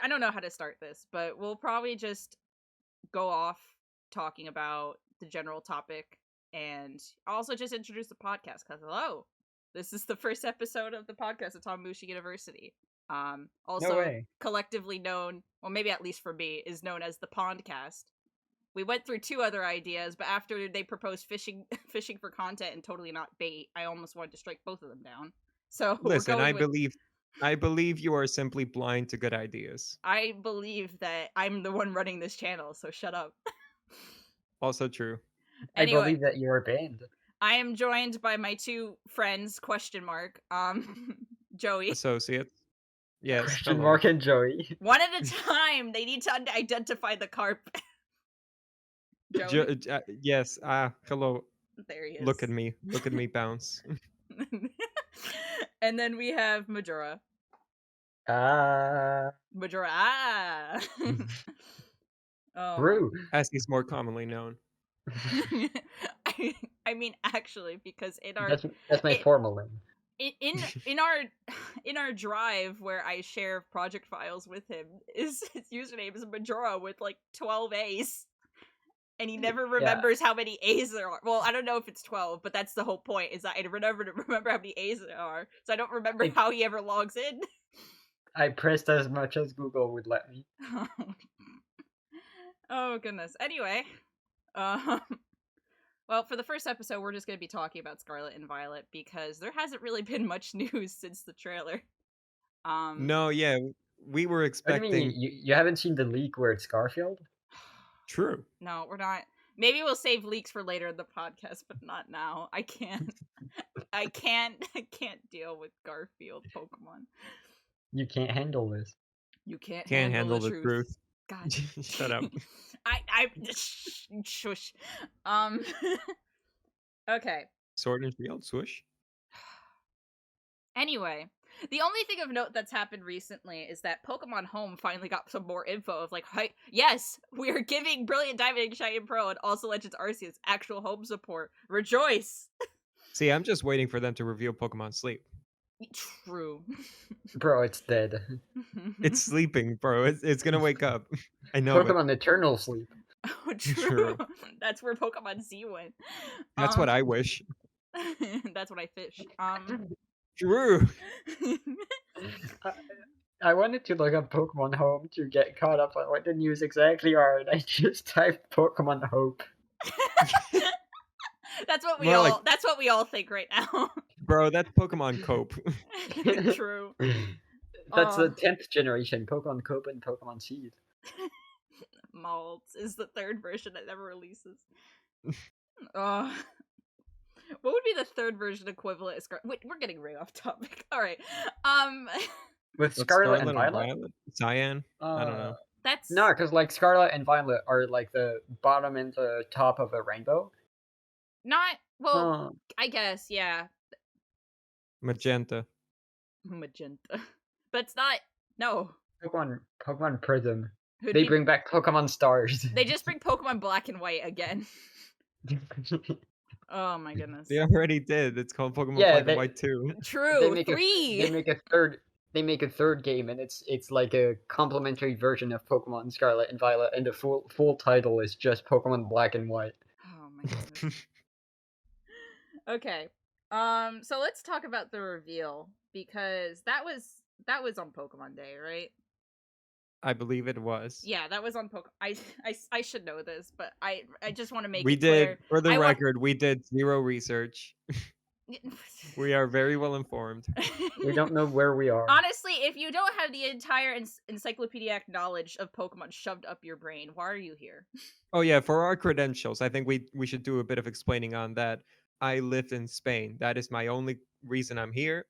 I don't know how to start this, but we'll probably just go off talking about the general topic and also just introduce the podcast because hello, this is the first episode of the podcast at Tom Mushi University. No Also way. collectively known, well, maybe at least for me, is known as the PondCast. We went through two other ideas, but after they proposed fishing for content and totally not bait, I almost wanted to strike both of them down. So Listen, we're going with. I believe you are simply blind to good ideas. I believe that I'm the one running this channel, so shut up. Also true. Anyway, I believe that you are banned. I am joined by my two friends, Joey. Associates. Yes. Question hello. mark and Joey. One at a time. They need to identify the carp. Joey. Yes. Hello. There he is. Look at me. Look at me bounce. And then we have Majora. Majora. Brew. As he's more commonly known. I mean, actually, because in our that's my formal name. In our drive where I share project files with him, his username is Majora with like 12 A's. And he never remembers how many A's there are. Well, I don't know if it's 12, but that's the whole point, is that I remember how many A's there are. So I don't remember how he ever logs in. I pressed as much as Google would let me. Oh, goodness. Anyway. Well, for the first episode, we're just going to be talking about Scarlet and Violet, because there hasn't really been much news since the trailer. No, yeah. We were expecting... What do you mean? You haven't seen the leak where it's Garfield? True. No, we're not. Maybe we'll save leaks for later in the podcast, but not now. I can't. I can't deal with Garfield Pokemon. You can't handle this. You can't handle the truth. God. Shut up. Shush. Okay. Sword and Shield, swoosh. Anyway, the only thing of note that's happened recently is that Pokemon Home finally got some more info of like, yes, we are giving Brilliant Diamond and Shining Pearl and also Legends Arceus actual home support. Rejoice! See, I'm just waiting for them to reveal Pokemon Sleep. True. Bro, it's dead. It's sleeping, bro. It's gonna wake up. I know. Pokemon Eternal Sleep. Oh, true. That's where Pokemon Z went. That's what I wish. That's what I fish. True. I wanted to look up Pokemon Home to get caught up on what the news exactly are, and I just typed Pokemon Hope. That's what we all. That's what we all think right now. Bro, that's Pokemon Cope. True. That's the 10th generation Pokemon Cope and Pokemon Seed. Maltz is the third version that never releases. What would be the third version equivalent of Scarlet? Wait, we're getting way off topic. All right. With Scarlet and Violet? Cyan? I don't know. That's no, because like Scarlet and Violet are like the bottom and the top of a rainbow. Not well. I guess yeah. Magenta, but it's not. No. Pokemon Prism. They bring back Pokemon Stars. They just bring Pokemon Black and White again. Oh my goodness. They already did. It's called Pokemon Black and White 2. True. They make a third game, and it's like a complementary version of Pokemon Scarlet and Violet, and the full title is just Pokemon Black and White. Oh my goodness. Okay. So let's talk about the reveal, because that was on Pokemon Day, right? I believe it was. Yeah, that was on Pokemon. I should know this, but I just want to make it clear. For the record, we did zero research. We are very well informed. We don't know where we are. Honestly, if you don't have the entire encyclopedic knowledge of Pokemon shoved up your brain, why are you here? Oh yeah, for our credentials, I think we should do a bit of explaining on that. I lived in Spain. That is my only reason I'm here.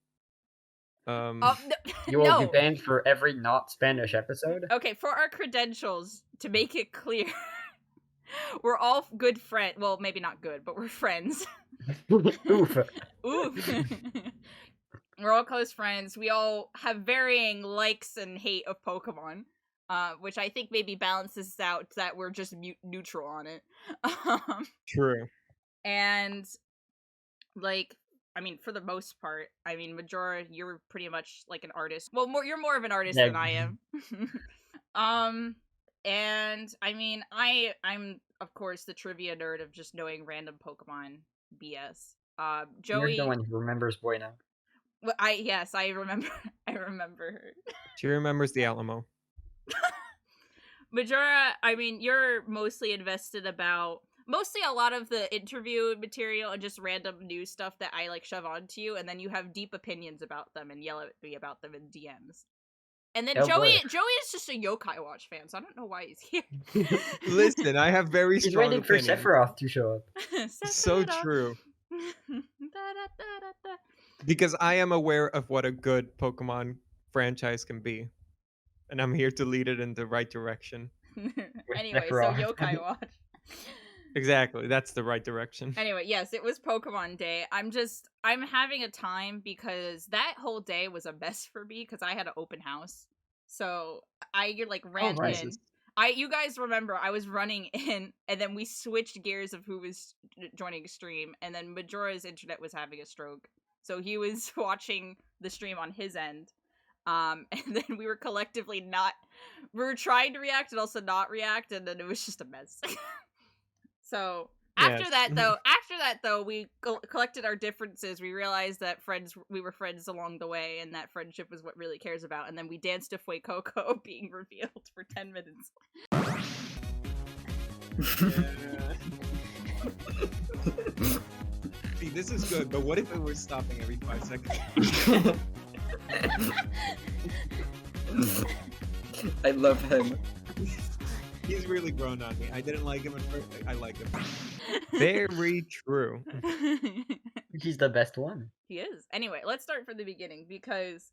You will be banned for every not Spanish episode? Okay, for our credentials, to make it clear, we're all good friends. Well, maybe not good, but we're friends. Oof. Oof. We're all close friends. We all have varying likes and hate of Pokemon, which I think maybe balances out that we're just neutral on it. True. And, like, I mean, for the most part, I mean, Majora, you're pretty much like an artist. Well, you're more of an artist Yeah. than I am. And I mean, I'm of course the trivia nerd of just knowing random Pokemon BS. You're the Joey, one who remembers Bueno. yes, I remember. I remember her. She remembers the Alamo. Majora, I mean, you're mostly invested about mostly a lot of the interview material and just random news stuff that I like shove onto you, and then you have deep opinions about them and yell at me about them in DMs. And then Oh, Joey boy. is just a Yokai Watch fan, so I don't know why he's here. Listen, I have very He's strong waiting for opinions. Sephiroth to show up. So true. Because I am aware of what a good Pokemon franchise can be. And I'm here to lead it in the right direction. Anyway, so Sephiroth. Yokai Watch. Exactly, that's the right direction. Anyway, yes, it was Pokemon Day. I'm having a time because that whole day was a mess for me because I had an open house. So I like ran right. in. You guys remember I was running in, and then we switched gears of who was joining stream, and then Majora's internet was having a stroke. So he was watching the stream on his end. And then we were collectively we were trying to react and also not react, and then it was just a mess. So after that though, we collected our differences. We realized that we were friends along the way, and that friendship was what really cares about. And then we danced to Fuecoco being revealed for 10 minutes. See, this is good, but what if it was stopping every 5 seconds? I love him. He's really grown on me. I didn't like him at first. I like him. Very true. He's the best one. He is. Anyway, let's start from the beginning because,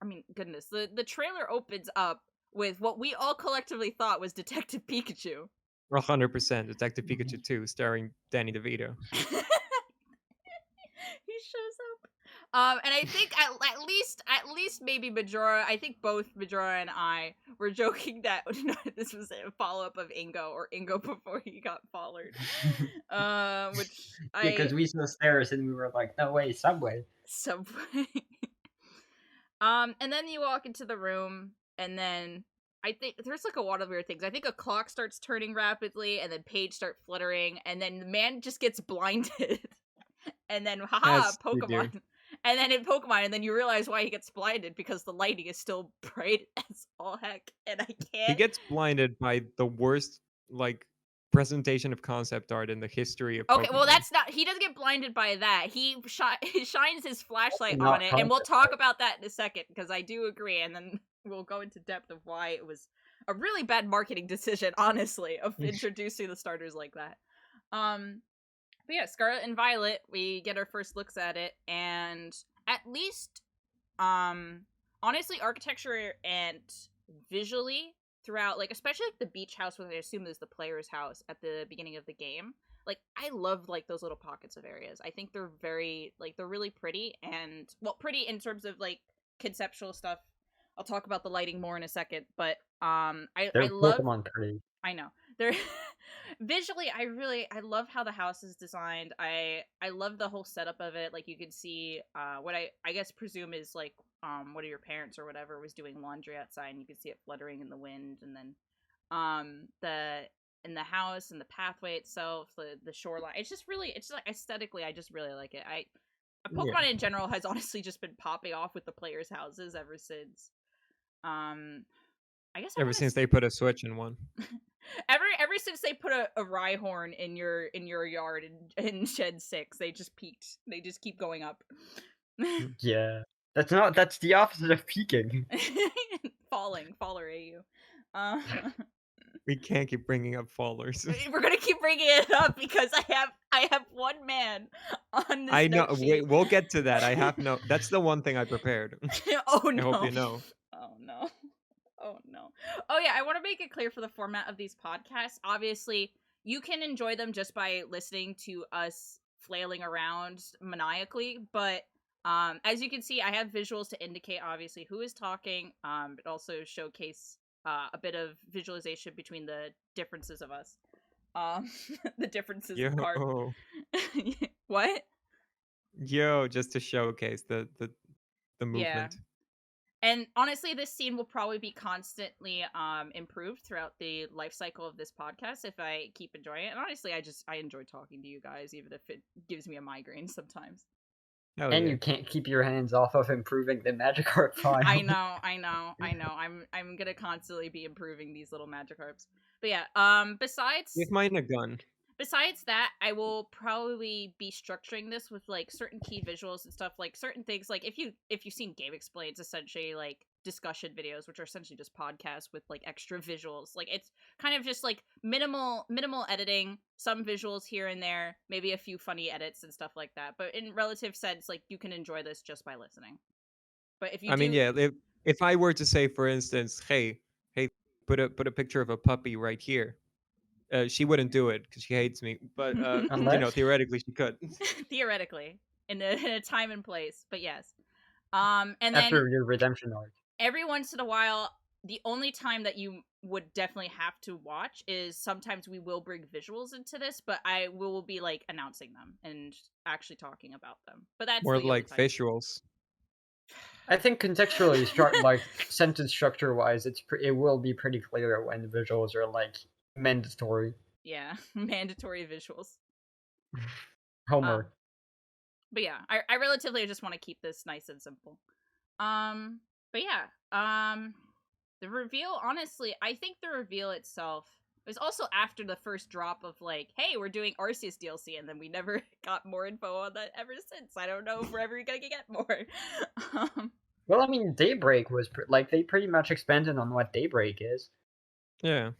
I mean, goodness, the trailer opens up with what we all collectively thought was Detective Pikachu. 100% Detective Pikachu 2, starring Danny DeVito. He shows up. And I think at least maybe Majora, I think both Majora and I were joking that this was a follow-up of Ingo before he got followed. Because we saw stairs and we were like, no way, Subway. And then you walk into the room, and then I think there's like a lot of weird things. I think a clock starts turning rapidly, and then Paige starts fluttering, and then the man just gets blinded. And then, haha, Pokemon. And then in Pokemon, and then you realize why he gets blinded, because the lighting is still bright as all heck, and I can't. He gets blinded by the worst, like, presentation of concept art in the history of Pokemon. Okay, well, that's not. He doesn't get blinded by that. He shines his flashlight on it, and we'll talk about that in a second, because I do agree, and then we'll go into depth of why it was a really bad marketing decision, honestly, of introducing the starters like that. But yeah, Scarlet and Violet, we get our first looks at it, and at least, honestly, architecture and visually throughout, like, especially like the beach house, which I assume is the player's house at the beginning of the game, like, I love, like, those little pockets of areas. I think they're very, like, they're really pretty, and, well, pretty in terms of, like, conceptual stuff. I'll talk about the lighting more in a second, but, I love... Pokemon pretty. I know. They're visually, I love how the house is designed. I love the whole setup of it. Like, you could see what I guess presume is like one of your parents or whatever was doing laundry outside, and you could see it fluttering in the wind, and then the house and the pathway itself, the shoreline. It's just like aesthetically, I just really like it. Pokemon in general has honestly just been popping off with the players' houses ever since. I guess ever since they put a Switch in one. Ever since they put a Rhyhorn in your yard in Shed 6, they just peaked. They just keep going up. Yeah. That's the opposite of peaking. Faller AU. We can't keep bringing up fallers. We're gonna keep bringing it up because I have one man on this. I know. Wait, we'll get to that. That's the one thing I prepared. Oh no! I hope you know. Oh no! Oh no. Oh yeah, I want to make it clear for the format of these podcasts. Obviously, you can enjoy them just by listening to us flailing around maniacally, but as you can see, I have visuals to indicate obviously who is talking, but also showcase a bit of visualization between the differences of us. The differences of part. What? just to showcase the Yeah. movement. And honestly, this scene will probably be constantly improved throughout the life cycle of this podcast if I keep enjoying it. And honestly, I enjoy talking to you guys, even if it gives me a migraine sometimes. Hell And yeah. you can't keep your hands off of improving the Magikarp file. I know. I'm gonna constantly be improving these little Magikarps. But yeah, Give mine a gun. besides that, I will probably be structuring this with like certain key visuals and stuff, like certain things. Like if you've seen Game Explains, essentially like discussion videos, which are essentially just podcasts with like extra visuals. Like it's kind of just like minimal editing, some visuals here and there, maybe a few funny edits and stuff like that. But in relative sense, like you can enjoy this just by listening. But if you I mean, do, yeah, if I were to say, for instance, hey, put a picture of a puppy right here, she wouldn't do it because she hates me. But Unless theoretically, she could. theoretically in a time and place, but yes. And then after your redemption arc. every once in a while, the only time that you would definitely have to watch is sometimes we will bring visuals into this, but I will be like announcing them and actually talking about them. But that's More the only like time. visuals. I think contextually, like sentence structure wise, it will be pretty clear when the visuals are like mandatory Yeah, mandatory visuals. homework. But yeah, I relatively just want to keep this nice and simple. But yeah, the reveal, honestly, I think the reveal itself was also after the first drop of like, hey, we're doing Arceus DLC, and then we never got more info on that ever since. I don't know if we're ever gonna get more. Well, I mean, Daybreak was like they pretty much expanded on what Daybreak is. Yeah.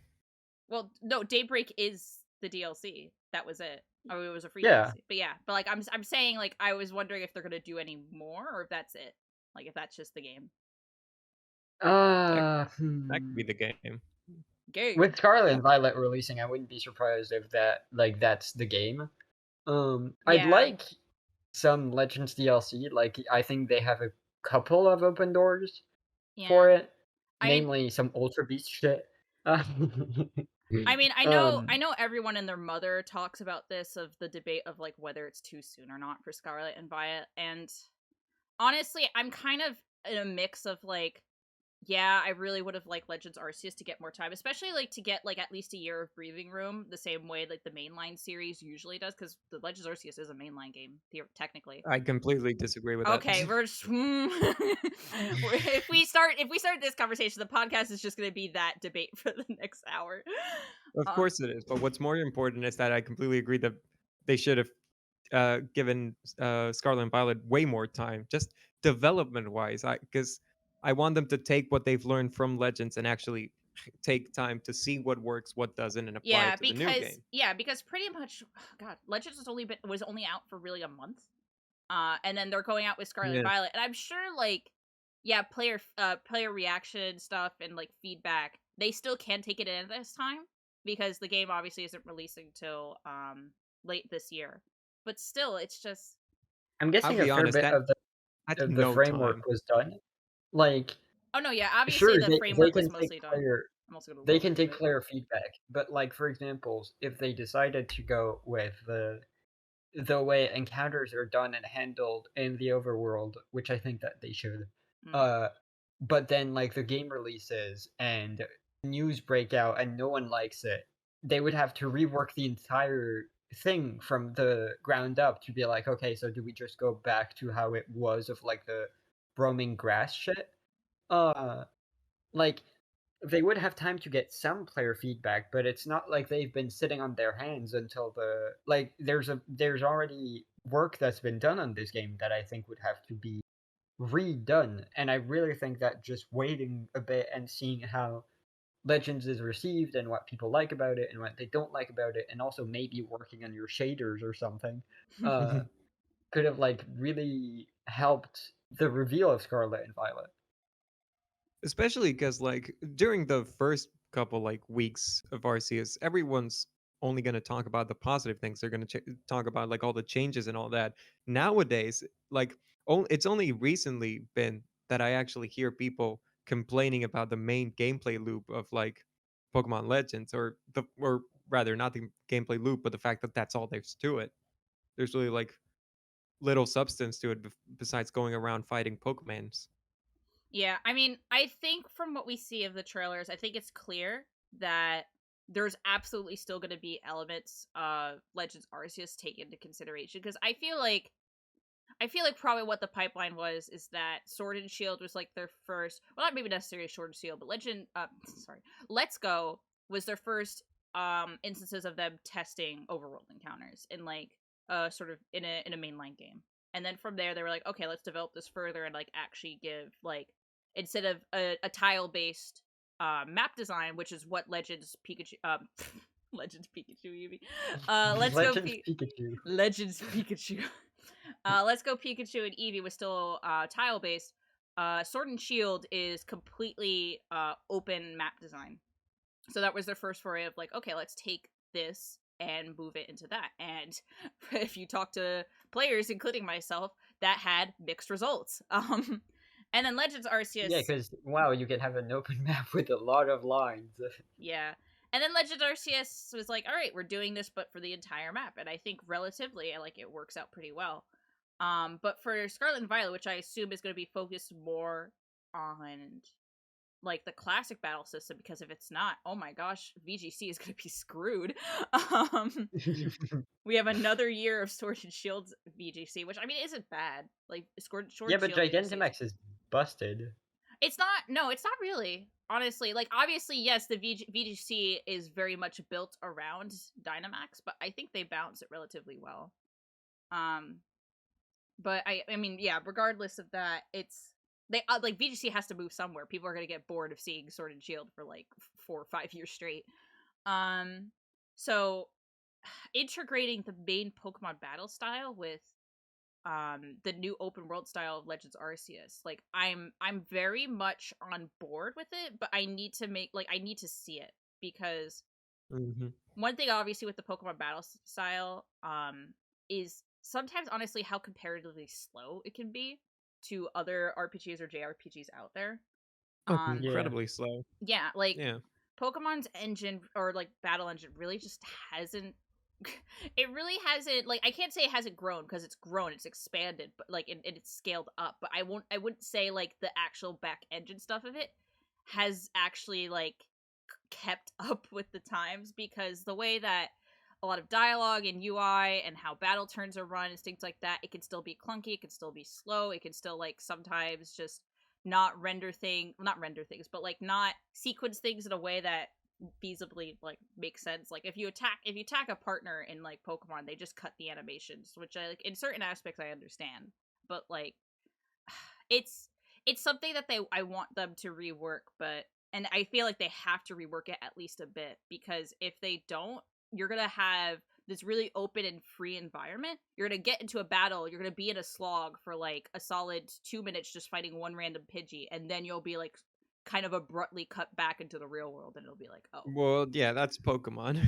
Well, no, Daybreak is the DLC. That was it. Oh, it was a free Yeah. DLC. But yeah, but like I'm saying, like I was wondering if they're gonna do any more or if that's it. Like if that's just the game. That could be the game. Game. With Scarlet and Violet releasing, I wouldn't be surprised if that's the game. I'd Yeah. like some Legends DLC. Like I think they have a couple of open doors for it, namely some Ultra Beast shit. I mean, I know everyone and their mother talks about this of the debate of like whether it's too soon or not for Scarlet and Violet, and honestly, I'm kind of in a mix of like, yeah, I really would have liked Legends Arceus to get more time, especially like to get like at least a year of breathing room, the same way like the mainline series usually does, because the Legends Arceus is a mainline game technically. I completely disagree with Okay, that. we're just if we start this conversation, the podcast is just going to be that debate for the next hour. Of course it is. But what's more important is that I completely agree that they should have given Scarlet and Violet way more time, just development wise. Because I want them to take what they've learned from Legends and actually take time to see what works, what doesn't, and apply it to the new game. Because pretty much, God, Legends was only out for really a month, and then they're going out with Scarlet and Violet, and I'm sure like, yeah, player reaction stuff and like feedback, they still can take it in at this time because the game obviously isn't releasing till late this year. But still, it's just. I'm guessing a fair bit of the framework was done. Like, oh no, yeah, obviously sure, the framework was mostly done. They can take player feedback, but like for example, if they decided to go with the way encounters are done and handled in the overworld, which I think that they should, but then like the game releases and news break out and no one likes it, they would have to rework the entire thing from the ground up to be like, okay, so do we just go back to how it was of like the roaming grass shit? Like they would have time to get some player feedback, but it's not like they've been sitting on their hands until there's already work that's been done on this game that I think would have to be redone. And I really think that just waiting a bit and seeing how Legends is received and what people like about it and what they don't like about it, and also maybe working on your shaders or something, could have like really helped the reveal of Scarlet and Violet. Especially because like during the first couple like weeks of Arceus, everyone's only going to talk about the positive things. They're going to talk about like all the changes and all that. Nowadays, like it's only recently been that I actually hear people complaining about the main gameplay loop of like Pokemon Legends, or rather not the gameplay loop, but the fact that that's all there's to it. There's really like little substance to it besides going around fighting Pokemons. Yeah, I mean, I think from what we see of the trailers, I think it's clear that there's absolutely still going to be elements of Legends Arceus take into consideration, because I feel like probably what the pipeline was is that Sword and Shield was like their first, well, not maybe necessarily Sword and Shield, but Let's Go was their first instances of them testing overworld encounters in like sort of in a mainline game. And then from there they were like, okay, let's develop this further and like actually give like, instead of a tile based map design, which is what Legends Pikachu Legends Pikachu Eevee. Legends Pikachu. Legends Pikachu. Let's Go Pikachu and Eevee was still tile based. Sword and Shield is completely open map design. So that was their first foray of like, okay, let's take this and move it into that. And if you talk to players, including myself, that had mixed results. And then Legends Arceus. Yeah, because wow, you can have an open map with a lot of lines. Yeah. And then Legends Arceus was like, all right, we're doing this, but for the entire map. And I think relatively, like, it works out pretty well. But for Scarlet and Violet, which I assume is going to be focused more on, like, the classic battle system, because if it's not, oh my gosh, VGC is going to be screwed. We have another year of Sword and Shield VGC, which, I mean, isn't bad. Like, Sword and Yeah, but Shield VGC Gigantamax is busted. it's not really. Honestly, like, obviously, yes, the VGC is very much built around Dynamax, but I think they balance it relatively well. But I mean, yeah, regardless of that, it's they like VGC has to move somewhere. People are gonna get bored of seeing Sword and Shield for like 4 or 5 years straight. So integrating the main Pokemon battle style with the new open world style of Legends Arceus, like I'm very much on board with it, but I need to see it, because one thing obviously with the Pokemon battle style is sometimes honestly how comparatively slow it can be to other RPGs or JRPGs out there. Incredibly slow. Yeah, like Yeah. Pokemon's engine or like battle engine really just hasn't it really hasn't, like, I can't say it hasn't grown, because it's grown, it's expanded, but like and it's scaled up, but I wouldn't say like the actual back engine stuff of it has actually like kept up with the times, because the way that a lot of dialogue and UI and how battle turns are run and things like that, it can still be clunky, it can still be slow, it can still like sometimes just not render things, but like not sequence things in a way that feasibly like makes sense. Like if you attack a partner in like Pokemon, they just cut the animations, which I like in certain aspects I understand, but like it's something that I want them to rework, but and I feel like they have to rework it at least a bit, because if they don't, you're gonna have this really open and free environment. You're gonna get into a battle, you're gonna be in a slog for like a solid 2 minutes just fighting one random Pidgey, and then you'll be like kind of abruptly cut back into the real world, and it'll be like, oh. Well, yeah, that's Pokemon.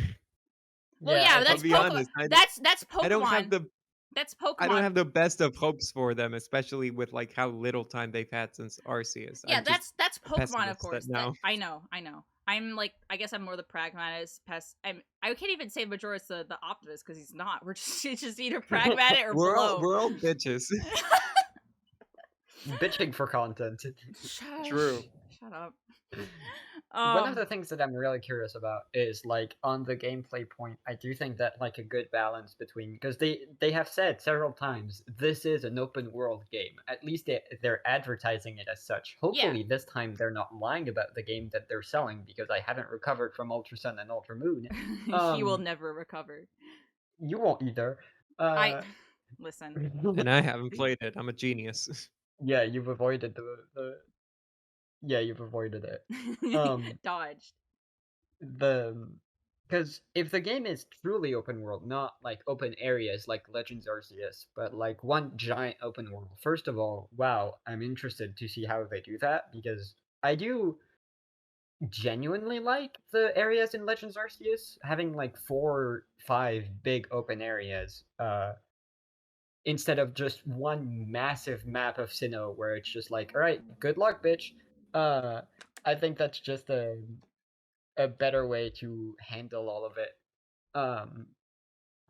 Well, yeah, but that's I'll be Pokemon. honest, That's Pokemon. I don't have the That's Pokemon. I don't have the best of hopes for them, especially with like how little time they've had since Arceus. Yeah, I'm that's Pokemon, of pessimist course. now. I know. I'm like, I guess I'm more the pragmatist. I can't even say Majora's the optimist, because he's not. We're just it's just either pragmatic or we're blow. all bitches. Bitching for content. True. Shut up. One of the things that I'm really curious about is like on the gameplay point, I do think that like a good balance between, because they have said several times this is an open world game. At least they're advertising it as such. Hopefully this time they're not lying about the game that they're selling, because I haven't recovered from Ultra Sun and Ultra Moon. He will never recover. You won't either. Listen. And I haven't played it. I'm a genius. Yeah, you've avoided you've avoided it. Dodged. Because if the game is truly open world, not like open areas like Legends Arceus, but like one giant open world, first of all, wow, I'm interested to see how they do that, because I do genuinely like the areas in Legends Arceus, having like 4 or 5 big open areas, instead of just one massive map of Sinnoh where it's just like, all right, good luck, bitch. I think that's just a better way to handle all of it.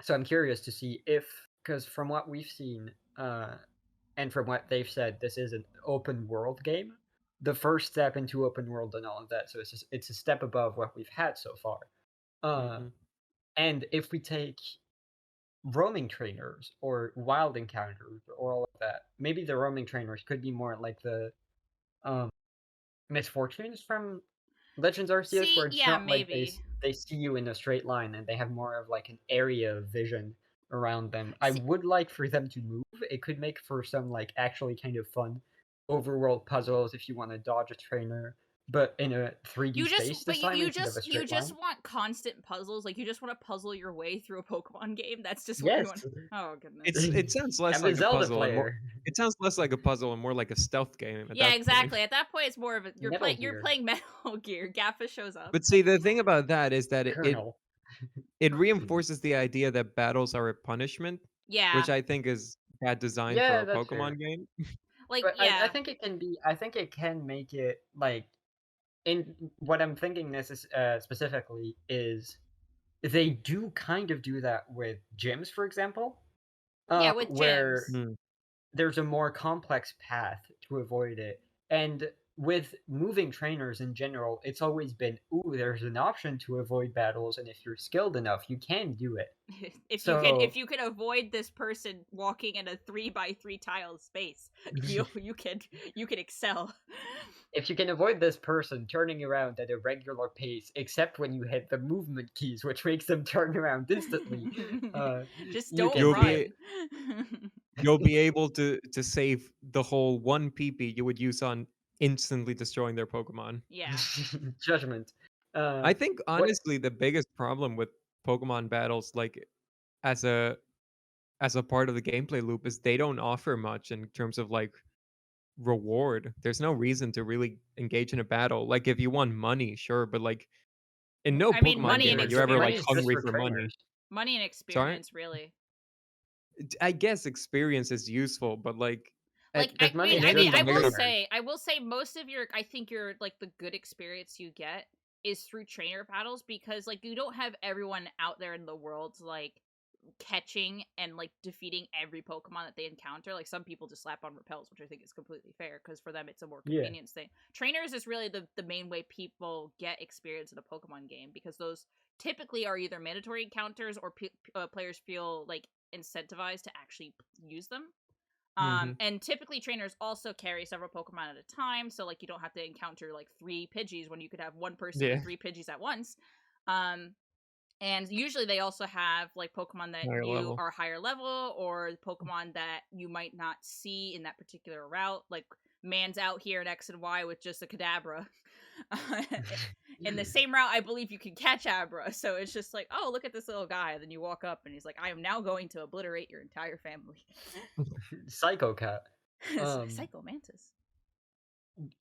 So I'm curious to see if, because from what we've seen, and from what they've said, this is an open world game. The first step into open world and all of that, so it's a step above what we've had so far. Mm-hmm. And if we take roaming trainers or wild encounters or all of that, maybe the roaming trainers could be more like the misfortunes from Legends Arceus, where See, it's yeah, not like maybe. they see you in a straight line and they have more of like an area of vision around them. I See, would like for them to move. It could make for some like actually kind of fun overworld puzzles if you want to dodge a trainer, but in a 3D space this time instead of a you straight just line. want constant puzzles. Like you just want to puzzle your way through a Pokemon game. That's just what you Yes. want. Oh goodness. It sounds less I'm a like a Zelda puzzle and more. player. It sounds less like a puzzle and more like a stealth game at Yeah, that point. exactly. At that point, it's more of a Metal you're Gear. playing Metal Gear. Gaffa shows up. But see, the thing about that is that Colonel. it reinforces the idea that battles are a punishment, Yeah, which I think is bad design for Yeah, a that's fair. Pokemon game. like But I yeah, think it can be. I think it can make it like in what I'm thinking this is specifically is they do kind of do that with gyms, for example, yeah. With where gyms, Hmm. there's a more complex path to avoid it. And with moving trainers in general, it's always been, ooh, there's an option to avoid battles, and if you're skilled enough, you can do it. if So you can avoid this person walking in a 3x3 tile space, you can excel. if you can avoid this person turning around at a regular pace, except when you hit the movement keys, which makes them turn around instantly, Just you don't can You'll do it. be run. you'll be able to save the whole one PP you would use on instantly destroying their Pokemon. Yeah. Judgment. I think What honestly the biggest problem with Pokemon battles, like as a as a part of the gameplay loop, is they don't offer much in terms of like reward. There's no reason to really engage in a battle. Like if you want money, sure, but like in no I mean, Pokemon money game and are you ever like money is just hungry for for money. trainers. money and Sorry? experience, really. I guess experience is useful, but like Like Because money in is any just on bigger trainers. I will say most of your I think your like the good experience you get is through trainer battles because like you don't have everyone out there in the world like catching and like defeating every Pokemon that they encounter. Like some people just slap on repels, which I think is completely fair because for them it's a more Yeah. convenience thing. Trainers is really the main way people get experience in a Pokemon game because those typically are either mandatory encounters or players feel like incentivized to actually use them. Mhm. And typically trainers also carry several Pokemon at a time, so like you don't have to encounter like 3 Pidgeys when you could have one person Yeah. with 3 Pidgeys at once. Um, and usually they also have like Pokemon that Higher you level. are higher level or Pokemon that you might not see in that particular route. Like man's out here in X and Y with just a Kadabra. In the same route, I believe you can catch Abra. So it's just like, oh, look at this little guy. And then you walk up and he's like, I am now going to obliterate your entire family. Psycho Cat. Psycho Mantis.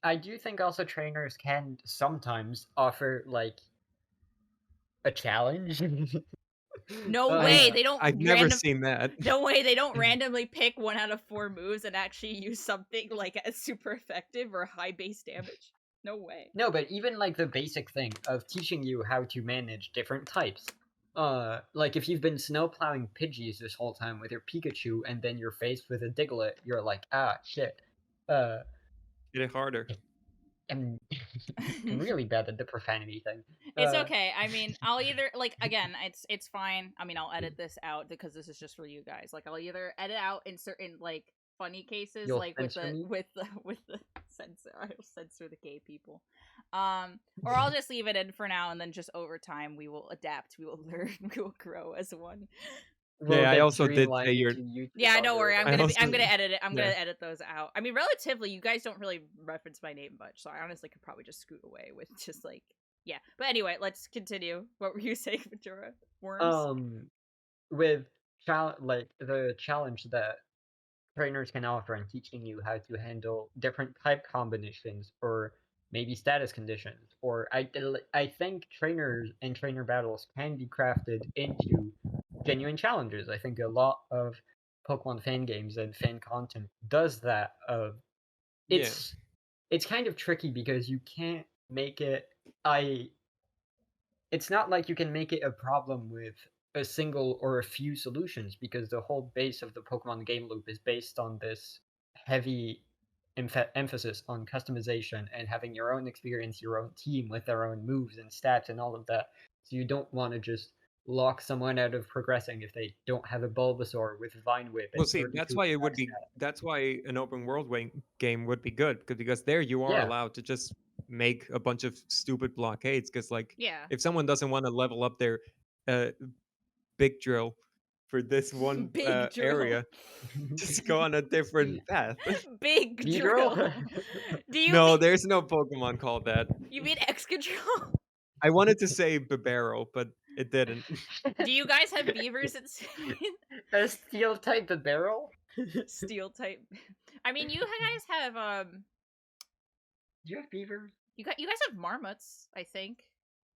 I do think also trainers can sometimes offer like a challenge. No I way, they don't I've never seen that. No way, they don't randomly pick 1 out of 4 moves and actually use something like as super effective or high base damage. No way. No, but even like the basic thing of teaching you how to manage different types. Like if you've been snowplowing Pidgeys this whole time with your Pikachu, and then you're faced with a Diglett, you're like, ah, shit. Get it harder. I'm really bad at the profanity thing. It's okay. I mean, I'll either like again, it's fine. I mean, I'll edit this out because this is just for you guys. Like I'll either edit out in certain like funny cases You'll like with censor the me? with the censor. I'll censor the gay people. Or I'll just leave it in for now and then just over time we will adapt, we will learn, we will grow as one. We'll Yeah, I get also did say streamlined you're. into YouTube Yeah, don't worry. algorithm. I'm gonna edit it. I'm Yeah. gonna edit those out. I mean, relatively, you guys don't really reference my name much, so I honestly could probably just scoot away with just like yeah. But anyway, let's continue. What were you saying, Majora? Worms? With like the challenge that trainers can offer in teaching you how to handle different type combinations or maybe status conditions. Or I think trainers and trainer battles can be crafted into genuine challenges. I think a lot of Pokemon fan games and fan content does that. Yeah. It's kind of tricky because you can't make it. It's not like you can make it a problem with a single or a few solutions, because the whole base of the Pokemon game loop is based on this heavy emphasis on customization and having your own experience, your own team with their own moves and stats and all of that. So you don't want to just lock someone out of progressing if they don't have a Bulbasaur with Vine Whip Well, and see, 32 that's why it would attack be. stat. That's why an open world game would be good, because there you are Yeah. allowed to just make a bunch of stupid blockades. Because like, Yeah. if someone doesn't want to level up their uh, big drill for this one Big drill. area, just go on a different path. Big Beedrill? drill. Do you No, mean, there's no Pokemon called that. you mean Excadrill? I wanted to say Bibero, but it didn't. Do you guys have beavers at Spain? A steel type the barrel? Steel type. I mean, you guys have Do you have beavers? you guys have marmots, I think.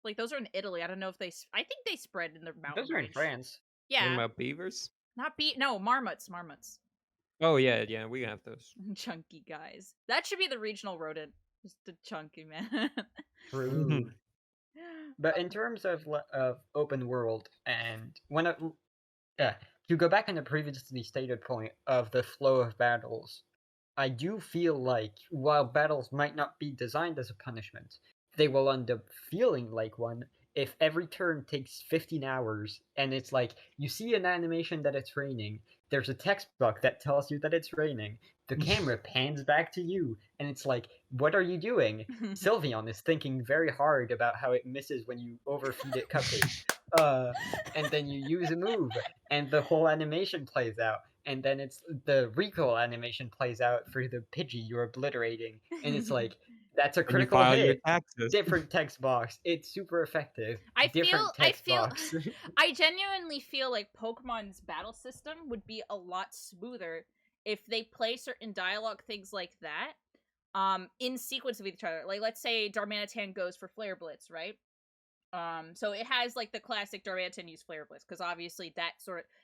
Like those are in Italy. I don't know if I think they spread in the mountain Those are in range. France. Talking Yeah, about beavers? not no marmots. Oh yeah, we have those. Chunky guys. That should be the regional rodent. Just a chunky man. True. But in terms of open world, and to go back on the previously stated point of the flow of battles, I do feel like while battles might not be designed as a punishment, they will end up feeling like one if every turn takes 15 hours and it's like you see an animation that it's raining, there's a text box that tells you that it's raining, the camera pans back to you, and it's like, what are you doing? Sylveon is thinking very hard about how it misses when you overfeed it cupcakes. And then you use a move, and the whole animation plays out. And then it's the recoil animation plays out for the Pidgey you're obliterating, and it's like, that's a And you critical file your hit. taxes. Different text box. It's super effective. I Different text box. I genuinely feel like Pokemon's battle system would be a lot smoother if they play certain dialogue things like that in sequence with each other. Like let's say Darmanitan goes for Flare Blitz, right? So it has like the classic Darmanitan use Flare Blitz, because obviously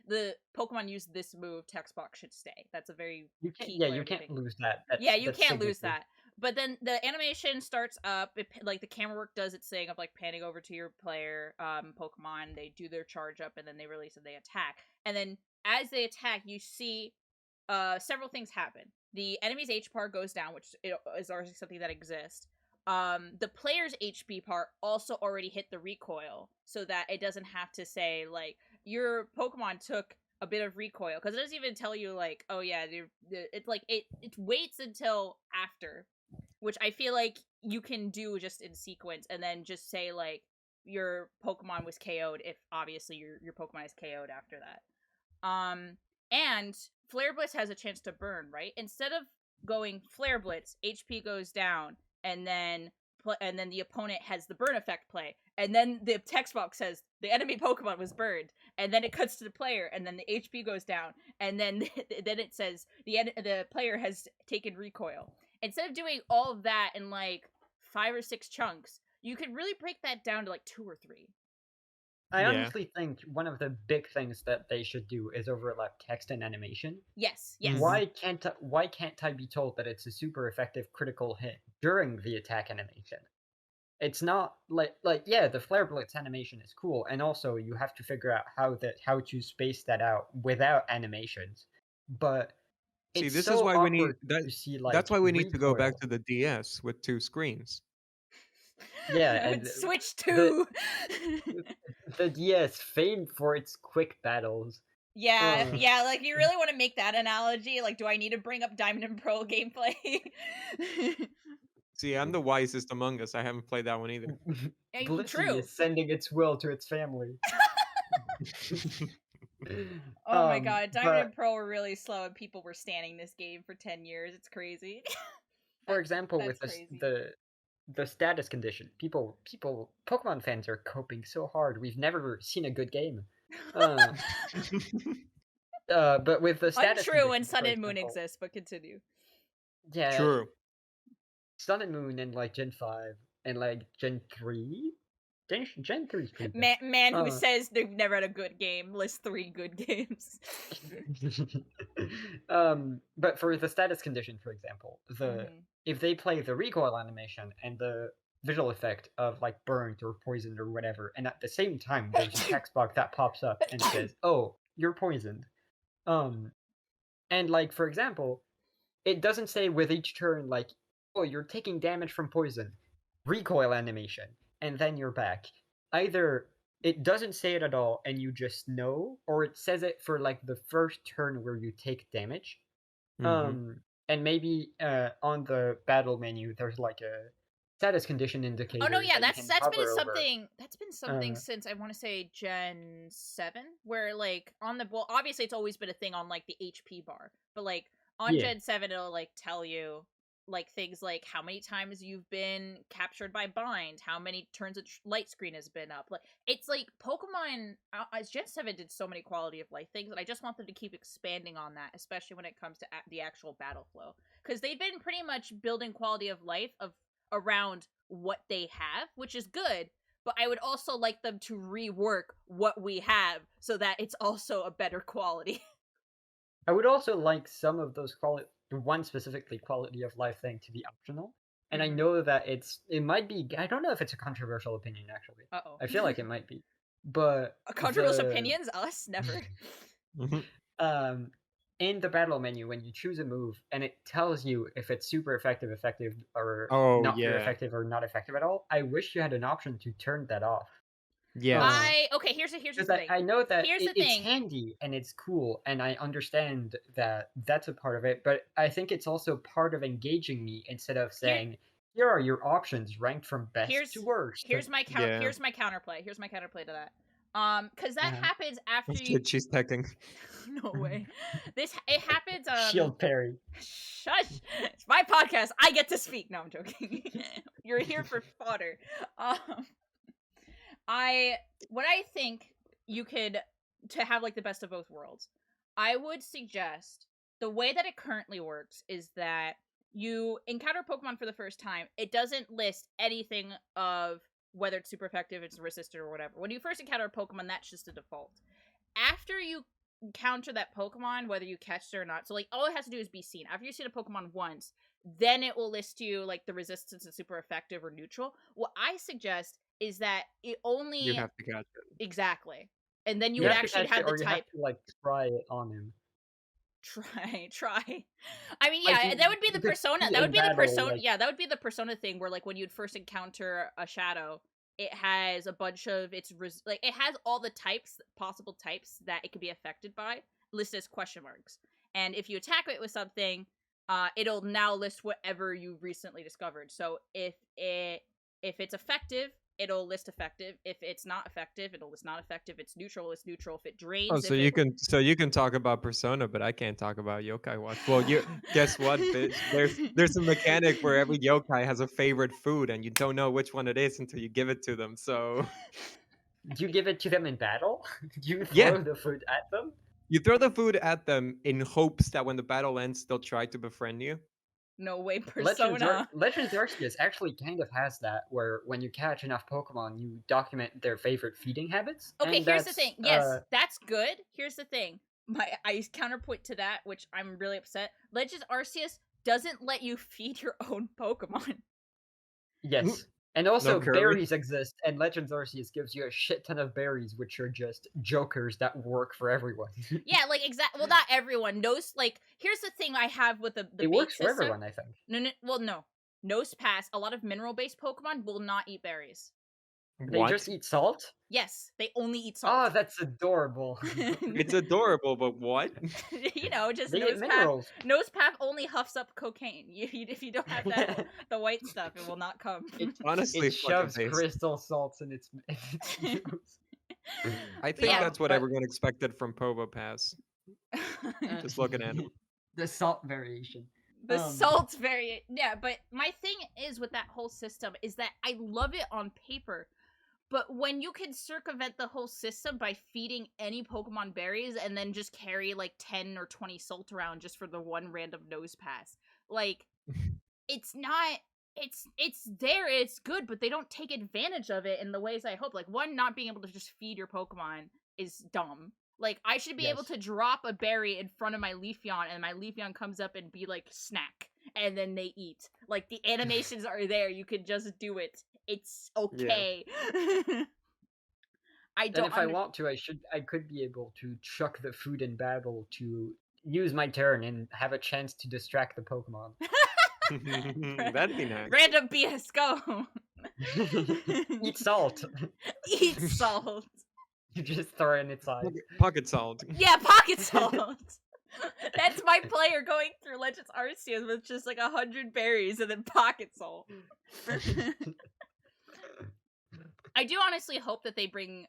the Pokemon use this move, text box should stay. That's a very You can't, key yeah, player you can't thing. lose that. You that's can't lose signature. that. But then the animation starts up, like the camera work does its thing of like panning over to your player Pokemon. They do their charge up, and then they release and they attack. And then as they attack, you see several things happen. The enemy's H bar goes down, which is already something that exists. The player's HP part also already hit the recoil, so that it doesn't have to say like your Pokemon took a bit of recoil, because it doesn't even tell you like, oh yeah, it's like it waits until after, which I feel like you can do just in sequence, and then just say like your Pokemon was KO'd if obviously your Pokemon is KO'd after that. And Flare Blitz has a chance to burn, right? Instead of going Flare Blitz, HP goes down, and then the opponent has the burn effect play, and then the text box says the enemy Pokemon was burned, and then it cuts to the player, and then the HP goes down, and then it says the player has taken recoil. Instead of doing all of that in like 5 or 6 chunks, you could really break that down to like 2 or 3. I Yeah. honestly think one of the big things that they should do is overlap text and animation. Yes. Why can't I be told that it's a super effective critical hit during the attack animation? It's not like yeah, the Flare Blitz animation is cool, and also you have to figure out how to space that out without animations. But See, it's this so is why we need awkward that. to see like That's why we need to go back recoil. to the DS with 2 screens. Yeah, and Switch to the DS famed for its quick battles. Yeah, like you really want to make that analogy? Like, do I need to bring up Diamond and Pearl gameplay? See, I'm the wisest among us. I haven't played that one either. Blissey True. is sending its will to its family. Oh my god, Diamond and Pearl were really slow, and people were standing this game for 10 years. It's crazy. For example, with the status condition, Pokemon fans are coping so hard. We've never seen a good game. But with the status Untrue when Sun and Moon exists, but continue. Yeah. True. Sun and Moon in like Gen 5 and like Gen 3? Gen 3 is pretty good. Man who says they've never had a good game lists 3 good games. But for the status condition, for example, if they play the recoil animation and the visual effect of like burnt or poisoned or whatever, and at the same time there's a text box that pops up and says, "Oh, you're poisoned." And like for example, it doesn't say with each turn like, "Oh, you're taking damage from poison," recoil animation, and then you're back. Either it doesn't say it at all and you just know, or it says it for like the first turn where you take damage. Mhm. And maybe on the battle menu there's like a status condition indicator Oh no, yeah, that you that's can that's been hover over. something Uh, since I want to say Gen 7, where like on the, well, obviously it's always been a thing on like the HP bar, but like on yeah. Gen 7 it'll like tell you like things like how many times you've been captured by bind, how many turns a light screen has been up. Like it's like Pokemon as Gen 7 did so many quality of life things, and I just want them to keep expanding on that, especially when it comes to the actual battle flow, because they've been pretty much building quality of life of around what they have, which is good, but I would also like them to rework what we have so that it's also a better quality. I would also like some of those one specifically quality of life thing to be optional. And I Mhm. know that it might be, I don't know if it's a controversial opinion actually. Uh-oh. I feel like it might be. But Controversial the opinions? Us? Never. Mhm. um in the battle menu when you choose a move and it tells you if it's super effective, or Oh not very yeah. effective or not effective at all, I wish you had an option to turn that off. Yes. Okay, here's Because the thing. I know that Here's the it's thing. handy and it's cool, and I understand that that's a part of it, but I think it's also part of engaging me instead of Here saying, here are your options ranked from best to here's worst. Yeah. here's my counterplay. Here's my counterplay to that. Cuz that Uh-huh. happens Oh after you shit, she's texting. No way. It happens Shield parry. shush. It's my podcast. I get to speak. No, I'm joking. You're here for fodder. Um what I think you could, to have like the best of both worlds, I would suggest the way that it currently works is that you encounter Pokemon for the first time. It doesn't list anything of whether it's super effective, it's resistant, or whatever. When you first encounter a Pokemon, that's just a default. After you encounter that Pokemon, whether you catch it or not, so like all it has to do is be seen. After you've seen a Pokemon once, then it will list you like the resistance and super effective or neutral. What I suggest is that it You only have to catch it. exactly, and then you You would have to actually catch it have the or you have type. to like try it on him. Try. I mean, Like yeah, that would be the you could persona. see That would in be the battle, persona. like Yeah, that would be the persona thing where, like, when you'd first encounter a shadow, it has a bunch of like it has all the types, possible types that it could be affected by, listed as question marks. And if you attack it with something, it'll now list whatever you recently discovered. So if it's effective, it'll list effective. If it's not effective, it'll list not effective. If it's neutral, it's neutral. If it Oh, drains, so if it you can talk about Persona, but I can't talk about Yokai Watch. Well, you guess what, bitch? There's a mechanic where every yokai has a favorite food, and you don't know which one it is until you give it to them. So do you give it to them in battle? Do you yeah, throw the food at them? you throw the food at them in hopes that when the battle ends, they'll try to befriend you. no way persona. Legends Arceus actually kind of has that, where when you catch enough Pokemon, you document their favorite feeding habits, Okay, and here's the that's thing. Yes, that's good. Here's the thing. My I counterpoint to that, which I'm really upset. Legends Arceus doesn't let you feed your own Pokemon. yes. And No also, curry. berries exist, and Legends Arceus gives you a shit ton of berries, which are just jokers that work for everyone. Yeah, like well, not everyone knows. Like, here's the thing I have with the It bait works for system. everyone, I think. No. Nose Pass. A lot of mineral based Pokemon will not eat berries. They What? just eat salt? Yes, they only eat Oh, salt. that's adorable. It's adorable, but what? Just They eat Nose Path. minerals. Nose Path only huffs up cocaine. If you don't have that the white stuff, it will not come. it, Honestly, it fucking shoves taste. crystal salts in its nose. I think Yeah. that's what But everyone expected from Povo Pass. Just looking at him. the salt variation. The salt's very yeah, but my thing is with that whole system is that I love it on paper, but when you can circumvent the whole system by feeding any Pokemon berries and then just carry like 10 or 20 salt around just for the one random nose pass, like it's not it's there, it's good, but they don't take advantage of it in the ways I hope. Like, one, not being able to just feed your Pokemon is dumb. Like, I should be able Yes. to drop a berry in front of my Leafeon and my Leafeon comes up and be like snack, and then they eat. Like, the animations are there, you could just do it. It's okay. I And don't. if I want to, I could be able to chuck the food in battle to use my turn and have a chance to distract the Pokemon. That'd be nice. Random BS, go. Eat salt. Eat salt. You just throw it in its eyes. Pocket salt. Yeah, pocket salt. That's my player going through Legends Arceus with just like 100 berries and then pocket salt. I do honestly hope that they bring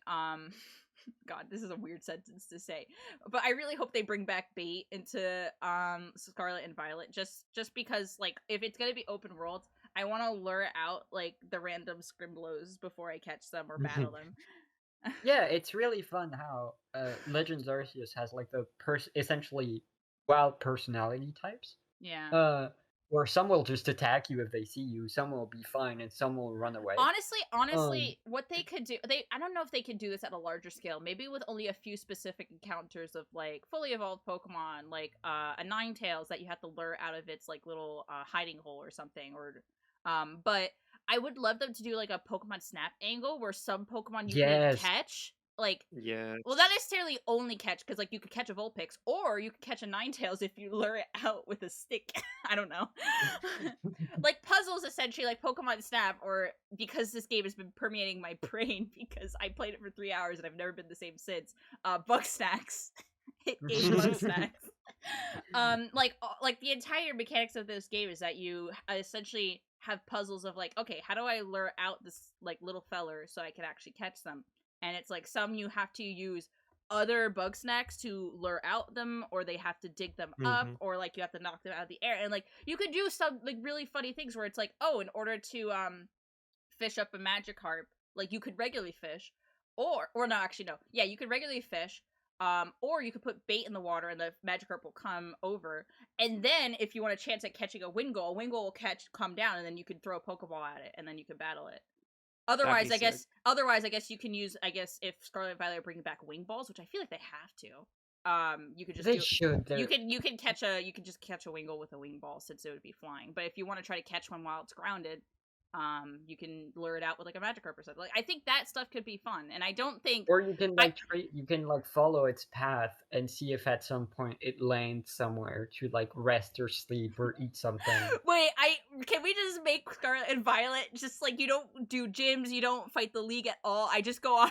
God, this is a weird sentence to say, but I really hope they bring back bait into Scarlet and Violet, just because like if it's gonna be open world, I want to lure out like the random Scrimblows before I catch them or battle them. Yeah, it's really fun how Legends Arceus has like the essentially wild personality types. Yeah. Where some will just attack you if they see you, some will be fine, and some will run away. Honestly, what they could do, I don't know if they could do this at a larger scale. Maybe with only a few specific encounters of like fully evolved Pokemon, like a Ninetales that you have to lure out of its like little hiding hole or something, or but I would love them to do like a Pokemon Snap angle where some Pokemon you can catch. Like, well, not necessarily only catch, because like you could catch a Vulpix, or you could catch a Ninetales if you lure it out with a stick. I don't know. Like puzzles, essentially, like Pokemon Snap, or because this game has been permeating my brain because I played it for 3 hours and I've never been the same since. Bug Snacks. It is Bug Snacks. Like the entire mechanics of this game is that you essentially have puzzles of like, okay, how do I lure out this like little feller so I can actually catch them? And it's like some you have to use other Bug Snacks to lure out them, or they have to dig them up, or like you have to knock them out of the air. And like you could do some like really funny things where it's like, oh, in order to fish up a Magikarp, like you could regularly fish, or no, actually no, yeah, you could regularly fish, or you could put bait in the water and the Magikarp will come over, and then if you want a chance at catching a Wingull will come down, and then you could throw a Pokeball at it, and then you can battle it. Otherwise, I guess you can use. I guess if Scarlet and Violet are bringing back Wing Balls, which I feel like they have to. You could just You can just catch a Wingull with a Wing Ball since it would be flying. But if you want to try to catch one while it's grounded, you can lure it out with like a Magikarp or something. Like I think that stuff could be fun, and I don't think. Or you can like follow its path and see if at some point it lands somewhere to like rest or sleep or eat something. Wait, can we just make Scarlet and Violet just like you don't do gyms, you don't fight the League at all? I just go on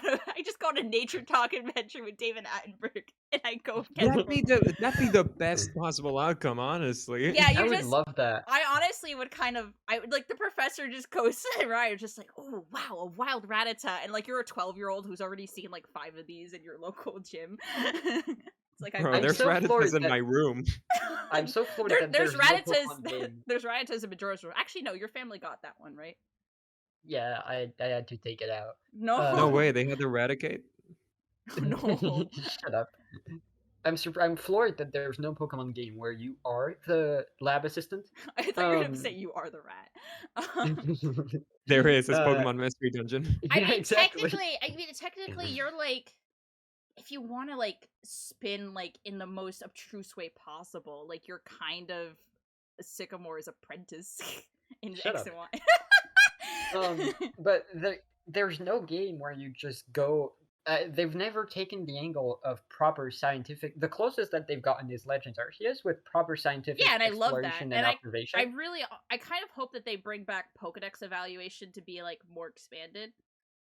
a nature talk adventure with David Attenborough, and I go. That'd be the best possible outcome, honestly. Yeah, I would love that. I honestly would I would like the professor just goes right, just like, oh wow, a wild Rattata, and like you're a 12-year-old who's already seen like 5 of these in your local gym. It's like there's so Rattatas in my room. I'm so floored that there's Rattatas. No there's Rattatas in Majora's room. Actually, no, your family got that one, right? Yeah, I had to take it out. No way, they had to eradicate. No. Shut up. I'm floored that there's no Pokemon game where you are the lab assistant. I thought you were going to say you are the rat. There is this Pokemon Mystery Dungeon. I mean, technically, you're like, if you want to like spin like in the most obtruse way possible, like you're kind of Sycamore's apprentice in X and Y. But there's no game where you just go. They've never taken the angle of proper scientific. The closest that they've gotten is Legends Arceus with proper scientific and I love that. And observation. I kind of hope that they bring back Pokedex evaluation to be like more expanded.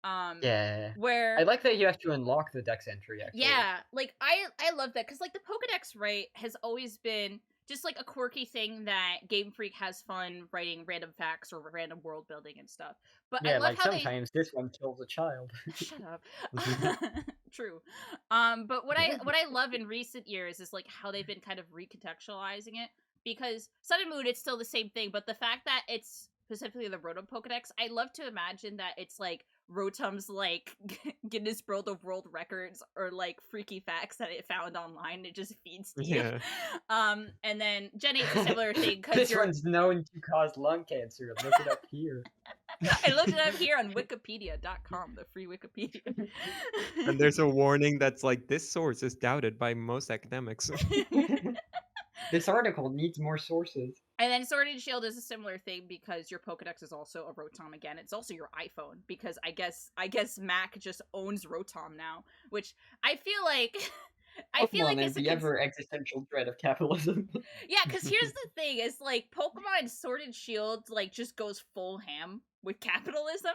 Where I like that you have to unlock the Dex entry. Actually, yeah, like I love that because like the Pokedex, right, has always been just like a quirky thing that Game Freak has fun writing random facts or random world building and stuff. But I love like how sometimes this one kills a child. Shut up. True. But what I love in recent years is like how they've been kind of recontextualizing it, because Sun and Moon, it's still the same thing, but the fact that it's specifically the Rotom Pokedex, I love to imagine that it's like Rotom's like Guinness World of World Records or like freaky facts that it found online. It just feeds to you. Yeah. And then Gen 8's a similar thing because this one's known to cause lung cancer. Look it up here. I looked it up here on Wikipedia.com, the free Wikipedia. And there's a warning that's like, this source is doubted by most academics. This article needs more sources. And then Sword and Shield is a similar thing because your Pokedex is also a Rotom again. It's also your iPhone because I guess Mac just owns Rotom now, which I feel like Pokemon the ever existential dread of capitalism. Yeah, because here's the thing: is like Pokemon Sword and Shield just goes full ham with capitalism,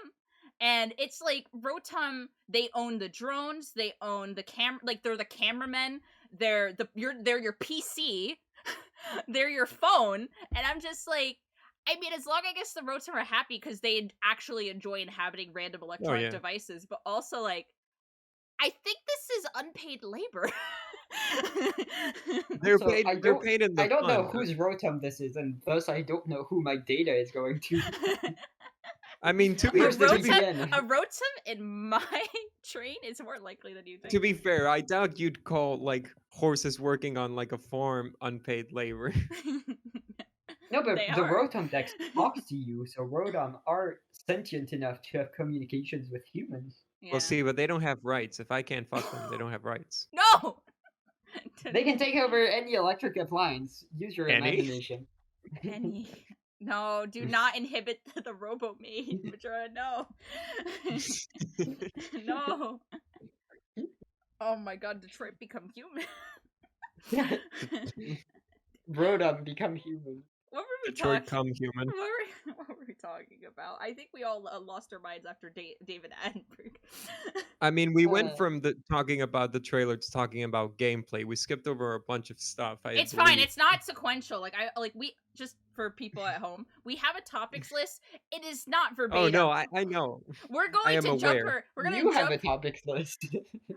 and it's like Rotom. They own the drones, they own the they're the cameramen, they're your PC. They're your phone, and I'm just like, I mean, as long as I guess the Rotom are happy because they actually enjoy inhabiting random electronic devices, but also like, I think this is unpaid labor. They're paid in the I don't know fund. whose Rotom this is, and thus I don't know who my data is going to. I mean, a Rotom in my train is more likely than you think. To be fair, I doubt you'd call like horses working on like a farm unpaid labor. No, but the Rotom Dex talks to you, so Rotom are sentient enough to have communications with humans. Yeah. Well, see, but they don't have rights. If I can't fuck them, they don't have rights. No! They can take over any electric appliance. Use your imagination. Any. No, do not inhibit the Robo-Maid, Majora, no. No. Oh my god, Detroit become human. Rotom become human. What were we Detroit come human. What were we talking about? I think we all lost our minds after David Attenborough. I mean, we went from talking about the trailer to talking about gameplay. We skipped over a bunch of stuff. It's fine. It's not sequential. We just for people at home, we have a topics list. It is not verbatim. Oh no, I know. We're going to jump. We're gonna. You have a topics list.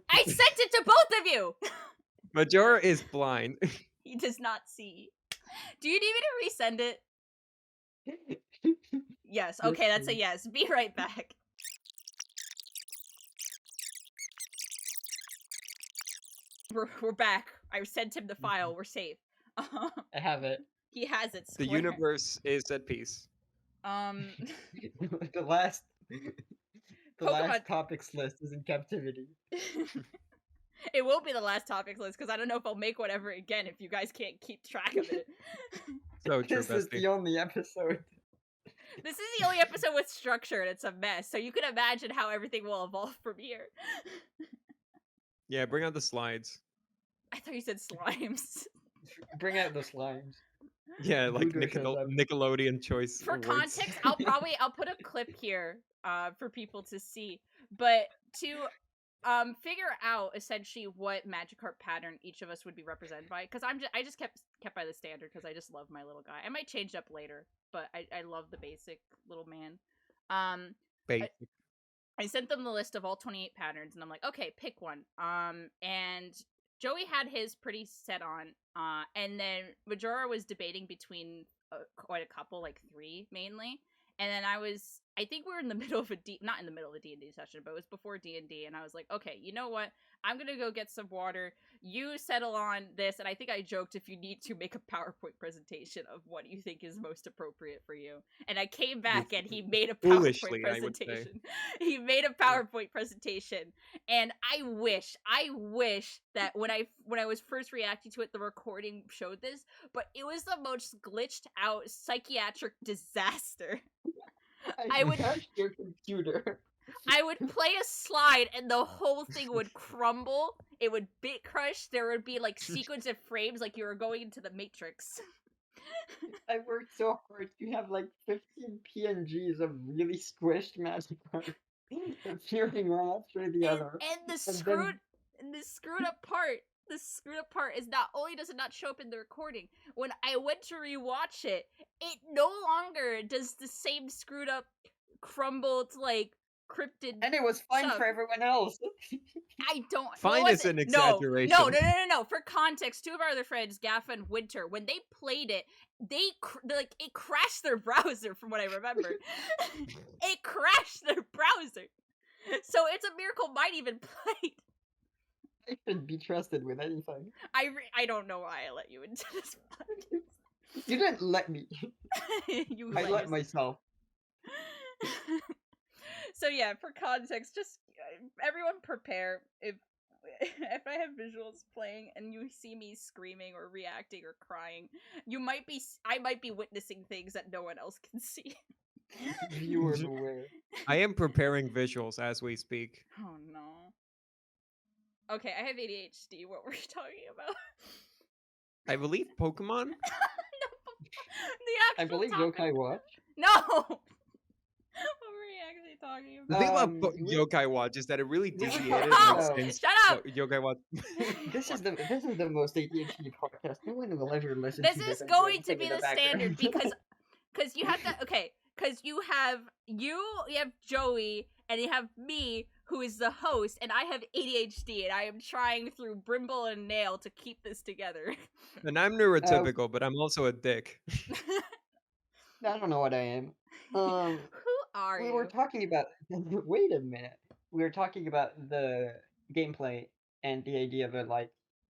I sent it to both of you. Majora is blind. He does not see. Do you need me to resend it? Yes. Okay, that's a yes. Be right back. We're back. I sent him the file. We're safe. I have it. He has it. The universe is at peace. The last topics list is in captivity. It will be the last topics list because I don't know if I'll make one ever again if you guys can't keep track of it. So true, this is the only episode. This is the only episode with structure, and it's a mess. So you can imagine how everything will evolve from here. Yeah, bring out the slides. I thought you said slimes. Bring out the slimes. Yeah, like Nickelodeon choice. For context, I'll put a clip here for people to see. But to figure out essentially what Magikarp pattern each of us would be represented by, because I just kept by the standard because I just love my little guy. I might change it up later, but I love the basic little man. Basic. I sent them the list of all 28 patterns, and I'm like, okay, pick one. And Joey had his pretty set on, and then Majora was debating between quite a couple, like 3 mainly. And then I think we were in the middle of not in the middle of a D&D session, but it was before D&D, and I was like, okay, you know what? I'm gonna go get some water. You settle on this, and I think I joked if you need to make a PowerPoint presentation of what you think is most appropriate for you. And I came back, and he made a PowerPoint presentation. He made a PowerPoint presentation, and I wish that when I was first reacting to it, the recording showed this, but it was the most glitched out psychiatric disaster. I would crash your computer. I would play a slide and the whole thing would crumble. It would bit crush. There would be like sequence of frames like you were going into the Matrix. I worked so hard to have like 15 PNGs of really squished Magikarp appearing one after the other. And the screwed up part is not only does it not show up in the recording, when I went to rewatch it, it no longer does the same screwed up, crumbled, like, cryptid and it was fine stuff. For everyone else. I don't... Fine is an exaggeration. No. For context, 2 of our other friends, Gaffa and Winter, when they played it, it crashed their browser, from what I remember. It crashed their browser. So it's a miracle mine even played. I shouldn't be trusted with anything. I don't know why I let you into this podcast. You didn't let me. I let myself. So yeah, for context, just everyone prepare. If if I have visuals playing and you see me screaming or reacting or crying, I might be witnessing things that no one else can see. Viewer beware. I am preparing visuals as we speak. Oh no. Okay, I have ADHD. What were we talking about? I believe Pokemon. No, the I actual believe topic. Yokai Watch. No. What were we actually talking The about? thing about we- Yokai Watch is that it really we were deviated talking like about- since Shut up! Yokai Watch. This is the most ADHD podcast. No one will ever listen This to is this. going to be the standard because you have to because you have Joey and you have me who is the host and I have ADHD and I am trying through brimble and nail to keep this together. And I'm neurotypical, but I'm also a dick. I don't know what I am. Who are We you? were talking about. Wait a minute. We were talking about the gameplay and the idea of a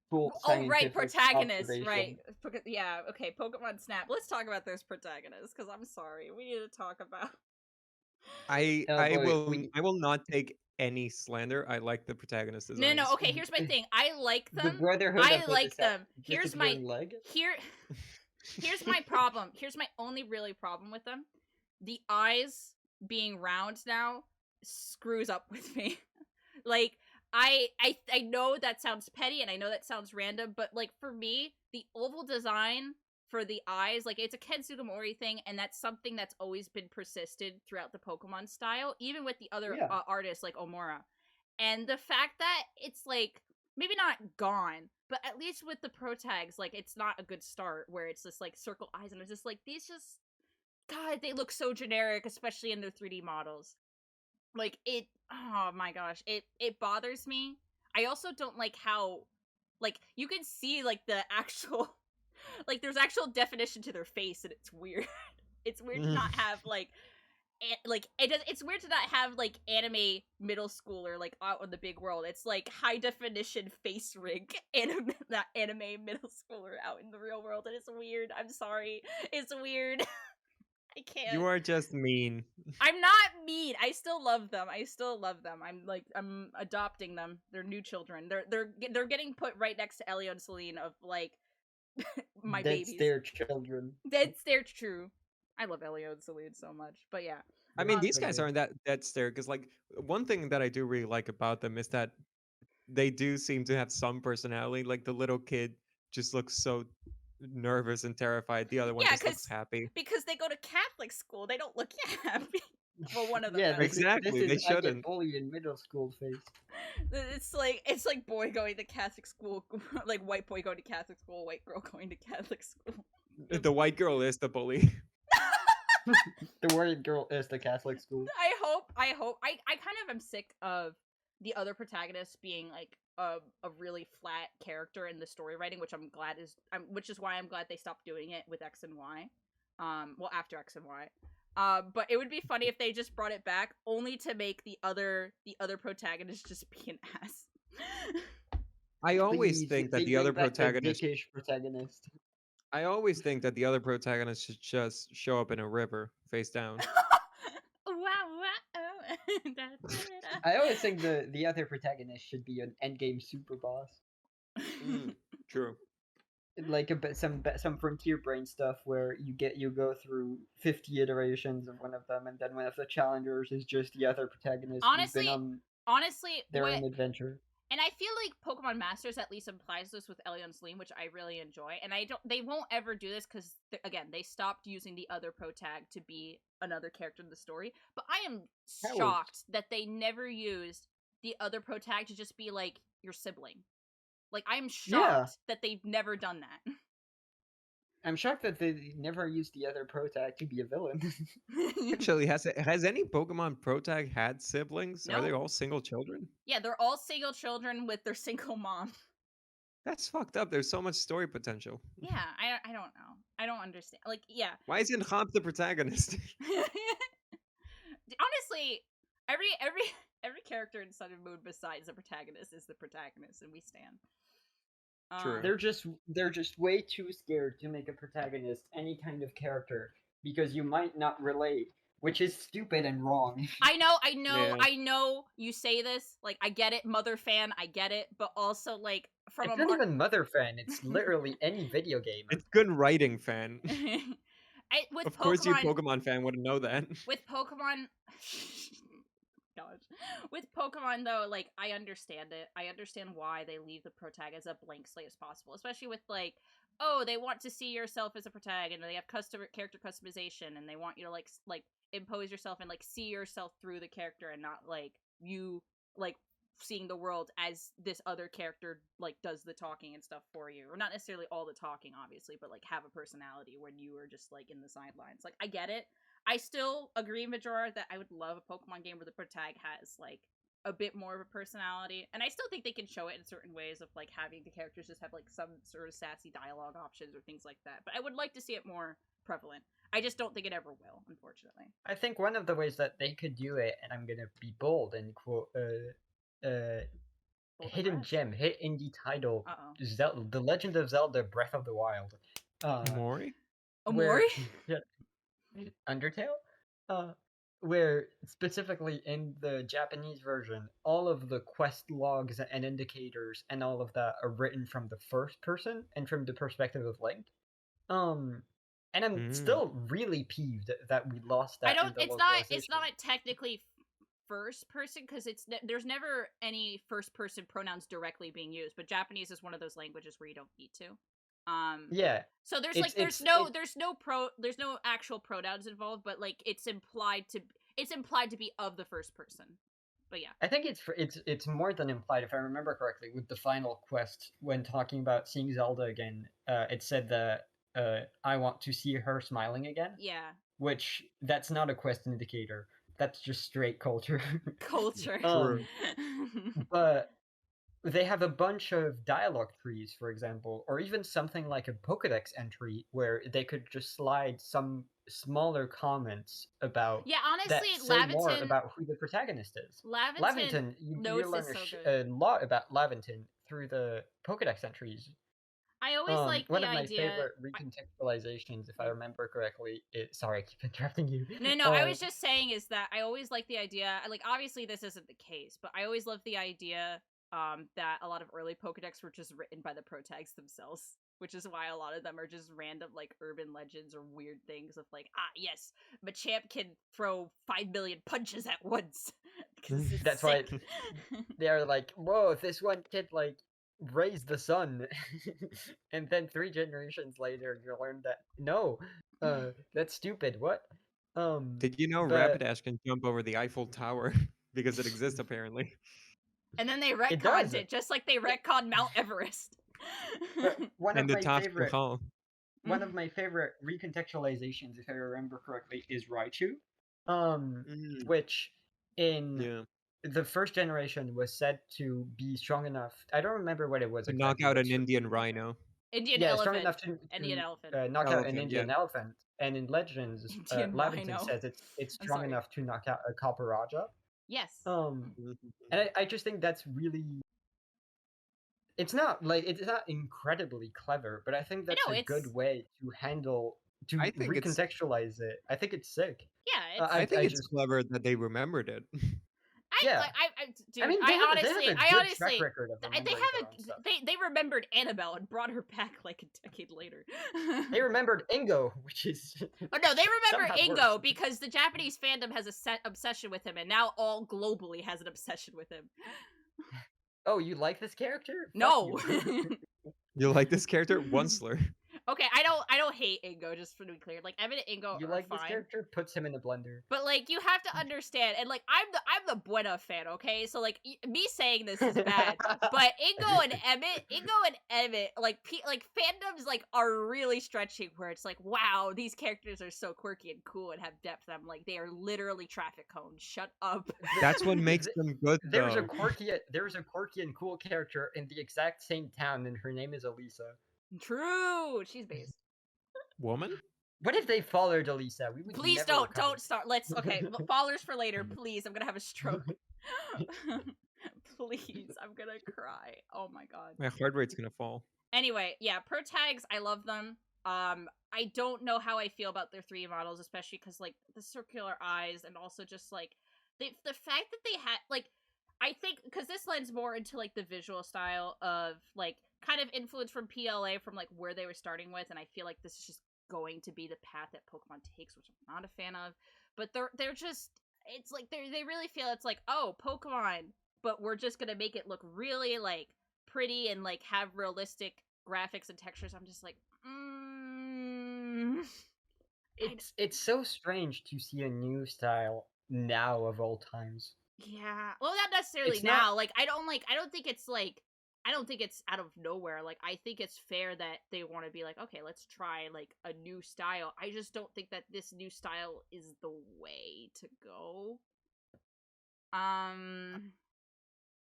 full Oh right, scientific protagonists, observation. right? Yeah, okay. Pokemon Snap. Let's talk about those protagonists because I'm sorry, we need to talk about. I boy, will not take any slander. I like the protagonist designs. No. Okay, here's my thing. I like The them. Brotherhood I of the like them. Here's my disappearing leg. Here's my problem. Here's my only really problem with them. The eyes being round now screws up with me. Like I know that sounds petty and I know that sounds random, but like for me, the oval design for the eyes, like it's a Ken Sugimori thing, and that's something that's always been persisted throughout the Pokemon style, even with the other artists like Omura. And the fact that it's like maybe not gone, but at least with the pro tags, like it's not a good start where it's just like circle eyes and it's just like these just God, they look so generic, especially in their 3D models. Like it oh my gosh, it bothers me. I also don't like how like you can see like the actual like there's actual definition to their face and it's weird. It's weird to not have it's weird to not have like anime middle schooler like out in the big world. It's like high definition face rig that anime middle schooler out in the real world, and it's weird. I'm sorry, it's weird. I can't. You are just mean. I'm not mean. I still love them. I'm adopting them. They're new children. They're getting put right next to Elio and Celine of like my That's babies. their children. That's their true. I love Elio and Celine so much, but yeah. I mean, these guys aren't that stare because like one thing that I do really like about them is that they do seem to have some personality. Like the little kid just looks so nervous and terrified. The other one just looks happy because they go to Catholic school. They don't look happy. Well, one of them. Yeah, does. exactly. This is They I get shouldn't. bullied in middle school face. It's like boy going to Catholic school, like white boy going to Catholic school, white girl going to Catholic school. The white girl is the bully. The white girl is the Catholic school. I hope. I kind of am sick of the other protagonists being like a really flat character in the story writing, which which is why I'm glad they stopped doing it with X and Y. Well, after X and Y. But it would be funny if they just brought it back only to make the other protagonist just be an ass. I always Please, think that they the other bring back the protagonist. dickish protagonist. I always think that the other protagonist should just show up in a river, face down. I always think the other protagonist should be an endgame super boss. True. Like some frontier brain stuff where you go through 50 iterations of one of them, and then one of the challengers is just the other protagonist who's been on their own adventure. And I feel like Pokemon Masters at least implies this with Elio and Celine, which I really enjoy. And they won't ever do this because again, they stopped using the other protag to be another character in the story. But I am shocked that they never used the other protag to just be like your sibling. Like I'm shocked that they've never done that. I'm shocked that they never used the other protag to be a villain. Actually, has any Pokemon protag had siblings? No. Are they all single children? Yeah, they're all single children with their single mom. That's fucked up. There's so much story potential. Yeah, I don't know. I don't understand. Like, yeah. Why isn't Hop the protagonist? Honestly, every character in Sun and Moon besides the protagonist is the protagonist, and we stand. True. They're just way too scared to make a protagonist any kind of character because you might not relate which is stupid and wrong. I Yeah. know you say this, like, I get it, Mother fan, I get it, but also, like, from It's a not even Mother fan, it's literally any video game. It's good writing, fan. with Of course, you Pokemon, Pokemon fan wouldn't know that. with Pokemon, gosh, with Pokemon though, like, I understand it. I understand why they leave the protag as a blank slate as possible, especially with, like, oh, they want to see yourself as a protag, and they have character customization, and they want you to like impose yourself and like see yourself through the character, and not like you like seeing the world as this other character like does the talking and stuff for you, or not necessarily all the talking, obviously, but like have a personality when you are just like in the sidelines. Like, I get it. I still agree, Majora, that I would love a Pokemon game where the protag has like a bit more of a personality, and I still think they can show it in certain ways of like having the characters just have like some sort of sassy dialogue options or things like that. But I would like to see it more prevalent. I just don't think it ever will, unfortunately. I think one of the ways that they could do it, and I'm gonna be bold and quote, hidden gem, hit indie title, The Legend of Zelda: Breath of the Wild. Mori? Omori? Undertale? Where specifically in the Japanese version, all of the quest logs and indicators and all of that are written from the first person and from the perspective of Link. And I'm still really peeved that we lost that. It's not technically first person, because there's never any first person pronouns directly being used, but Japanese is one of those languages where you don't need to. Yeah. So there's no actual pronouns involved, but like it's implied to be of the first person. But yeah, I think it's more than implied, if I remember correctly, with the final quest when talking about seeing Zelda again. It said that I want to see her smiling again. Yeah. Which that's not a quest indicator. That's just straight culture. Culture. But they have a bunch of dialogue trees, for example, or even something like a Pokédex entry where they could just slide some smaller comments about honestly, that say more about who the protagonist is. Laventon, you learn a lot about Laventon through the Pokédex entries. I always like one the of my idea. favorite recontextualizations, if I remember correctly. Sorry, I keep interrupting you. No, I was just saying is that I always like the idea. Like, obviously, this isn't the case, but I always love the idea that a lot of early Pokédex were just written by the protags themselves, which is why a lot of them are just random, like, urban legends or weird things of, like, yes, Machamp can throw 5 million punches at once. That's sick. why they are like, whoa, this one kid, like, raised the sun. And then 3 generations later, you learn that, no, that's stupid. What? Did you know Rapidash can jump over the Eiffel Tower? Because it exists, apparently. And then they retconned it, just like they retconned Mount Everest. One and of the my Taj favorite, Mahal. one of my favorite recontextualizations, if I remember correctly, is Raichu, which in the first generation was said to be strong enough. I don't remember what it was to exactly. knock out an Indian rhino. Elephant. Strong enough to Indian elephant. knock out an Indian elephant. And in Legends, Laventon says it's strong enough to knock out a Copperajah. Yes. And I just think that's really. It's not incredibly clever, but I think that's a good way to recontextualize it. I think it's sick. Yeah, I think it's clever that they remembered it. Dude, I honestly, they remembered Annabelle and brought her back like a decade later. They remembered Ingo, which is. Oh no, they remember Ingo because the Japanese fandom has a obsession with him, and now all globally has an obsession with him. Oh, you like this character? No. You like this character? Onceler. Okay, I don't hate Ingo, just to be clear. Like, Evan and Ingo you are like fine. This character puts him in a blender. But like, you have to understand, and like, I'm the Buena fan, okay? So like, me saying this is bad, but Ingo and Emmett, like fandoms like are really stretching where it's like, wow, these characters are so quirky and cool and have depth. I'm like, they are literally traffic cones. Shut up. That's what makes them good. There's a quirky and cool character in the exact same town, and her name is Elisa. True, she's based. Woman? What if they followed Elisa? We would please don't start. Let's followers for later. Please, I'm gonna have a stroke. Please, I'm gonna cry. Oh my god. My heart rate's gonna fall. Anyway, yeah, protags, I love them. I don't know how I feel about their 3D models, especially because like the circular eyes, and also just like the fact that they had like, I think because this lends more into like the visual style of like kind of influence from PLA from like where they were starting with, and I feel like this is just going to be the path that Pokemon takes, which I'm not a fan of. But they're just, it's like they really feel it's like, oh, Pokemon, but we're just gonna make it look really like pretty and like have realistic graphics and textures. I'm just like, It's so strange to see a new style now of all times. yeah. Well, not necessarily It's now. not. Like, I don't think it's like, I don't think it's out of nowhere. Like, I think it's fair that they want to be like, okay, let's try like a new style. I just don't think that this new style is the way to go.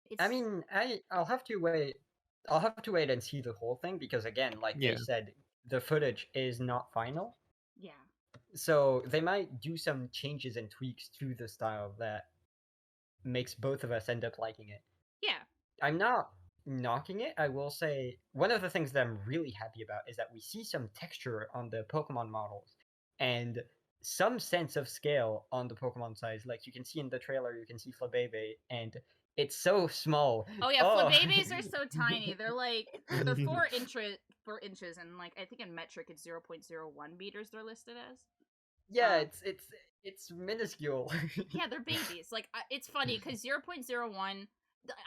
It's I mean, I'll have to wait. I'll have to wait and see the whole thing because again, like they Yeah. said, the footage is not final. yeah. So they might do some changes and tweaks to the style that makes both of us end up liking it. Yeah. I'm not knocking it. I will say one of the things that I'm really happy about is that we see some texture on the Pokemon models and some sense of scale on the Pokemon size. Like you can see in the trailer, you can see Flabebe, and it's so small. Oh yeah, Flabebes are so tiny. They're like they're 4 inches, and like I think in metric it's 0.01 meters they're listed as. Yeah, it's minuscule. Yeah, they're babies. Like it's funny because 0.01.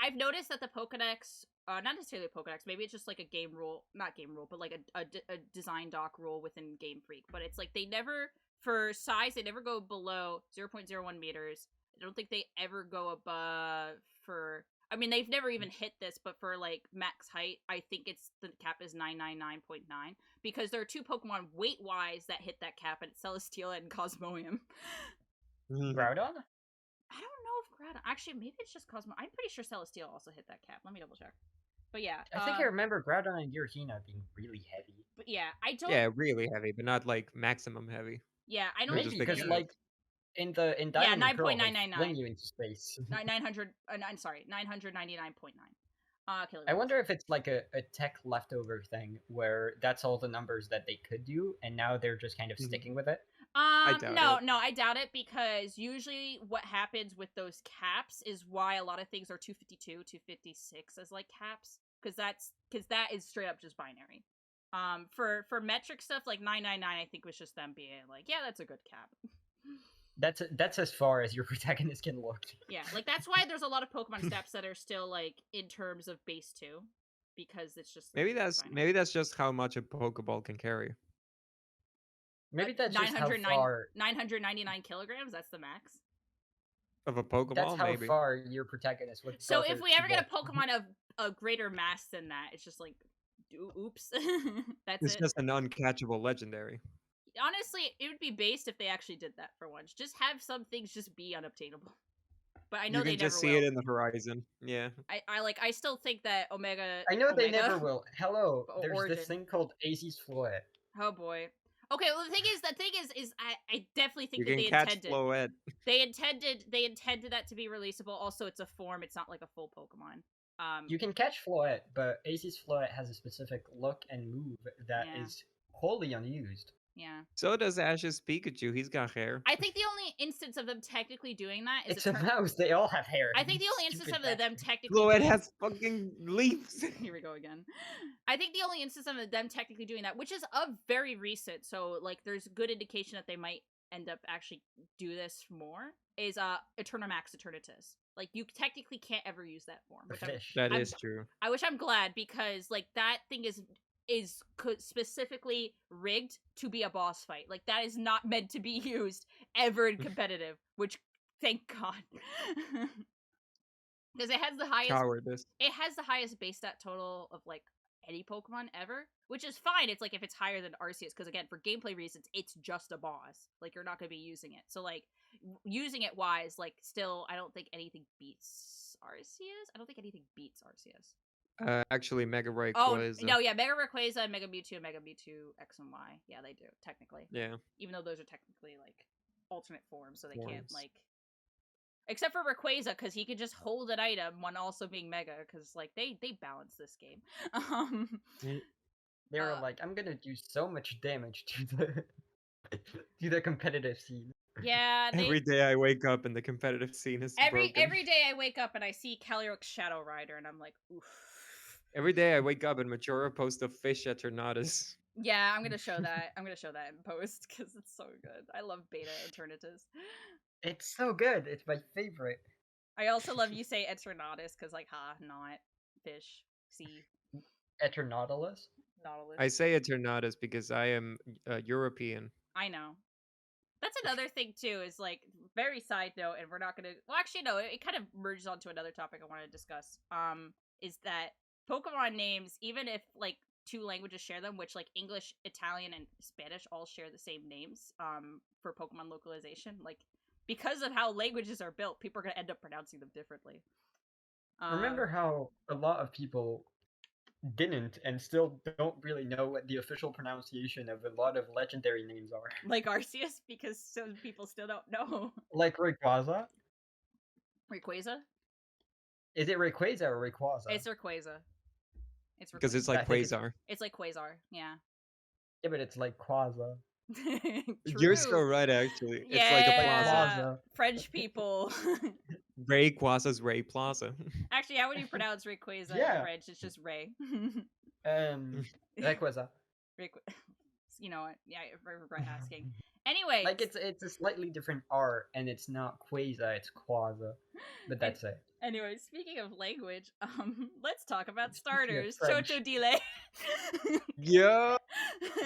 I've noticed that the Pokedex, not necessarily a Pokedex, maybe it's just like a game rule, not game rule, but like a design doc rule within Game Freak. But it's like they never, for size, they never go below 0.01 meters. I don't think they ever go above for. I mean, they've never even hit this, but for like max height, I think it's the cap is 999.9 because there are 2 Pokemon weight wise that hit that cap, and it's Celesteela and Cosmoem. Groudon? I don't know if Groudon. Actually, maybe it's just Cosmo. I'm pretty sure Celesteela also hit that cap. Let me double check. But yeah, I think I remember Groudon and Giratina being really heavy. But yeah, I don't. Yeah, really heavy, but not like maximum heavy. Yeah, I don't. Maybe because because like in Diamond and Pearl, they 9.999. fling you into space. 900. I'm sorry, 999.9. Kilograms. I wonder if it's like a tech leftover thing where that's all the numbers that they could do, and now they're just kind of sticking with it. I doubt No, I doubt it because usually what happens with those caps is why a lot of things are 252, 256 as like caps because that is straight up just binary. For metric stuff like 999, I think was just them being like, yeah, that's a good cap. That's as far as your protagonist can look. Yeah, like that's why there's a lot of Pokemon steps that are still like in terms of base 2 because it's just like, maybe that's just how much a Pokeball can carry. Maybe that's just how far 999 kilograms. That's the max of a Pokeball. That's how maybe. far your protagonist would. So if we ever get a Pokemon of a greater mass than that, it's just like, oops. It's just an uncatchable legendary. Honestly, it would be based if they actually did that for once. Just have some things just be unobtainable. But I know they never will. You can just see it in the horizon. Yeah. I still think that Omega. I know they never will. Hello, there's Origin. this thing called Aces Floet. Oh boy. Okay, well the thing is I definitely think you that they catch intended. Floet. They intended that to be releasable. Also, it's a form. It's not like a full Pokemon. You can catch Floet, but Aces Floet has a specific look and move that is wholly unused. Yeah. So does Ash's Pikachu. He's got hair. I think the only instance of them technically doing that is it's a mouse. They all have hair. I think the only instance of them technically. Floet has fucking leaves. Here we go again. I think the only instance of them technically doing that, which is very recent, so like there's good indication that they might end up actually do this more, is Eternamax Eternatus. Like you technically can't ever use that form. That is true. I wish I'm glad because like that thing is specifically rigged to be a boss fight. Like that is not meant to be used ever in competitive, which thank God. Because it has the highest Cowardice. It has the highest base stat total of like any Pokemon ever, which is fine. It's like if it's higher than Arceus, because again, for gameplay reasons, it's just a boss. Like you're not going to be using it. So like using it wise, like still, I don't think anything beats Arceus. I don't think anything beats Arceus. Actually, Mega Rayquaza. Oh, no, yeah, Mega Rayquaza, Mega Mewtwo, and Mega Mewtwo X and Y. Yeah, they do, technically. Yeah. Even though those are technically, like, alternate forms, so they can't, like... Except for Rayquaza, because he can just hold an item when also being Mega, because, like, they balance this game. They were like, I'm gonna do so much damage to the competitive scene. Yeah, Every day I wake up and the competitive scene is broken. every day I wake up and I see Calyrex Shadow Rider and I'm like, oof. Every day I wake up and Majora posts a fish at Tornadus. Yeah, I'm gonna show that. I'm gonna show that in post because it's so good. I love Beta Eternatus. It's so good. It's my favorite. I also love you say Eternatus because, like, not fish, sea, Eternautilus? Nautilus. I say Tornadus because I am European. I know. That's another thing too. Is like very side note, and we're not gonna. Well, actually, no. It kind of merges onto another topic I want to discuss. Is that Pokemon names, even if like two languages share them, which like English, Italian, and Spanish all share the same names. For Pokemon localization, like because of how languages are built, people are gonna end up pronouncing them differently. Remember how a lot of people didn't and still don't really know what the official pronunciation of a lot of legendary names are. Like Arceus, because some people still don't know. Like Rayquaza? Rayquaza? Is it Rayquaza or Rayquaza? It's Rayquaza. It's Because it's Rayquaza. like I think it's- Quasar. It's like Quasar, yeah. Yeah, but it's like Quaza. You're so True. right, actually. Yeah, It's like a plaza. plaza. French people. Ray Quasa's Ray Plaza. Actually, how would you pronounce Rayquaza in Yeah. French? It's just Ray. Rayquaza. You know what? Yeah, I regret asking. Anyway, Like it's a slightly different R, and it's not Quaza, it's Quaza. But that's it. Anyway, speaking of language, let's talk about Speaking of starters. French. Chocho Dile. Yeah,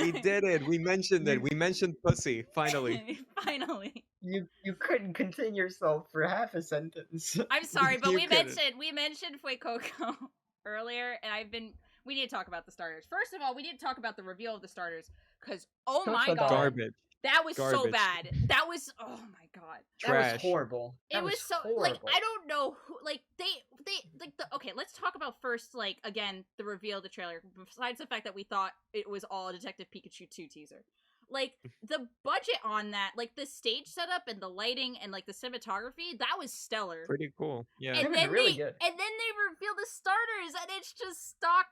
we did it. We mentioned it. We mentioned pussy. Finally. Finally. You couldn't contain yourself for half a sentence. I'm sorry, but You we couldn't. mentioned Fuecoco earlier, and we need to talk about the starters. First of all, we need to talk about the reveal of the starters, because oh my Chocho god, Dile. Garbage. that was so Garbage. bad. That was oh my god. That was Trash. horrible. It That was so horrible. like I don't know who like they like the okay. Let's talk about first like again the reveal of the trailer. Besides the fact that we thought it was all a Detective Pikachu 2 teaser, like the budget on that, like the stage setup and the lighting and like the cinematography, that was stellar. Pretty cool. Yeah. It And was then really they good. and then they reveal the starters and it's just stock.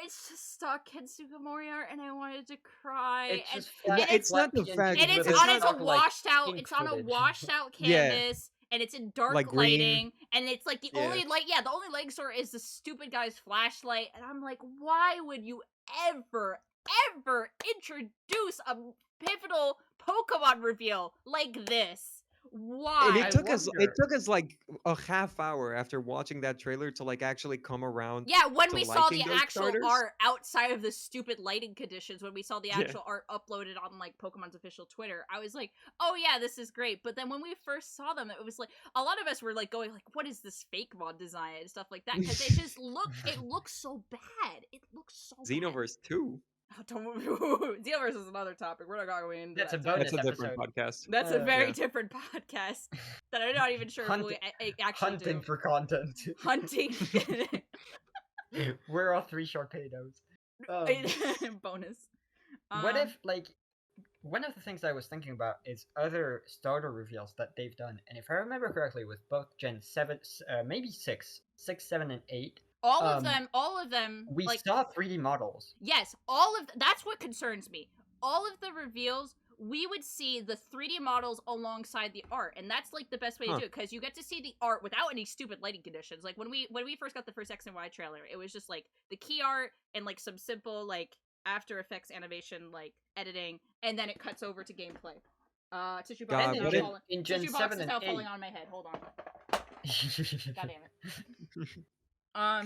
It's just stock Kensuke Moriarty, and I wanted to cry. It's and, just flat, and it's not the PNG fact and that it's it's on not it's a like washed out ink it's on a footage. washed out Yeah. canvas and it's in dark Like green. lighting and it's like the Yeah. only light the only light source is the stupid guy's flashlight and I'm like, why would you ever introduce a pivotal Pokemon reveal like this? Why? And I it took us wonder. like a half hour after watching that trailer to like actually come around. Yeah, when to we saw the liking those actual starters? art outside of the stupid lighting conditions, when we saw the Yeah. actual art uploaded on like Pokemon's official Twitter, I was like, "Oh yeah, this is great." But then when we first saw them, it was like a lot of us were like going like, "What is this fake mod design and stuff like that?" Because it just looks so bad. It looks so bad. Xenoverse 2. Oh, don't Xenoverse is another topic. We're not going into That's that a today. bonus That's a different episode. podcast. That's a very Yeah. different podcast that I'm not even sure if we actually Hunting do. for content. Hunting. We're all 3 Sharpedos. Bonus. What if, like, one of the things I was thinking about is other starter reveals that they've done, and if I remember correctly, with both Gen 7, maybe 6, 7, and 8, all of them we like saw 3D models. yes, that's what concerns me. All of the reveals, we would see the 3D models alongside the art, and that's like the best way to do it because you get to see the art without any stupid lighting conditions. Like when we first got the first X and Y trailer, it was just like the key art and like some simple like After Effects animation like editing, and then it cuts over to gameplay. Tissue box God, is what now if- falling. in Gen Tissue box 7 is and now 8. falling on my head. Hold on. God damn it. High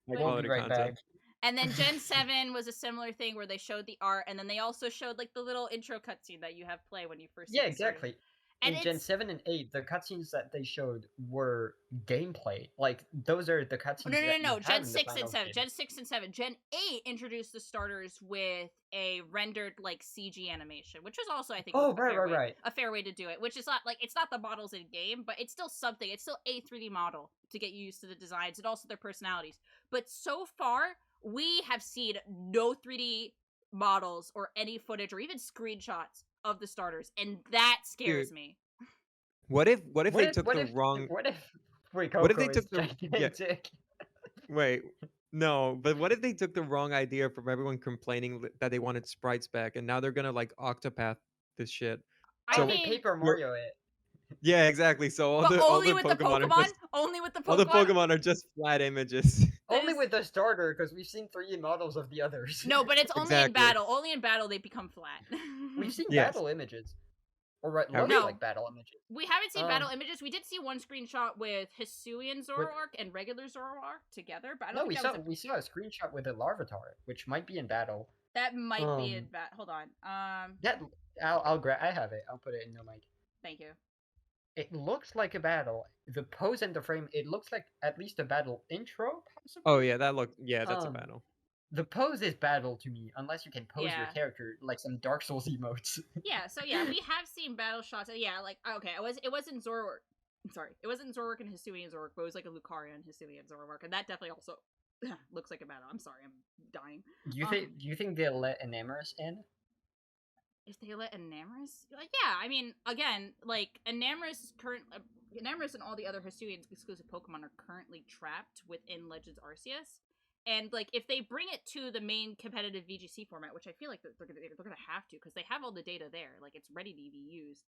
But- quality Right content. back. And then Gen 7 was a similar thing where they showed the art, and then they also showed like the little intro cutscene that you have play when you first see Yeah, the starters. exactly. And In Gen it's 7 and 8, the cutscenes that they showed were gameplay. Like, those are the cutscenes that you no. have Gen in the 6 and final 7. game. Gen 6 and 7. Gen 8 introduced the starters with a rendered like CG animation, which was also I think Oh, a fair way, right. a fair way to do it. Which is not like it's not the models in game, but it's still something. It's still a 3D model to get you used to the designs and also their personalities. But so far, we have seen no 3D models or any footage or even screenshots of the starters, and that scares Dude. me. What if they took what the if, wrong? What if What if they Fuecoco took is the- yeah. gigantic? Wait, No, but what if they took the wrong idea from everyone complaining that they wanted sprites back, and now they're gonna like Octopath this shit? I Oh, So they mean, Paper we're Mario it. yeah, exactly. So but all only the with the Pokemon are Pokemon? just Only with the all the Pokemon? Pokemon are just flat images. Only There's- with the starter, because we've seen 3D models of the others. No, but it's only in Exactly. battle. Only in battle they become flat. We've seen Yes. battle images. Or what Have looks we? No. like battle images. We haven't seen Um, battle images. We did see one screenshot with Hisuian Zoroark and regular Zoroark together, but I don't No, think we saw a screenshot with a Larvitar, which might be in battle. that might be in Um, battle. Hold on. That I'll grab. I have it. I'll put it in the mic. Thank you. It looks like a battle. The pose and the frame. It looks like at least a battle intro, possibly. Oh yeah, that's a Um, battle. The pose is battle to me, unless you can pose your Yeah. character like some Dark Souls emotes. Yeah, so yeah, we have seen battle shots. Yeah, like okay, it wasn't Zoroark. I'm sorry, it wasn't Zoroark and Hisuian Zoroark, but it was like a Lucario and Hisuian Zoroark, and that definitely also looks like a battle. I'm sorry, I'm dying. Do you think they'll let Enamorus in? If they let Enamorus, like yeah, I mean, again, like Enamorus Enamorus and all the other Hisuian exclusive Pokemon are currently trapped within Legends Arceus, and like if they bring it to the main competitive VGC format, which I feel like they're gonna have to because they have all the data there, like it's ready to be used.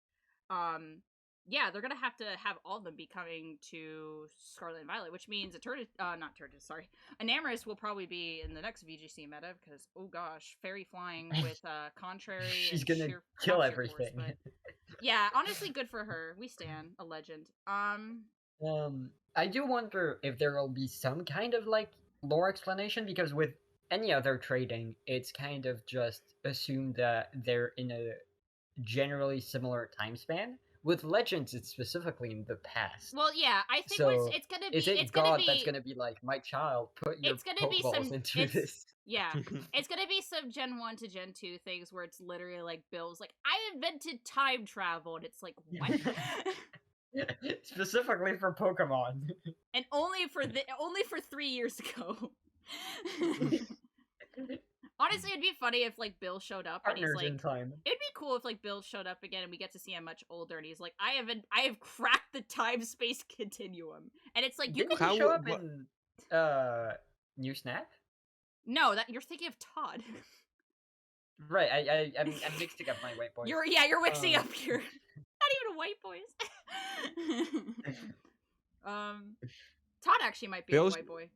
Yeah, they're gonna have to have all of them be coming to Scarlet and Violet, which means Enamorus will probably be in the next VGC meta because oh gosh, fairy flying with contrary. She's and gonna sheer, kill not sheer force, everything. but yeah, honestly, good for her. We stan a legend. I do wonder if there will be some kind of like lore explanation because with any other trading, it's kind of just assumed that they're in a generally similar time span. With Legends, it's specifically in the past. Well, yeah, I think So, it's gonna be. is it It's God gonna be. that's gonna be like, my child, put your It's gonna be Pokeballs some. into It's this? yeah. It's gonna be some Gen 1 to Gen 2 things where it's literally like Bill's like, I invented time travel, and it's like, what? Specifically for Pokemon. And only for 3 years ago. Honestly, it'd be funny if like Bill showed up and he's Partners like, in time. it'd be cool if like Bill showed up again and we get to see him much older and he's like, I have cracked the time space continuum, and it's like you Didn't can he show up in New Snap? no that you're thinking of Todd. Right, I'm mixing up my white boys. You're mixing up your not even a white boys. Todd actually might be a Bill white boy.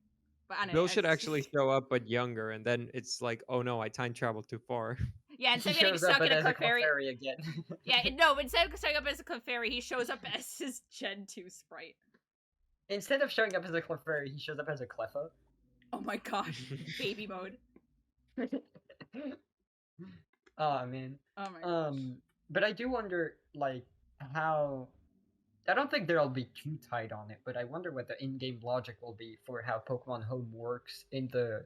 But I don't know. Bill should actually show up, but younger, and then it's like, oh no, I time traveled too far. Yeah, He instead of getting shows up stuck in a as a Clefairy. Clefairy again. Yeah, no, but instead of showing up as a Clefairy, he shows up as his Gen 2 sprite. Instead of showing up as a Clefairy, he shows up as a Cleffa. Oh my gosh, baby mode. Oh man. Oh my gosh. But I do wonder, like, how. I don't think they'll be too tight on it, but I wonder what the in-game logic will be for how Pokemon Home works in the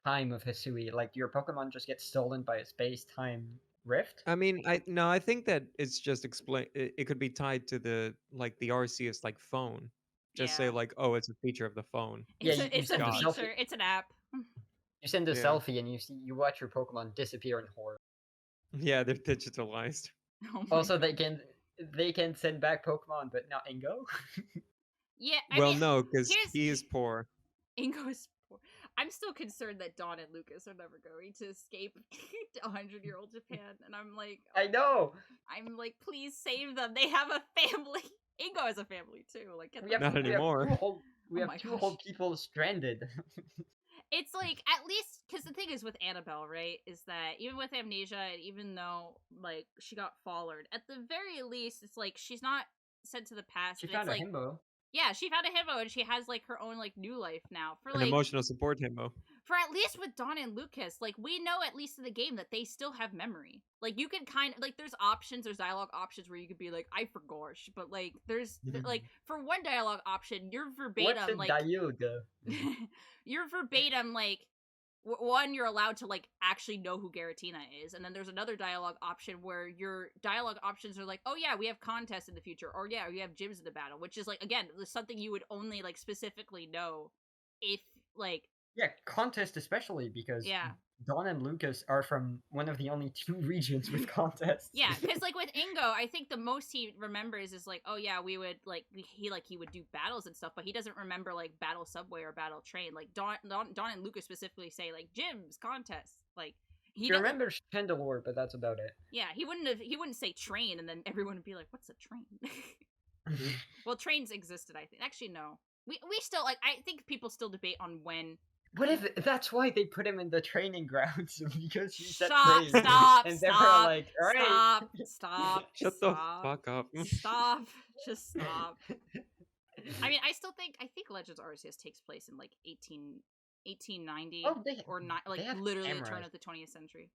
time of Hisui. Like, your Pokemon just gets stolen by a space-time rift? I mean, I think that it's just explain. It could be tied to the Arceus like phone. Just say Yeah. like, oh, it's a feature of the phone. It's Yeah, a, you it's a send a feature. selfie. It's an app. You send a Yeah. selfie and you watch your Pokemon disappear in horror. Yeah, they're digitalized. Oh my Also, God. they can send back Pokemon, but not Ingo. Yeah, I Well, mean, no, because here's- he is poor. Ingo's poor. I'm still concerned that Dawn and Lucas are never going to escape 100-year-old Japan, and I'm like, I know. please save them. They have a family. Ingo has a family too. Like, get We them have, Not back. anymore. We Oh have my two gosh. whole people stranded. It's like at least because the thing is with Annabelle, right? Is that even with Amnesia, and even though like she got followed, at the very least, it's like she's not sent to the past. She and found it's a like, himbo. yeah, she found a himbo, and she has like her own like new life now. For An like emotional support himbo. for at least with Dawn and Lucas, like we know at least in the game that they still have memory. Like you can kind of like there's dialogue options where you could be like I forgot, but like there's like for one dialogue option, you're verbatim What's a like Dialga? you're verbatim like one, you're allowed to like actually know who Garatina is, and then there's another dialogue option where your dialogue options are like, oh yeah, we have contests in the future, or yeah, we have gyms in the battle, which is like again something you would only like specifically know if like Yeah, contest especially because Yeah. Dawn and Lucas are from one of the only 2 regions with contests. Yeah, because like with Ingo, I think the most he remembers is like, oh yeah, we would like he would do battles and stuff, but he doesn't remember like battle subway or battle train. Like Dawn and Lucas specifically say like gyms, contests. Like he remembers Chandelure, but that's about it. Yeah, he wouldn't say train, and then everyone would be like, what's a train? Well, trains existed, I think. Actually, no. We still like. I think people still debate on when. What if that's why they put him in the training grounds because he said Stop! train, Stop! and Stop! they were like, all right. Stop! Shut the fuck up! Stop! Just stop. I mean, I think Legends Arceus takes place in like 1890 or not, like literally the turn of the 20th century.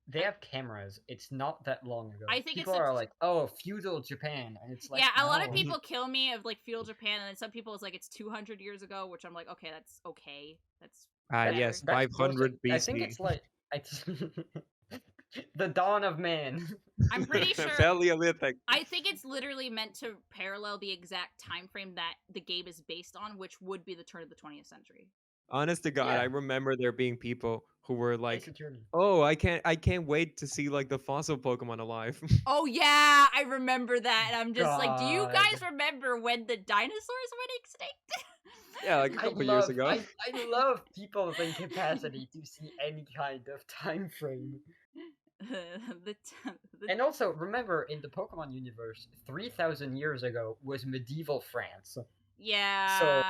They have cameras. It's not that long ago. I think people are like, oh, feudal Japan, and it's like, yeah, a lot of people kill me of like feudal Japan, and then some people it's like it's 200 years ago, which I'm like, okay, that's okay. That's yes, 500 BC. I think it's like the dawn of man. I'm pretty sure. Paleolithic. I think it's literally meant to parallel the exact time frame that the game is based on, which would be the turn of the 20th century. Honest to God, I remember there being people who were like, "Oh, I can't wait to see like the fossil Pokemon alive." Oh yeah, I remember that, and I'm just like, do you guys remember when the dinosaurs went extinct? Yeah, like a couple years ago. I love people's incapacity to see any kind of time frame. And also, remember, in the Pokemon universe, 3,000 years ago was medieval France. Yeah. So,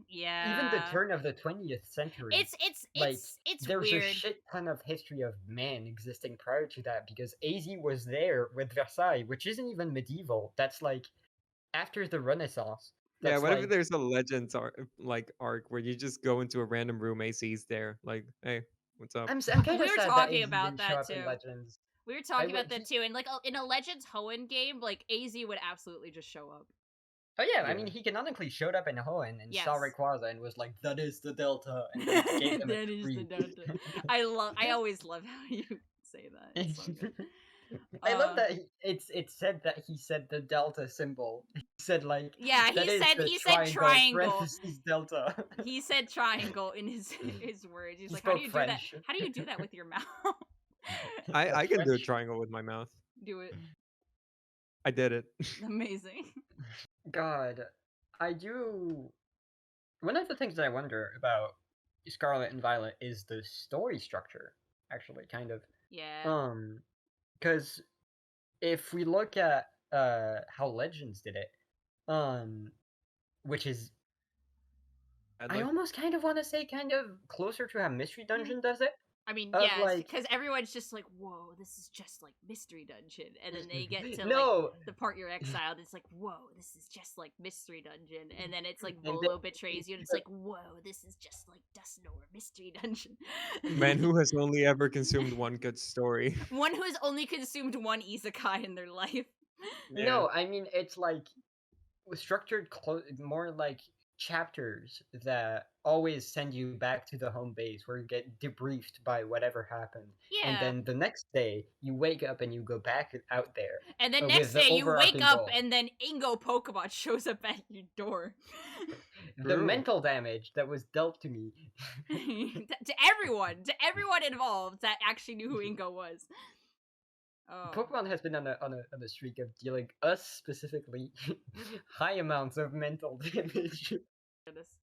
even the turn of the 20th century. It's there's weird. a shit ton of history of man existing prior to that, because AZ was there with Versailles, which isn't even medieval. That's like after the Renaissance. Yeah, what if there's a Legends arc where you just go into a random room, AC's there, like, hey, what's up? I'm kind of sad talking that about that too. Legends. We were talking about that too, and like in a Legends Hoenn game, like AZ would absolutely just show up. Oh yeah, I mean, he canonically showed up in Hoenn and saw Rayquaza and was like, "That is the Delta," and gave him that is the Delta. I always love how you say that. It's so good. I love that it said that he said the Delta symbol. He said like, yeah, he said triangle. Delta. He said triangle in his words. He's like, how do you do that? How do you do that with your mouth? I can do a triangle with my mouth. Do it. I did it. Amazing. God, I do. One of the things that I wonder about Scarlet and Violet is the story structure. Actually, kind of. Yeah. Because if we look at how Legends did it, which is, I almost kind of want to say kind of closer to how Mystery Dungeon does it. I mean, yes, because everyone's just like, whoa, this is just like Mystery Dungeon. And then they get to like the part you're exiled, it's like, whoa, this is just like Mystery Dungeon. And then it's like Volo betrays you, and it's like, whoa, this is just like Dusknoir Mystery Dungeon. Man who has only ever consumed one good story. One who has only consumed one isekai in their life. Yeah. No, I mean, it's like structured more like chapters that always send you back to the home base where you get debriefed by whatever happened. Yeah. And then the next day you wake up and you go back out there. And then next day you wake up and then Ingo Pokemon shows up at your door. The mental damage that was dealt to me. to everyone involved that actually knew who Ingo was. Oh. Pokemon has been on a streak of dealing us specifically high amounts of mental damage.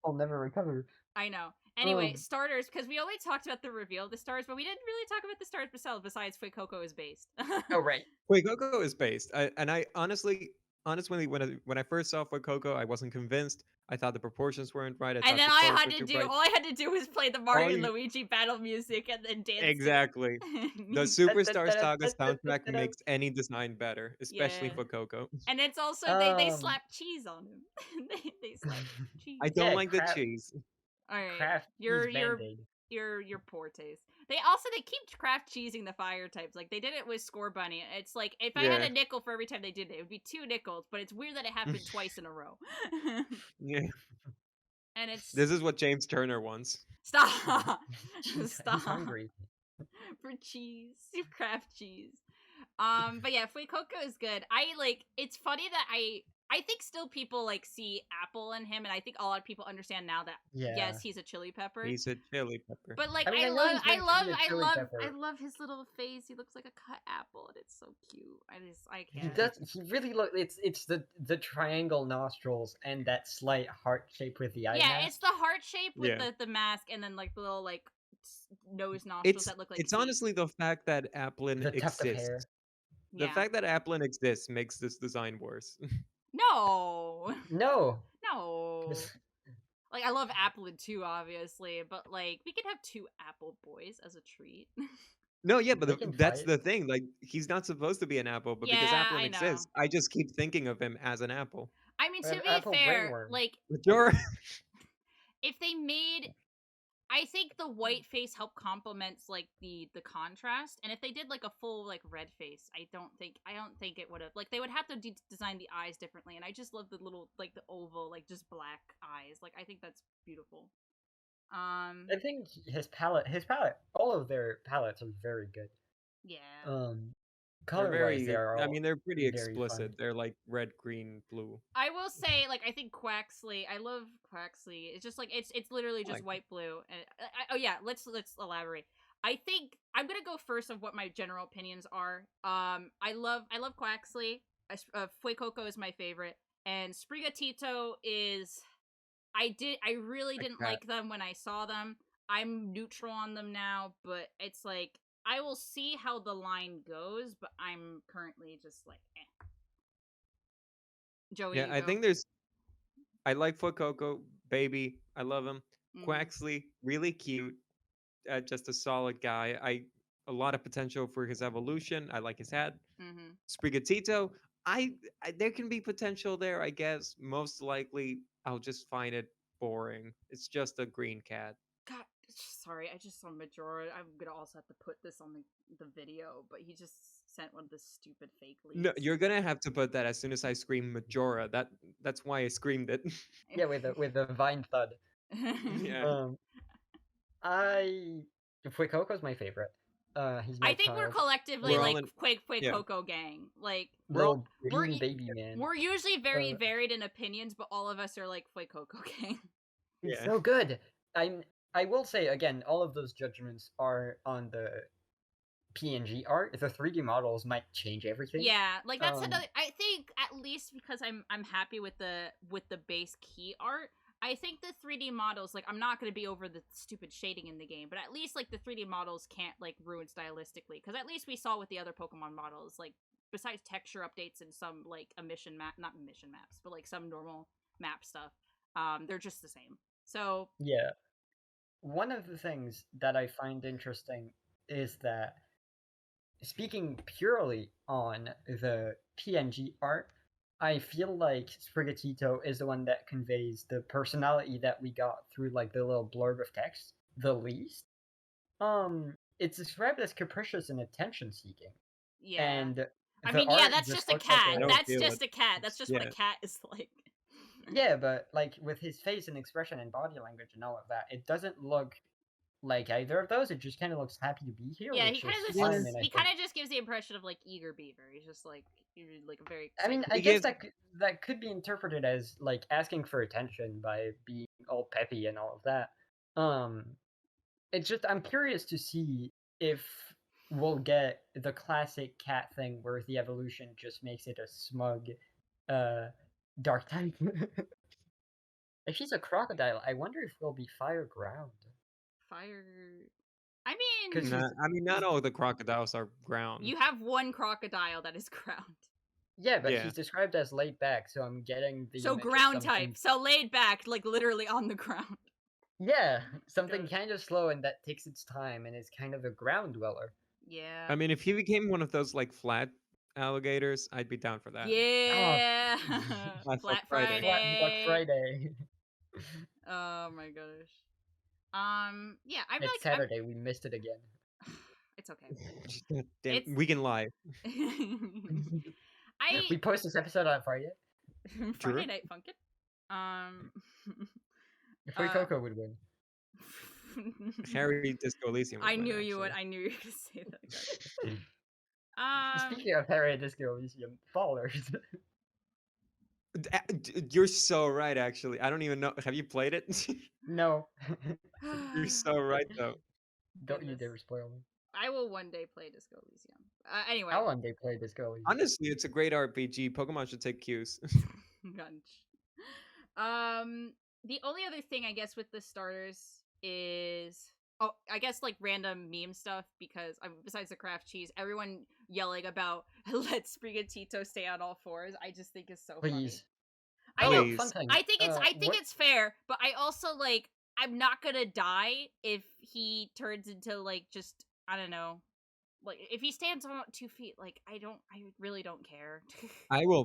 I'll never recover. I know. Anyway, starters, because we only talked about the reveal of the stars, but we didn't really talk about the stars besides Fuecoco is based. Oh, right. Fuecoco is based. I honestly, when I first saw Fuecoco, I wasn't convinced. I thought the proportions weren't right. All I had to do was play the Mario and Luigi battle music and then dance. Exactly. The Superstar Saga soundtrack makes any design better, especially for Coco. And it's also they slap cheese on him. they slap cheese. I don't like the cheese. All right, your poor taste. They keep craft cheesing the fire types. Like they did it with Score Bunny. It's like if I had a nickel for every time they did it, it would be 2 nickels. But it's weird that it happened twice in a row. Yeah. And it's this is what James Turner wants. Stop. He's hungry for cheese. You craft cheese. But yeah, Fuecoco is good. It's funny that I think still people like see apple in him, and I think a lot of people understand now that Yeah. yes, he's a chili pepper. He's a chili pepper. But like I mean, I know love he's meant to be a chili pepper. I love his little face. He looks like a cut apple, and it's so cute. I He can't. does. He really look. It's the triangle nostrils and that slight heart shape with the eye Yeah, mask. it's the heart shape with Yeah. the mask, and then like the little like nose nostrils that look like It's teeth. honestly the fact that Applin The tuft of hair. exists. Yeah. The fact that Applin exists makes this design worse. No. No. No. Like, I love Applin too, obviously, but like we could have 2 apple boys as a treat. No, yeah, They but can that's fight. the thing. Like, he's not supposed to be an apple, but because Yeah, Applin I exists, know. I just keep thinking of him as an apple. I mean, to An be apple fair, brainworm. like Sure. if they made, I think the white face help complements like the contrast, and if they did like a full like red face, I don't think it would have, like, they would have to design the eyes differently, and I just love the little like the oval like just black eyes. Like, I think that's beautiful. I think his palette, all of their palettes are very good. Yeah. They're Color-wise, they are all I mean, they're pretty very explicit. fun. They're like red, green, blue. I will say, like, I think Quaxley. I love Quaxley. It's just like it's literally just Like- white blue. And oh yeah, let's elaborate. I think I'm gonna go first of what my general opinions are. I love Quaxley. Fuecoco is my favorite, and Sprigatito is. I really didn't cat. like them when I saw them. I'm neutral on them now, but it's like I will see how the line goes, but I'm currently just like, eh. Joey, Yeah, you I go. think I like Fuecoco, baby. I love him. Quaxley, really cute. Just a solid guy. A lot of potential for his evolution. I like his hat. Mm-hmm. Sprigatito, I there can be potential there, I guess. Most likely, I'll just find it boring. It's just a green cat. God, sorry, I just saw Majora. I'm gonna also have to put this on the video, but he just sent one of the stupid fake leaks. No, you're gonna have to put that as soon as I scream Majora. That's why I screamed it. Yeah, with the vine thud. Yeah. Fuecoco's my favorite. He's my I think we're child. collectively We're all like in- yeah. Coco gang. Like Little we're green baby man. we're usually very Uh, varied in opinions, but all of us are like Coco gang. He's Yeah. so good. I will say again, all of those judgments are on the PNG art. The 3D models might change everything. Yeah, like that's Um, another. I think at least because I'm happy with the base key art. I think the 3D models, like, I'm not going to be over the stupid shading in the game, but at least like the 3D models can't like ruin stylistically, because at least we saw with the other Pokemon models, like, besides texture updates and some like not mission maps, but like some normal map stuff, they're just the same. So Yeah. One of the things that I find interesting is that, speaking purely on the PNG art, I feel like Sprigatito is the one that conveys the personality that we got through like the little blurb of text the least. It's described as capricious and attention-seeking, yeah, and I the mean, yeah, art that's just a looks like cat. I don't That's feel just it. a cat. That's just what a Yeah. cat is like. Yeah, but like with his face and expression and body language and all of that, it doesn't look like either of those. It just kind of looks happy to be here. Yeah, which he kind of is just fine, gives, and I he think- kind of just gives the impression of like eager beaver. He's just like a very. I mean, excited- I He guess gives- that could be interpreted as like asking for attention by being all peppy and all of that. It's just I'm curious to see if we'll get the classic cat thing where the evolution just makes it a smug, dark type. If she's a crocodile, I wonder if we'll be fire ground. fire. I mean, 'Cause I mean, not all the crocodiles are ground. you have one crocodile that is ground. Yeah, but Yeah. he's described as laid back, so I'm getting the So image of ground something- type. So laid back, like literally on the ground. Yeah, something Gosh. kind of slow and that takes its time and is kind of a ground dweller. Yeah. I mean, if he became one of those like flat alligators, I'd be down for that. Yeah. Black Flat Friday. Friday. Black Friday. Oh my gosh. Yeah, I'm It's like Saturday. We missed it again. it's okay. God damn, It's- we can lie. We post this episode on Friday. Friday Night Funkin'. If Coco would win. Harry Disco Elysium. I knew you would. I knew you were gonna say that. Speaking of Harry Disco Elysium, Fallers. You're so right, actually. I don't even know. Have you played it? No. You're so right, though. Don't you Goodness. dare spoil me. I will one day play Disco Elysium. Anyway. I'll one day play this girl. Honestly, it's a great RPG. Pokemon should take cues. Gunch. The only other thing I guess with the starters is I guess like random meme stuff because besides the craft cheese, everyone yelling about let Sprigatito stay on all fours. I just think is so funny. Please. I know. Please. Fun thing. I think what- it's fair, but I also like I'm not gonna die if he turns into like just I don't know. Like if he stands on 2 feet, like I really don't care. I will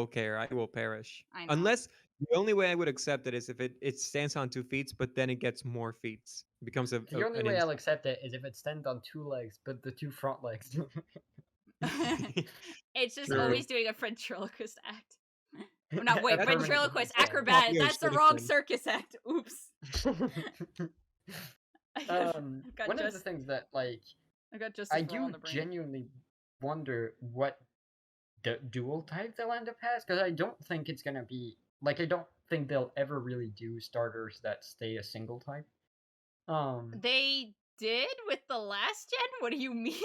care. I will perish. I know. Unless the only way I would accept it is if it stands on 2 feet, but then it gets more feet. It becomes The only way I'll accept it is if it stands on 2 legs, but the 2 front legs. It's just True. always doing a ventriloquist act. Oh, not wait, That's ventriloquist permanently acrobat. Popular That's the should've wrong been. circus act. Oops. Got One of the just- things that like I got just I as raw on do the brain. genuinely wonder what the dual type they'll end up as, because I don't think it's gonna be like I don't think they'll ever really do starters that stay a single type. They did with the last gen. What do you mean?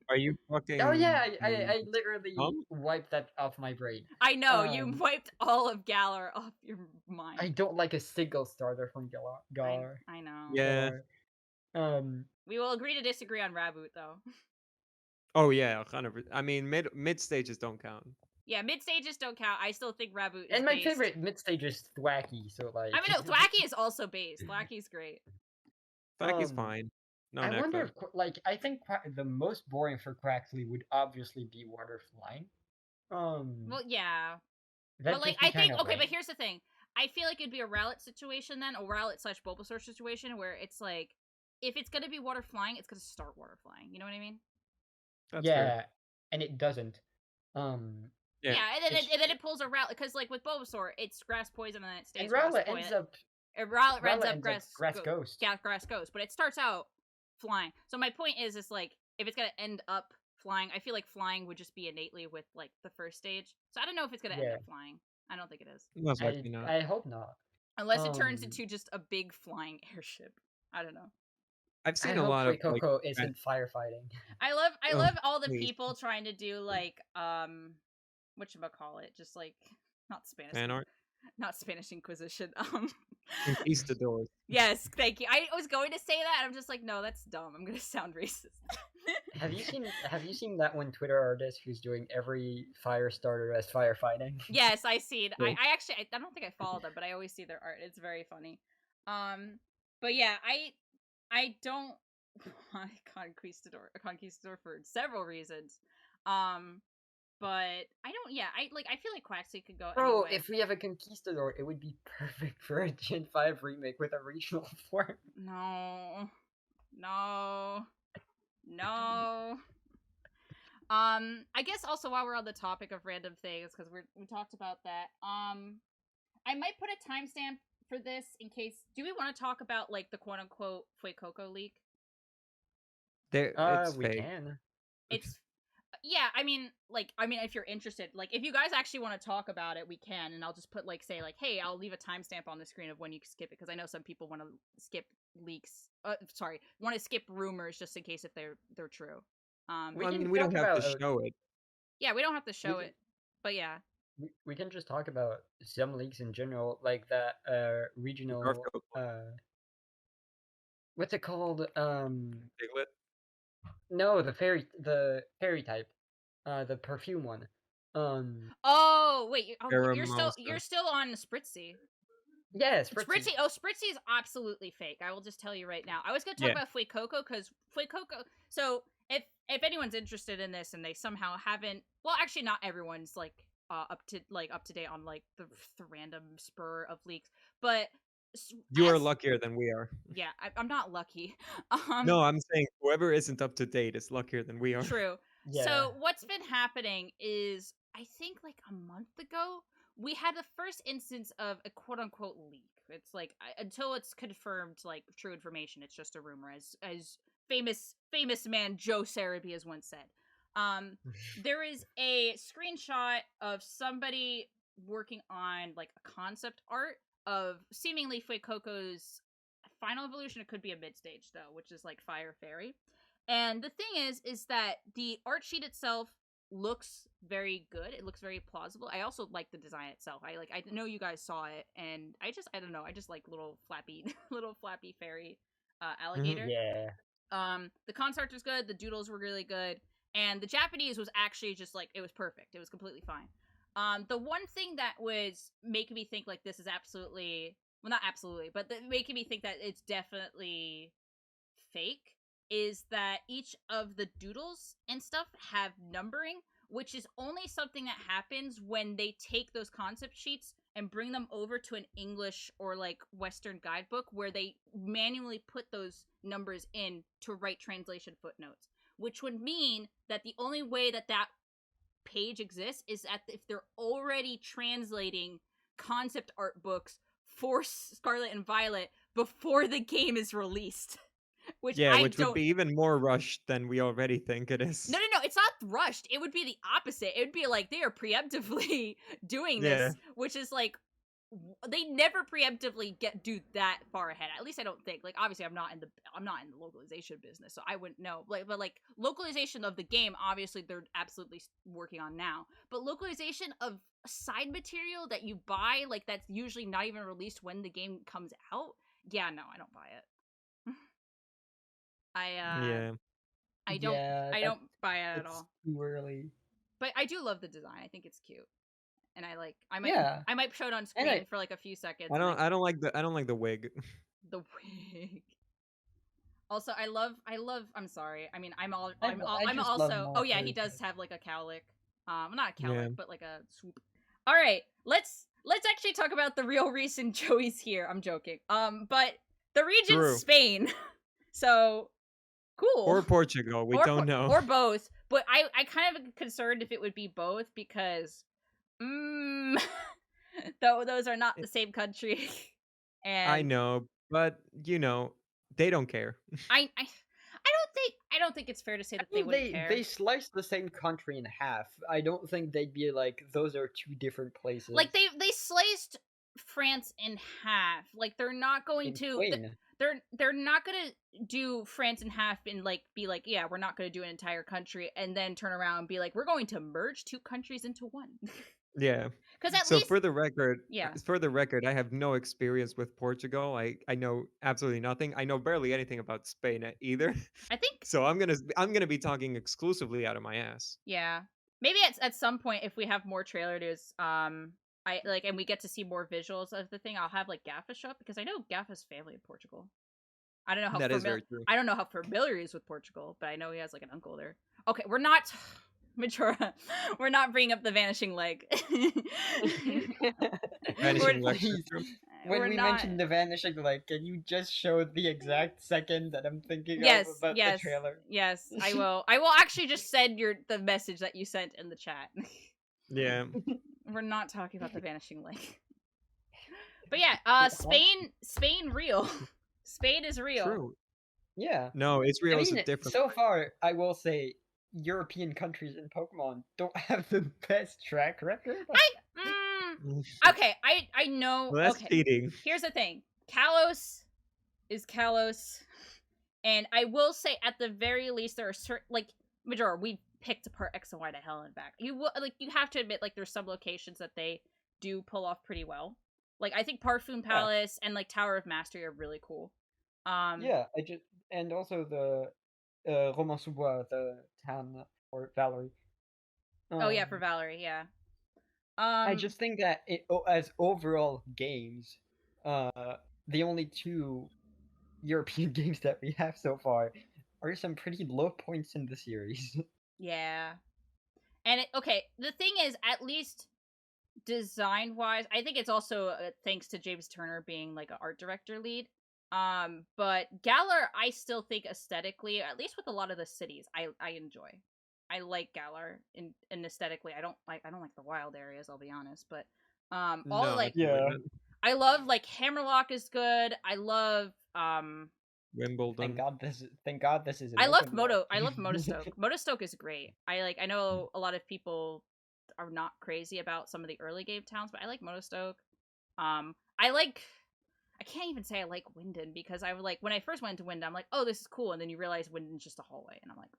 Are you fucking? Oh yeah, I literally dumb? wiped that off my brain. I know you Um, wiped all of Galar off your mind. I don't like a single starter from Galar. I know. Yeah. Galar. We will agree to disagree on Raboot though. Oh yeah, 100%. I mean, mid stages don't count. Yeah, mid stages don't count. I still think Raboot is And my based. favorite mid stage is Thwacky, so like. I mean, no, Thwacky is also based. Thwacky's great. Thwacky's Um, fine. No, I neck wonder flip. if like I think the most boring for Quaxley would obviously be water flying. Well, yeah. That'd But like, just be I think kinda okay, but lame. here's the thing. I feel like it'd be a Rowlet situation then, a Rowlet / Bulbasaur situation where it's like, if it's gonna be water flying, it's gonna start water flying. You know what I mean? That's yeah, fair. and it doesn't. Yeah. Yeah, and It's- then it pulls a Rowlet because like with Bulbasaur, it's grass poison and then it stays And grass Rowlet poison. ends up. Rowlet ends Rowlet up ends grass up Ghost. Yeah, grass ghost, but it starts out flying. So my point is like if it's gonna end up flying, I feel like flying would just be innately with like the first stage. So I don't know if it's gonna end Yeah. up flying. I don't think it is, Most likely not. I hope not. unless it turns Um, into just a big flying airship. I don't know. I've I seen a hope lot of like, Coco isn't firefighting. I Oh, love all the please. people trying to do like whatchamacallit, just like not Spanish fan art, not Spanish Inquisition. conquistadors. Yes, thank you. I was going to say that, and I'm just like, no, that's dumb. I'm gonna sound racist. Have you seen that one Twitter artist who's doing every fire starter as firefighting? Yes, I seen. Yeah. I actually I don't think I follow them, but I always see their art. It's very funny. But yeah, I don't want a conquistador for several reasons. But I don't. Yeah, I feel like Quaxley could go. Bro, anyway. if we have a conquistador, it would be perfect for a Gen 5 remake with a regional form. No. I guess also while we're on the topic of random things, because we talked about that. I might put a timestamp for this in case. Do we want to talk about like the quote unquote Fuecoco leak? It's We fake. can. It's yeah. I mean, if you're interested, like if you guys actually want to talk about it, we can, and I'll just put like say like, hey, I'll leave a timestamp on the screen of when you can skip it because I know some people want to skip leaks. Want to skip rumors just in case if they're true. We I can mean, we don't talk have about, to show it. Yeah, we don't have to show can- it, but yeah. We can just talk about some leaks in general, like that regional. Garfield. What's it called? Diglett. No, the fairy type, the perfume one. Oh wait, Pheromosa. you're still on Spritzy. Yes, Spritzy. Oh, Spritzy is absolutely fake. I will just tell you right now. I was going to talk about Fuecoco because Fuecoco. So if anyone's interested in this and they somehow haven't, well, actually not everyone's like up to date on like the random spur of leaks, but You are luckier than we are. Yeah, I'm not lucky. No, I'm saying whoever isn't up to date is luckier than we are. True. Yeah. So what's been happening is I think like a month ago we had the first instance of a quote unquote leak. It's like until it's confirmed like true information, it's just a rumor, as famous man Joe Sarabi has once said. There is a screenshot of somebody working on like a concept art of seemingly Fuecoco's final evolution. It could be a mid stage though, which is like Fire Fairy. And the thing is that the art sheet itself looks very good. It looks very plausible. I also like the design itself. I know you guys saw it, and I don't know. I just like little flappy fairy alligator. Yeah. The concept art was good. The doodles were really good, and the Japanese was actually just like it was perfect. It was completely fine. The one thing that was making me think like this is absolutely well, not absolutely, but making me think that it's definitely fake is that each of the doodles and stuff have numbering, which is only something that happens when they take those concept sheets and bring them over to an English or like Western guidebook where they manually put those numbers in to write translation footnotes, which would mean that the only way that that page exists is that if they're already translating concept art books for Scarlet and Violet before the game is released. Which would be even more rushed than we already think it is. No, it's not rushed. It would be the opposite. It would be like they are preemptively doing this, which is like they never preemptively do that far ahead. At least I don't think. Like obviously I'm not in the localization business, so I wouldn't know. Like but like localization of the game, obviously they're absolutely working on now. But localization of side material that you buy, like that's usually not even released when the game comes out. Yeah, no, I don't buy it. I don't buy it at all. Too early. But I do love the design. I think it's cute, and I might show it on screen for like a few seconds. I don't like the wig. The wig. Also, I love. I'm sorry. I mean, I'm also. Oh yeah, he does have like a cowlick. Not a cowlick, but like a swoop. All right, let's actually talk about the real reason Joey's here. I'm joking. But the region's Spain, so. Cool. Or Portugal, we don't know. Or both. But I kind of am concerned if it would be both because those are not the same country. And I know, but you know, they don't care. I don't think it's fair to say that they wouldn't care. They sliced the same country in half. I don't think they'd be like those are two different places. Like they sliced France in half. Like they're not going to they're not gonna do France in half and like be like, yeah, we're not gonna do an entire country and then turn around and be like, we're going to merge two countries into one. Yeah. Because least for the record, I have no experience with Portugal. I know absolutely nothing. I know barely anything about Spain either. I think so. I'm gonna be talking exclusively out of my ass. Yeah, maybe at some point if we have more trailer news, and we get to see more visuals of the thing, I'll have like Gaffa show up because I know Gaffa's family in Portugal. I don't know how I don't know how familiar he is with Portugal, but I know he has like an uncle there. Okay, we're not Majora. We're not bringing up the vanishing leg. Vanishing leg. When we mentioned the vanishing leg, can you just show the exact second that I'm thinking of about the trailer? Yes, I will. I will actually just send the message that you sent in the chat. Yeah. We're not talking about the vanishing leg. But yeah, Spain real. Spain is real. True. Yeah. No, Israel is different. So far, I will say European countries in Pokemon don't have the best track record. Okay, I know. Well, that's cheating. Here's the thing. Kalos is Kalos. And I will say at the very least there are certain like Majora, we picked apart X and Y to hell and back. You have to admit like there's some locations that they do pull off pretty well. Like I think Parfum Palace and like Tower of Mastery are really cool. And also the Romans-sous-Bois, the town for Valerie. For Valerie, yeah. I just think that as overall games, the only two European games that we have so far are some pretty low points in the series. Yeah. And the thing is, at least design-wise, I think it's also thanks to James Turner being like an art director lead. But Galar, I still think aesthetically, at least with a lot of the cities, I enjoy. I like Galar in aesthetically. I don't like the wild areas, I'll be honest, but I love like Hammerlock is good. I love Wimbledon. Thank God this is I love Motostoke. Motostoke is great. I know a lot of people are not crazy about some of the early game towns, but I like Motostoke. I can't even say I like Winden, because I was like, when I first went to Winden, I'm like, oh, this is cool, and then you realize Winden's just a hallway, and I'm like,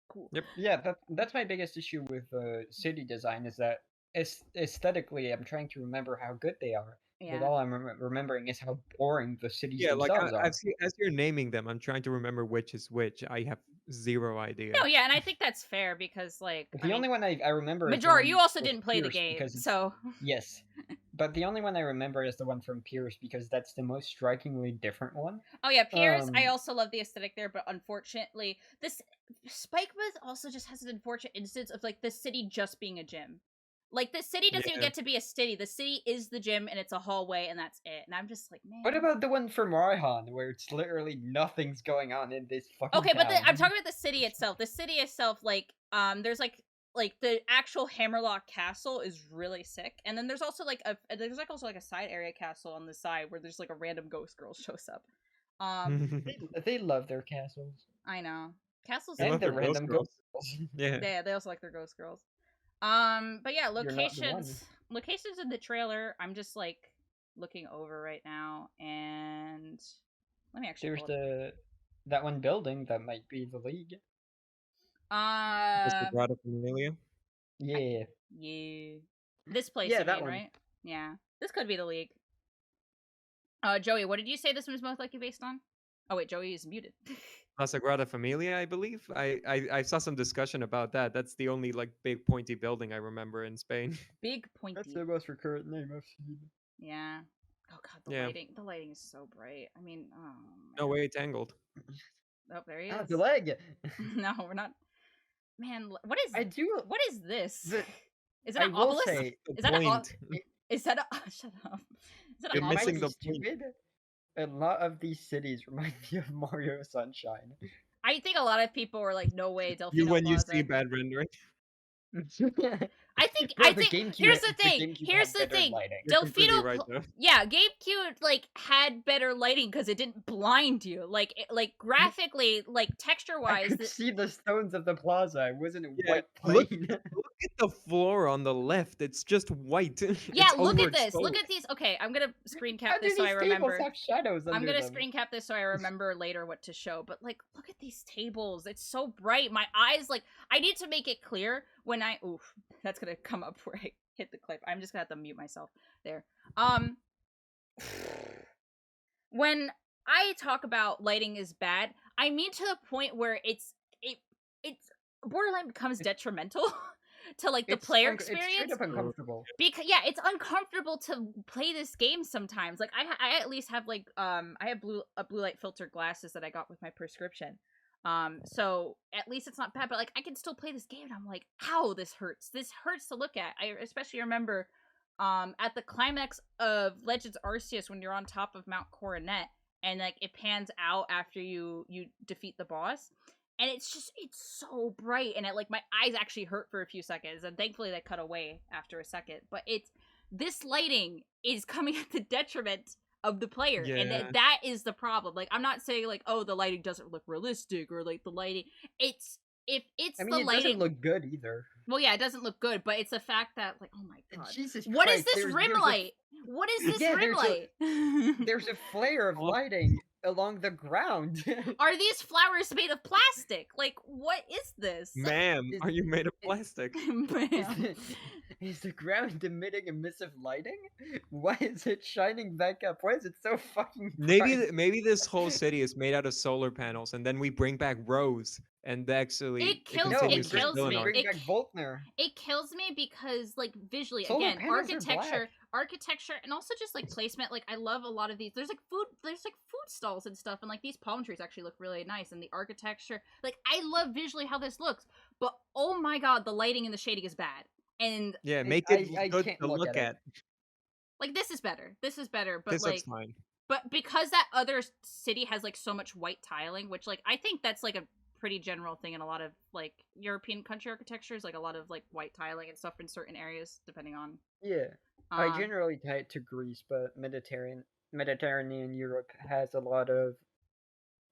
cool. Yep. Yeah, that's my biggest issue with city design, is that aesthetically, I'm trying to remember how good they are. Yeah. But all I'm remembering is how boring the cities Yeah, like themselves are. as you're naming them, I'm trying to remember which is which. I have zero idea. No, yeah, and I think that's fair, because like The only one I remember is the Majora, one you also with didn't play the Pierce, game, because so yes. But the only one I remember is the one from Pierce, because that's the most strikingly different one. oh yeah, Pierce, I also love the aesthetic there, but unfortunately, this Spikewood also just has an unfortunate instance of like the city just being a gym. Like the city doesn't even get to be a city. The city is the gym, and it's a hallway, and that's it. And I'm just like, man. What about the one from Raihan, where it's literally nothing's going on in this fucking Okay, but town? I'm talking about the city itself. The city itself, like, there's like the actual Hammerlock Castle is really sick, and then there's also like a side area castle on the side where there's like a random ghost girl shows up. They love their castles. I know castles and their random ghost girls. Yeah, they also like their ghost girls. But yeah, locations in the trailer. I'm just like looking over right now, and let me actually. There's that one building that might be the League. The Grotto Familia. Yeah. Yeah. This place, yeah, you that mean, one. right? Yeah. This could be the League. Joey, what did you say this was most likely based on? Oh wait, Joey is muted. La Sagrada Familia, I believe. I saw some discussion about that. That's the only like big pointy building I remember in Spain. Big pointy. That's the most recurrent name I've seen. Yeah. Oh god, the lighting is so bright. I mean, oh man. No way, it's angled. Oh, there he is. Ah, the leg. No, we're not. Man, what is? What is this? Is it an obelisk? Is that an? Is that a? Shut up. Is that You're missing the point. A lot of these cities remind me of Mario Sunshine. I think a lot of people were like, "No way, Delfino When Plaza." You see bad rendering. I think here's the thing. Delfino, right, yeah, GameCube like had better lighting because it didn't blind you. Like graphically, like texture wise, I could see the stones of the plaza. It wasn't white Look plain. at the floor on the left. It's just white. Yeah, look at this. Look at these. Okay, I'm gonna screen cap this so I remember. Have shadows under I'm gonna them? screen cap this so I remember later what to show. But like, look at these tables. It's so bright. My eyes, like, I need to make it clear when I. Oof, that's gonna come up where I hit the clip. I'm just gonna have to mute myself there. When I talk about lighting is bad, I mean to the point where it's borderline becomes detrimental to like the player experience. It's straight up uncomfortable. Because yeah, it's uncomfortable to play this game sometimes. Like I at least have like I have blue light filter glasses that I got with my prescription. So at least it's not bad, but like I can still play this game and I'm like, ow, this hurts. This hurts to look at. I especially remember at the climax of Legends Arceus when you're on top of Mount Coronet and like it pans out after you defeat the boss. And it's so bright and it like my eyes actually hurt for a few seconds and thankfully they cut away after a second. But this lighting is coming at the detriment of the player, and that is the problem. Like I'm not saying like, oh, the lighting doesn't look realistic or like the lighting. It doesn't look good either. Well, yeah, it doesn't look good, but it's the fact that like, oh my god, Jesus what Christ, is this rim light? What is this rim light? There's a flare of lighting along the ground. Are these flowers made of plastic? Like, what is this? Ma'am, are you made of plastic? Ma'am. Is the ground emitting emissive lighting? Why is it shining back up? Why is it so fucking bright? Maybe this whole city is made out of solar panels, and then we bring back Rose, and actually it kills me. It kills me because like visually, solar again, architecture, and also just like placement. Like I love a lot of these. There's like food stalls and stuff, and like these palm trees actually look really nice, and the architecture. Like I love visually how this looks, but oh my god, the lighting and the shading is bad. And yeah, make it good to look at. Like this is better, but this like looks fine. But because that other city has like so much white tiling, which like I think that's like a pretty general thing in a lot of like European country architectures, like a lot of like white tiling and stuff in certain areas, depending on. Yeah, I generally tie it to Greece, but Mediterranean Europe has a lot of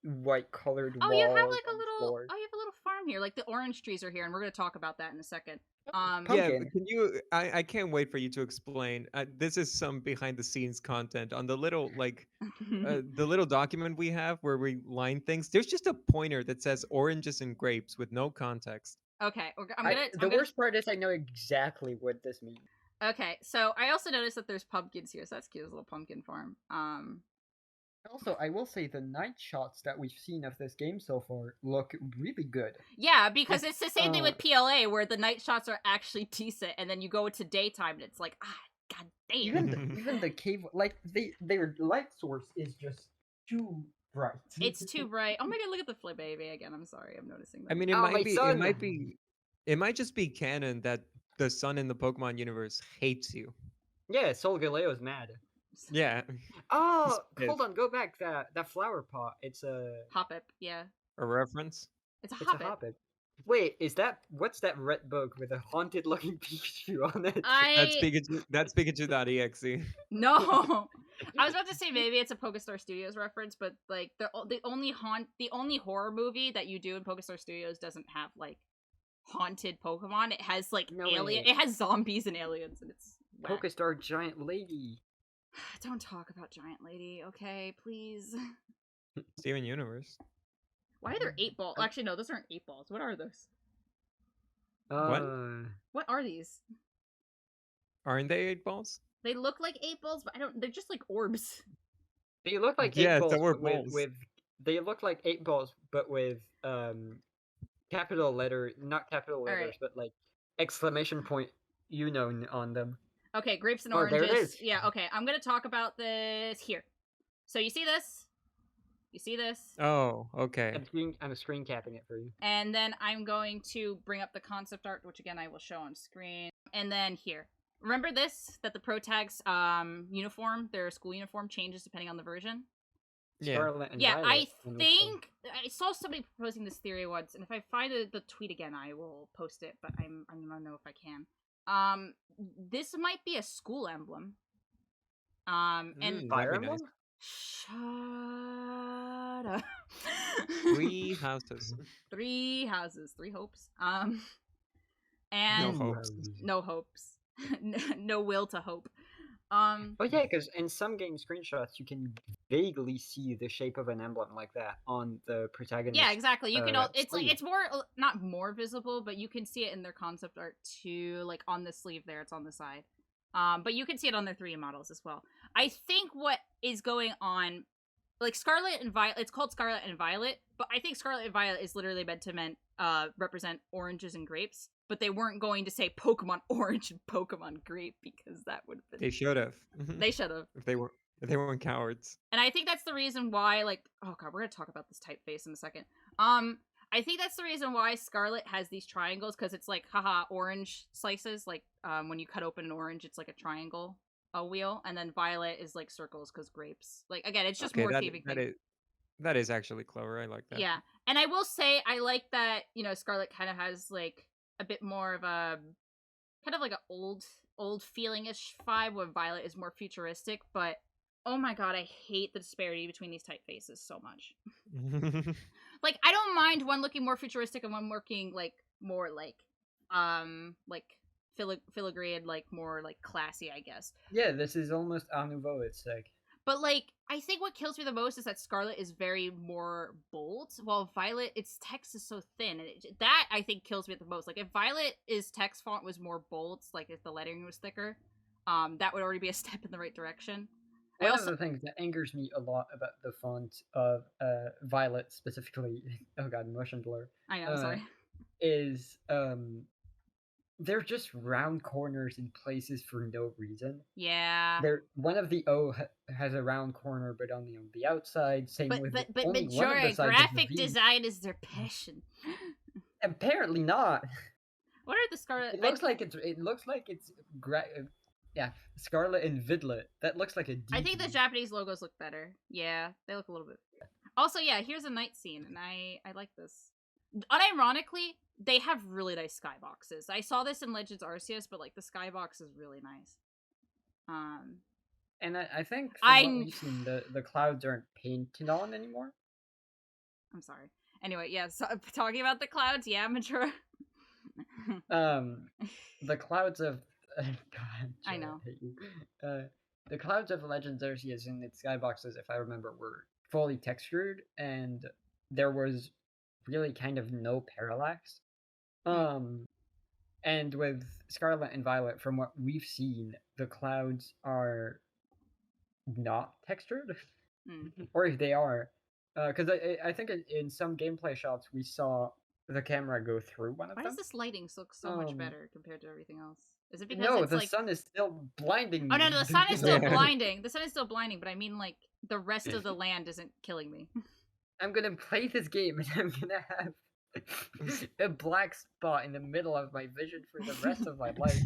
white colored walls. You have like a little. Oh, you have a little farm here. Like the orange trees are here, and we're gonna talk about that in a second. Yeah, Pumpkin. can you? I can't wait for you to explain. This is some behind the scenes content on the little the little document we have where we line things. There's just a pointer that says oranges and grapes with no context. Okay, The worst part is I know exactly what this means. Okay, so I also noticed that there's pumpkins here, so that's cute, a little pumpkin farm. Also, I will say the night shots that we've seen of this game so far look really good. Yeah, because it's the same thing with PLA, where the night shots are actually decent, and then you go into daytime and it's like, god damn. Even the cave, like their light source is just too bright. It's too bright. Oh my god, look at the flip baby again. I'm sorry, I'm noticing that. I mean, it might just be canon that the sun in the Pokemon universe hates you. Yeah, Sol Galeo's mad. Yeah. Oh, hold on, go back. That flower pot. It's a Hoppip, yeah. A reference? It's a Hoppip. Hoppip. Wait, what's that red bug with a haunted looking Pikachu on it? That's Pikachu.exe. No. I was about to say maybe it's a Pokestar Studios reference, but like the only horror movie that you do in Pokestar Studios doesn't have like haunted Pokemon. It has like it has zombies and aliens, and it's whack. Pokestar Giant Lady. Don't talk about Giant Lady, okay, please. Steven Universe. Why are there 8 balls? Actually, no, those aren't 8 balls. What are those? What are these? Aren't they 8 balls? They look like 8 balls, but they're just like orbs. They look like 8 balls, but with they look like 8 balls, but with capital letter, not capital letters, but like exclamation point on them. Okay, grapes and oranges. There it is. Yeah, okay. I'm gonna talk about this here. So you see this? You see this? Oh, okay. I'm screen capping it for you. And then I'm going to bring up the concept art, which again I will show on screen. And then here. Remember this? That the Pro Tags uniform, their school uniform changes depending on the version? Yeah. Scarlet and Violet, I think I saw somebody proposing this theory once, and if I find the tweet again, I will post it, but I don't know if I can. This might be a school emblem. And Fire Emblem? Shut up. 3 houses. 3 houses, 3 hopes. And no hopes. No will to hope. Oh yeah, because in some game screenshots you can vaguely see the shape of an emblem like that on the protagonist. Yeah, exactly. You can. It's more not more visible, but you can see it in their concept art too. Like on the sleeve there, it's on the side. But you can see it on their 3D models as well. I think what is going on, like Scarlet and Violet, it's called Scarlet and Violet, but I think Scarlet and Violet is literally meant to represent oranges and grapes, but they weren't going to say Pokemon Orange and Pokemon Grape because that would have been. They should have. They should have. If they weren't cowards. And I think that's the reason why, like, oh god, we're gonna talk about this typeface in a second. I think that's the reason why Scarlet has these triangles, because it's like, haha, orange slices. Like, when you cut open an orange, it's like a triangle, a wheel, and then Violet is like circles, because grapes. Like, again, it's just more thieving thing. That is actually clever. I like that. Yeah, and I will say, I like that, Scarlet kind of has, like, a bit more of a, kind of like an old feeling-ish vibe, where Violet is more futuristic, but oh my god, I hate the disparity between these typefaces so much. Like, I don't mind one looking more futuristic and one looking, like, more, like filigree, like, more, like, classy, I guess. Yeah, this is almost Art Nouveau, it's like. But, like, I think what kills me the most is that Scarlet is very more bold, while Violet, its text is so thin. And that, I think, kills me the most. Like, if Violet's text font was more bold, like, if the lettering was thicker, that would already be a step in the right direction. One of the things that angers me a lot about the font of Violet specifically, oh god, motion blur. I know, sorry. Is they're just round corners in places for no reason. Yeah. One of the O has a round corner, but only on the outside. Same with but Majora, graphic design is their passion. Apparently not. What are the Scarlet? It looks like it's yeah, Scarlet and Vidlet. That looks like a D. I think the Japanese logos look better. Yeah, they look a little bit. Also, yeah, here's a night scene, and I like this. Unironically, they have really nice skyboxes. I saw this in Legends Arceus, but like the skybox is really nice. And I think from what we've seen, the clouds aren't painted on anymore. I'm sorry. Anyway, yeah, so talking about the clouds, yeah, Majora. The clouds of God, I Joe, know. hate you. The clouds of Legends Arceus in its skyboxes, if I remember, were fully textured, and there was really kind of no parallax. And with Scarlet and Violet, from what we've seen, the clouds are not textured, or if they are, because I think in some gameplay shots we saw the camera go through one of Why them. does this lighting look so much better compared to everything else? Is it because No, it's the like... sun is still blinding me. Oh no, the sun is still Yeah. blinding. The sun is still blinding, but I mean like the rest of the land isn't killing me. I'm gonna play this game and I'm gonna have a black spot in the middle of my vision for the rest of my life.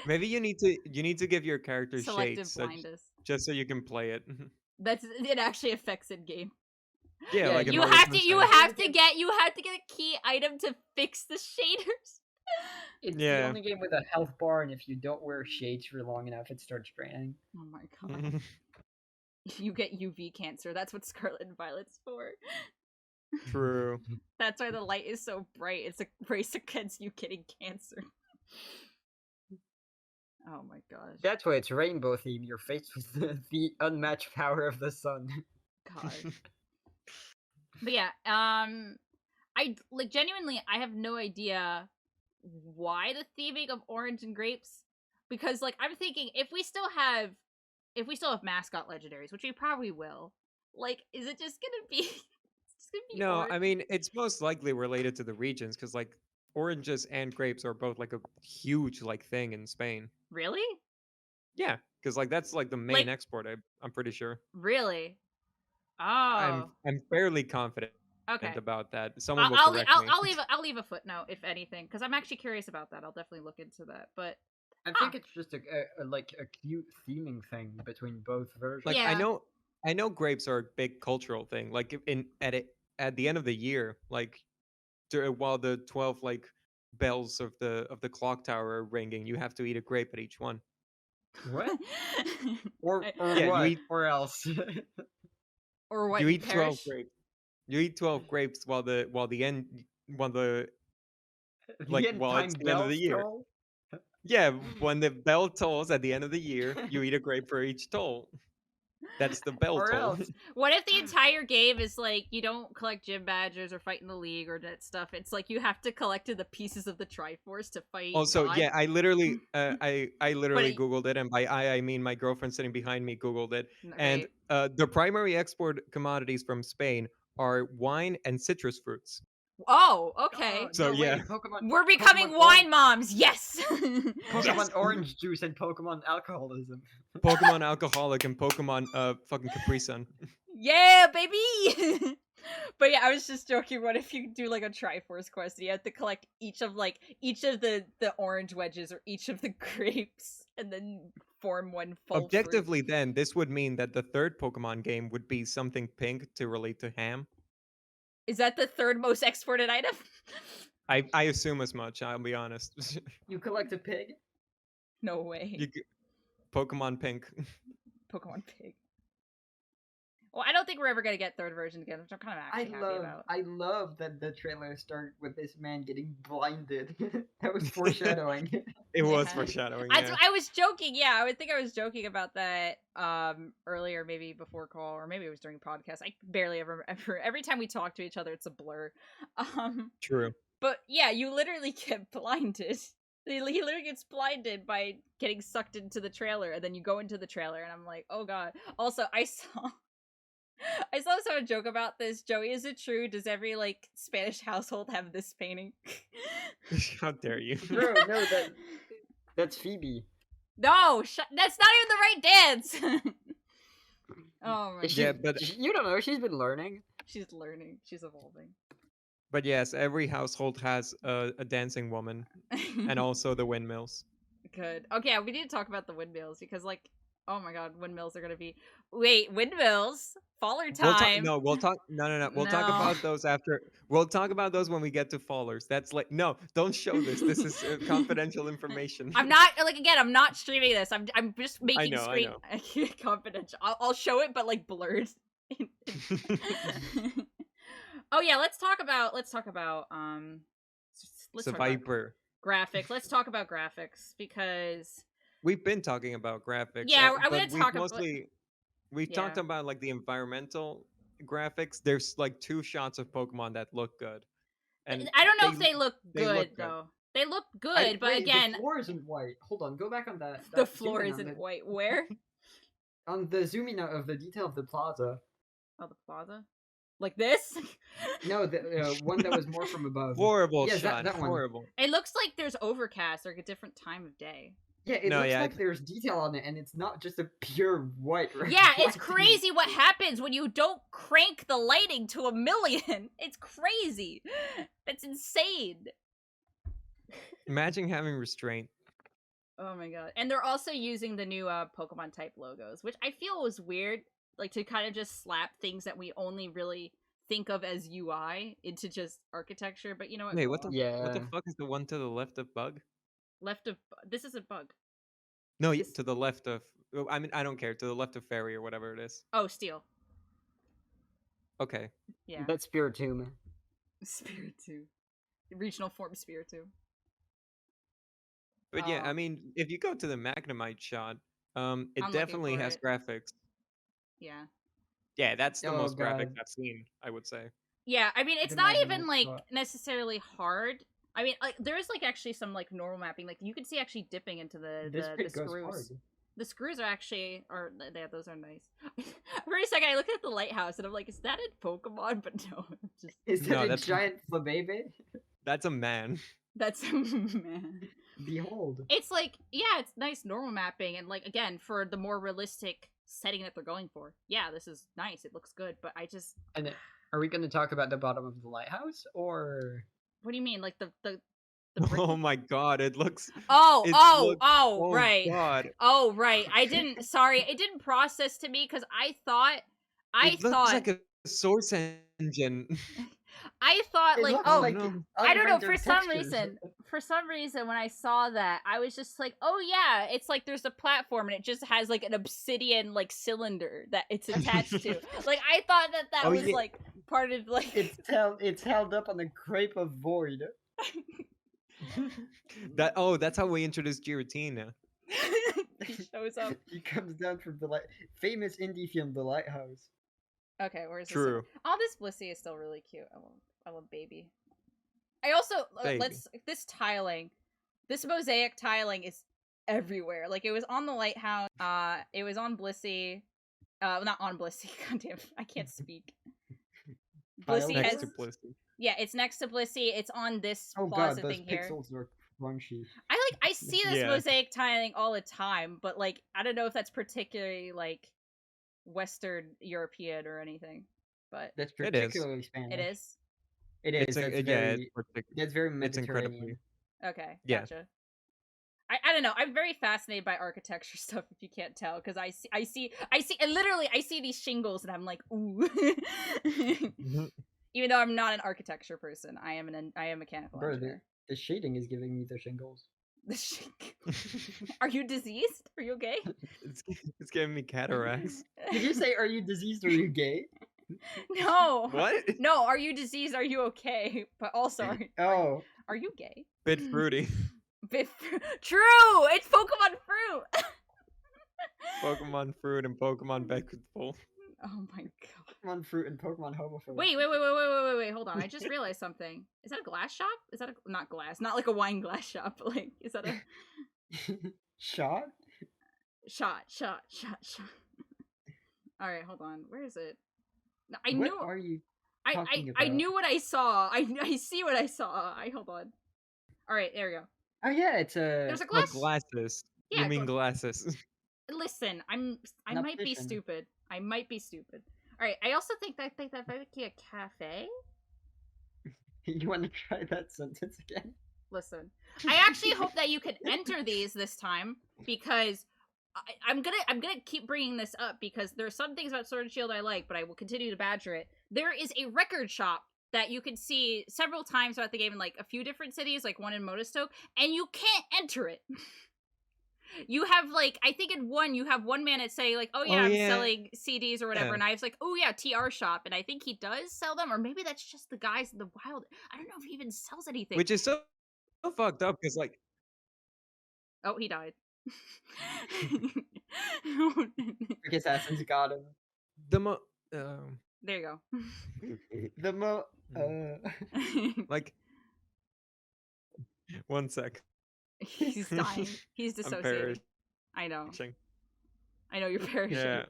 Maybe you need to give your character Selective shades blindness. just so you can play it. It actually affects in game. Yeah, Yeah, like in You Marvel's have to Midnight. get a key item to fix the shaders. It's the Yeah. only game with a health bar, and if you don't wear shades for long enough, it starts draining. Oh my god. You get UV cancer. That's what Scarlet and Violet's for. True. That's why the light is so bright. It's a race against you getting cancer. Oh my gosh. That's why it's rainbow theme. You're faced with the unmatched power of the sun. God. But yeah, I like genuinely I have no idea why the theming of orange and grapes, because like I'm thinking if we still have mascot legendaries, which we probably will, like is it just gonna be No, orange? I mean it's most likely related to the regions because like oranges and grapes are both like a huge like thing in Spain. Really? Yeah, because like that's like the main export. I'm pretty sure. Really? Oh. I'm fairly confident Okay. about that. Someone will correct me. I'll leave a footnote if anything, because I'm actually curious about that. I'll definitely look into that. But I think it's just a cute theming thing between both versions. Like Yeah. I know grapes are a big cultural thing. Like at the end of the year, like while the 12 like bells of the clock tower are ringing, you have to eat a grape at each one. What? Or Yeah, what? you eat, or else? Or what? you You eat 12 perish? grapes. You eat 12 grapes while the end while the The end while it's time the end of the bells year. toll? Yeah, when the bell tolls at the end of the year, you eat a grape for each toll. That's the bell Or toll. else. What if the entire game is like you don't collect gym badges or fight in the league or that stuff? It's like you have to collect the pieces of the Triforce to fight. Also, God? yeah, I literally it- Googled it, and by I mean my girlfriend sitting behind me Googled it. And Right. the primary export commodities from Spain are wine and citrus fruits. Oh, okay. So no yeah. way, Pokemon. We're becoming Pokemon wine moms. Yes. Pokemon Yes. orange juice and Pokemon alcoholism. Pokemon alcoholic and Pokemon fucking Capri Sun. Yeah, baby. But yeah, I was just joking. What if you do like a Triforce quest and you have to collect each of the orange wedges or each of the grapes and then form one full fruit? Objectively, then this would mean that the third Pokemon game would be something pink to relate to ham. Is that the third most exported item? I assume as much. I'll be honest. You collect a pig? No way. Pokemon Pink. Pokemon Pig. Well, I don't think we're ever gonna get third version again, which I'm kind of actually happy about. I love that the trailer started with this man getting blinded. That was foreshadowing. It was Yeah. foreshadowing. I Yeah. was joking. Yeah, I would think I was joking about that earlier, maybe before call, or maybe it was during podcast. I barely ever remember. Every time we talk to each other, it's a blur. True. But yeah, you literally get blinded. He literally gets blinded by getting sucked into the trailer, and then you go into the trailer, and I'm like, oh god. Also, I saw someone joke about this. Joey, is it true? Does every like Spanish household have this painting? How dare you? Bro, no, that's Phoebe. No, that's not even the right dance. Oh my god. Yeah, but You don't know, she's been learning. She's learning. She's evolving. but yes, every household has a dancing woman, and also the windmills. Good. Okay, we need to talk about the windmills because, like, oh my god, windmills are gonna be. Wait, windmills? Faller time? We'll talk. No. We'll talk No. about those after. We'll talk about those when we get to fallers. That's like no. Don't show this. This is confidential information. I'm not again. I'm not streaming this. I'm just making know, screen confidential. I'll show it, but like blurred. Oh yeah, let's talk about Survivor. Graphics. Let's talk about graphics because We've been talking about graphics. yeah, I'm gonna but talk about. we've talked Yeah, about like the environmental graphics. There's like 2 shots of Pokemon that look good, and I don't know they if they look they good look good. though. They look good, but Wait, the again, floor isn't white. Hold on, go back on that. the Zoom floor in on isn't white. Where? on the zooming out of the detail of the plaza. Oh, the plaza. Like this? No, the one that was more from above. Horrible Yes, shot. that one. Horrible. It looks like there's overcast or like a different time of day. Yeah, it No, looks yeah, like there's detail on it, and it's not just a pure white. Yeah, it's white. crazy what happens when you don't crank the lighting to 1,000,000. It's crazy. That's insane. Imagine having restraint. Oh my god. And they're also using the new Pokemon type logos, which I feel was weird. Like to kind of just slap things that we only really think of as UI into just architecture. But you know what? Wait, Go what the off. what the Yeah. fuck is the one to the left of Bug? Left of this is a bug. No, This- to the left of. I mean, I don't care. To the left of Fairy or whatever it is. Oh, steel. Okay. Yeah. That's Spiritomb. Spiritomb. Regional form Spiritomb. But yeah, I mean, if you go to the Magnemite shot, it I'm looking definitely for has it. graphics. Yeah. Yeah, that's the Oh, most graphics God. I've seen, I would say. Yeah, I mean it's The not even Magnemite like shot. necessarily hard. I mean, like there is like actually some like normal mapping. Like you can see actually dipping into This the pit goes screws. hard. The screws are actually, or yeah, those are nice. For a second, I looked at the lighthouse and I'm like, is that in Pokemon? But no, it's just Is No, that a that's- giant flabebe? That's a man. that's man. Behold. It's like, yeah, it's nice normal mapping, and like again for the more realistic setting that they're going for. Yeah, this is nice. It looks good, but I just, And are we going to talk about the bottom of the lighthouse, or? what do you mean, like the brick? Oh my god, it looks. Oh, it oh, looks- oh, right. God. Oh, right. I didn't. Sorry, it didn't process to me because I thought It looks like a source engine. It like, looks oh, like no. I don't know. For unrendered some textures. reason, when I saw that, I was just like, oh yeah, it's like there's a platform and it just has like an obsidian like cylinder that it's attached to. Like I thought that Oh, was yeah. like part of like. It's held up on a crepe of void. That's how we introduced Giratina. He shows up. He comes down from the famous indie film, The Lighthouse. Okay, where's this? True. Oh, this Blissey is still really cute. I love baby. I also Baby. this tiling, this mosaic tiling is everywhere. Like it was on the lighthouse. It was on Blissey. Not on Blissey. Goddamn, I can't speak. Blissey Next has. to Blissey. Yeah, it's next to Blissey. It's on this Oh god, plaza those thing here. pixels are crunchy. I see this Yeah. mosaic tiling all the time, but like I don't know if that's particularly like Western European or anything. But That's It is. particularly Spanish. it is. It is. That's yeah, very, it's that's very it's incredibly. Mediterranean. Okay, Yeah. gotcha. I don't know. I'm very fascinated by architecture stuff. If you can't tell, because I see, and literally I see these shingles, and I'm like, ooh. Even though I'm not an architecture person, I am a mechanical Bro, engineer. the shading is giving me the shingles. The Are you diseased? Are you okay? It's giving me cataracts. Did you say, are you diseased or are you gay? No. What? No. Are you diseased? Are you okay? But also, Oh. are you gay? Bit fruity. True. It's Pokemon fruit. Pokemon fruit and Pokemon vegetable. Oh my god. Pokemon fruit and Pokemon homophobe. Wait, hold on. I just realized something. Is that a glass shop? Is that not glass? Not like a wine glass shop, but like, is that a Shot? shot? Alright, hold on. Where is it? No, I What knew are you I talking I about? knew what I saw. I see what I saw. Hold on. Alright, there we go. Oh yeah, it's a... There's a Oh, glass. glasses. Yeah, You mean glasses? Listen, I Not might be fishing. stupid. I might be stupid. Alright, I also think that might be a cafe. You want to try that sentence again? Listen, I actually hope that you can enter these this time because I'm gonna keep bringing this up because there's some things about Sword and Shield I like, but I will continue to badger it. There is a record shop that you can see several times throughout the game in like a few different cities, like one in Motostoke, and you can't enter it. You have like, I think in one you have one man that say like, oh yeah, I'm selling CDs or whatever, Yeah. and I was like, oh yeah, TR shop, and I think he does sell them, or maybe that's just the guys in the wild. I don't know if he even sells anything. Which is so so fucked up because like Oh, he died. Trick Assassin's got him. the mo There you go. The mo. like 1 sec. He's dying. He's I'm dissociating. I know. perishing. I know you're perishing. Yeah.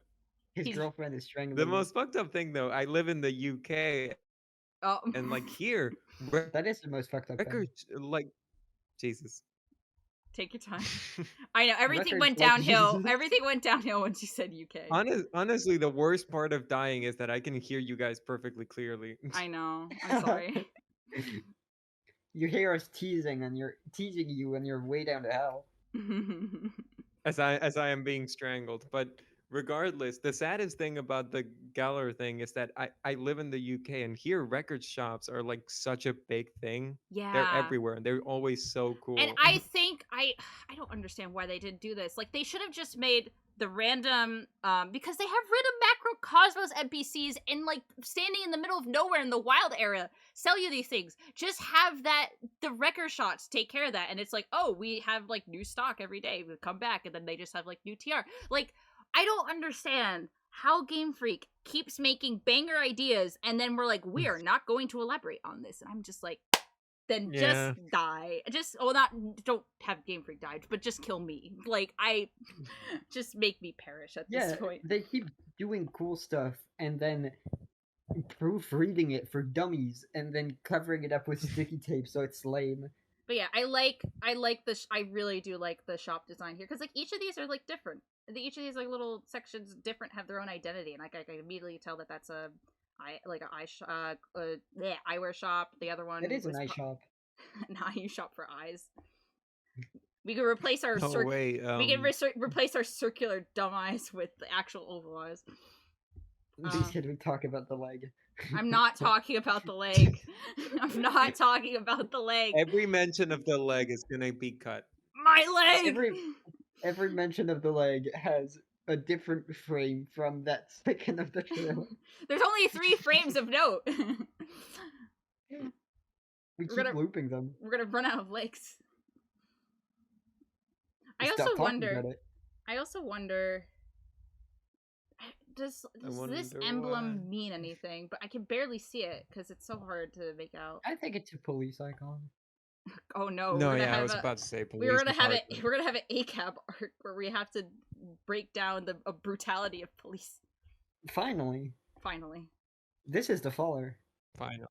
His He's- girlfriend is strangling The him. most fucked up thing though, I live in the UK Oh. and like here That is the most fucked up thing. records like Jesus. Take your time. I know everything Records went like downhill. Jesus. Everything went downhill when she said UK. Honestly, the worst part of dying is that I can hear you guys perfectly clearly. I know. I'm sorry. You hear us teasing you on your way down to hell. as I am being strangled. But regardless, the saddest thing about the Galler thing is that I live in the UK and here record shops are like such a big thing. Yeah. They're everywhere and they're always so cool. And I think I don't understand why they didn't do this. Like they should have just made the random because they have rid of Macrocosmos NPCs and like standing in the middle of nowhere in the wild area sell you these things. Just have the record shots take care of that, and it's like, oh, we have like new stock every day. We come back, and then they just have like new TR. Like I don't understand how Game Freak keeps making banger ideas, and then we're like, we are not going to elaborate on this, and I'm just like. Then just die. Don't have Game Freak die, but just kill me. Like, just make me perish at this point. They keep doing cool stuff and then proofreading it for dummies and then covering it up with sticky tape so it's lame. But yeah, I really do like the shop design here, because like each of these are like different. Each of these like little sections different have their own identity, and like I can immediately tell that that's an eyewear shop. The other one It is an eye shop. An eye shop for eyes. We could replace our we can replace our circular dumb eyes with the actual oval eyes. Should we talk about the leg? I'm not talking about the leg. I'm not talking about the leg. Every mention of the leg is gonna be cut. My leg. Every mention of the leg has a different frame from that second of the trailer. There's only 3 frames of note. We keep looping them. We're gonna run out of legs. I Stop also talking about it. wonder. Does this emblem mean anything? But I can barely see it because it's so hard to make out. I think it's a police icon. Oh no! No, yeah, I was about to say police. We're gonna have an ACAB arc where we have to break down the brutality of police. Finally. This is the Faller. Finally.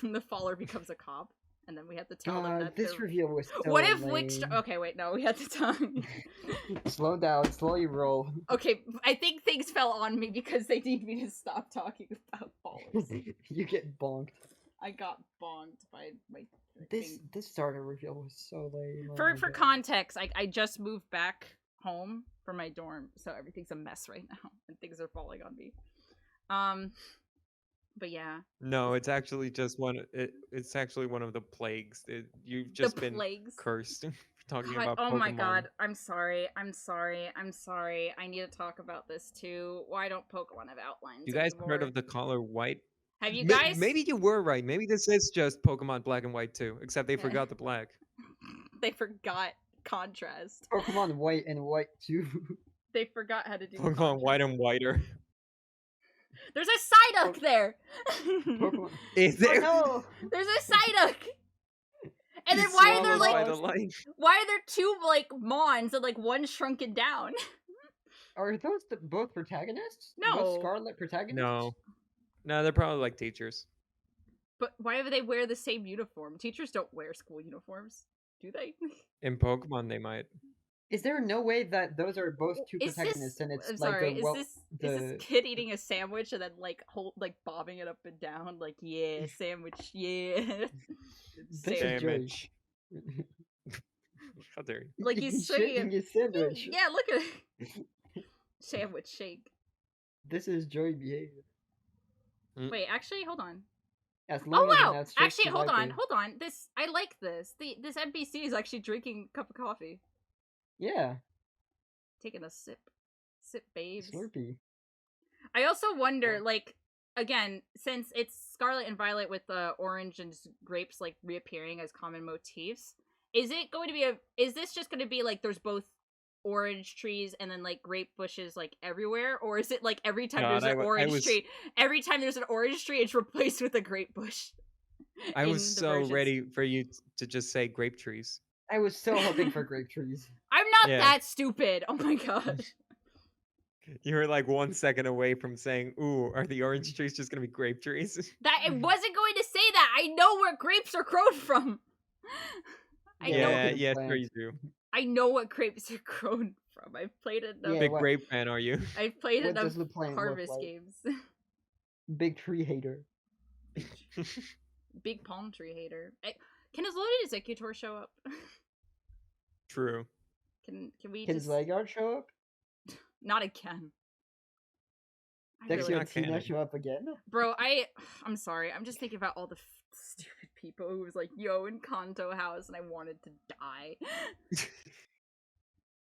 The Faller becomes a cop, and then we have to tell them that this reveal was so What if lame. Okay, wait, no, we had to tell. Slow down, slowly roll. Okay, I think things fell on me because they need me to stop talking about Fallers. You get bonked. I got bonked by my. This starter reveal was so lame. For context, I just moved back home from my dorm, so everything's a mess right now, and things are falling on me. But yeah. No, it's actually just it's actually one of the plagues. You've just been cursed talking about Pokemon. Oh my god, I'm sorry. I need to talk about this too. Why don't Pokemon have outlines? You guys anymore? heard of the color white? Have you guys? Maybe you were right. Maybe this is just Pokemon Black and White too, except they forgot the black. They forgot contrast. Pokemon White and White 2. They forgot how to do Pokemon White and Whiter. There's a Psyduck there! Is there? Oh, no! There's a Psyduck! And then why are there why are there 2 like Mons and like 1 shrunken down? Are those both protagonists? No. Both Scarlet protagonists? No, they're probably like teachers. But why do they wear the same uniform? Teachers don't wear school uniforms, do they? In Pokemon, they might. Is there no way that those are both 2 protagonists and it's is this kid eating a sandwich and then like bobbing it up and down like sandwich Sandwich. How dare you? Like he's shaking his sandwich. Yeah, look at it. Sandwich shake. This is Joey behavior. Wait, actually, hold on. As Oh long as wow! you're not strict Actually, to hold on. Viper. This I like this. This NPC is actually drinking a cup of coffee. Yeah. Taking a sip, babes. Slurpee. I also wonder, like, again, since it's Scarlet and Violet with the orange and grapes like reappearing as common motifs, is this just going to be like there's both orange trees and then like grape bushes like everywhere, or is it like every time there's an orange tree, every time there's an orange tree it's replaced with a grape bush? I was so ready for you to just say grape trees. I was so hoping for grape trees. I'm not that stupid. Oh my god. You were like 1 second away from saying, "Ooh, are the orange trees just gonna be grape trees?" That I wasn't going to say that. I know where grapes are grown from. Sure you do. I know what grapes are grown from. I've played enough. Big grape fan, are you? I've played enough harvest games. Big tree hater. Big palm tree hater. Can his loaded executor show up? True. Can we? Can Zygarde show up? Not again. Next year, Tina show up again? Bro, I'm sorry. I'm just thinking about all the stupid people who was like, yo, in Kanto House, and I wanted to die.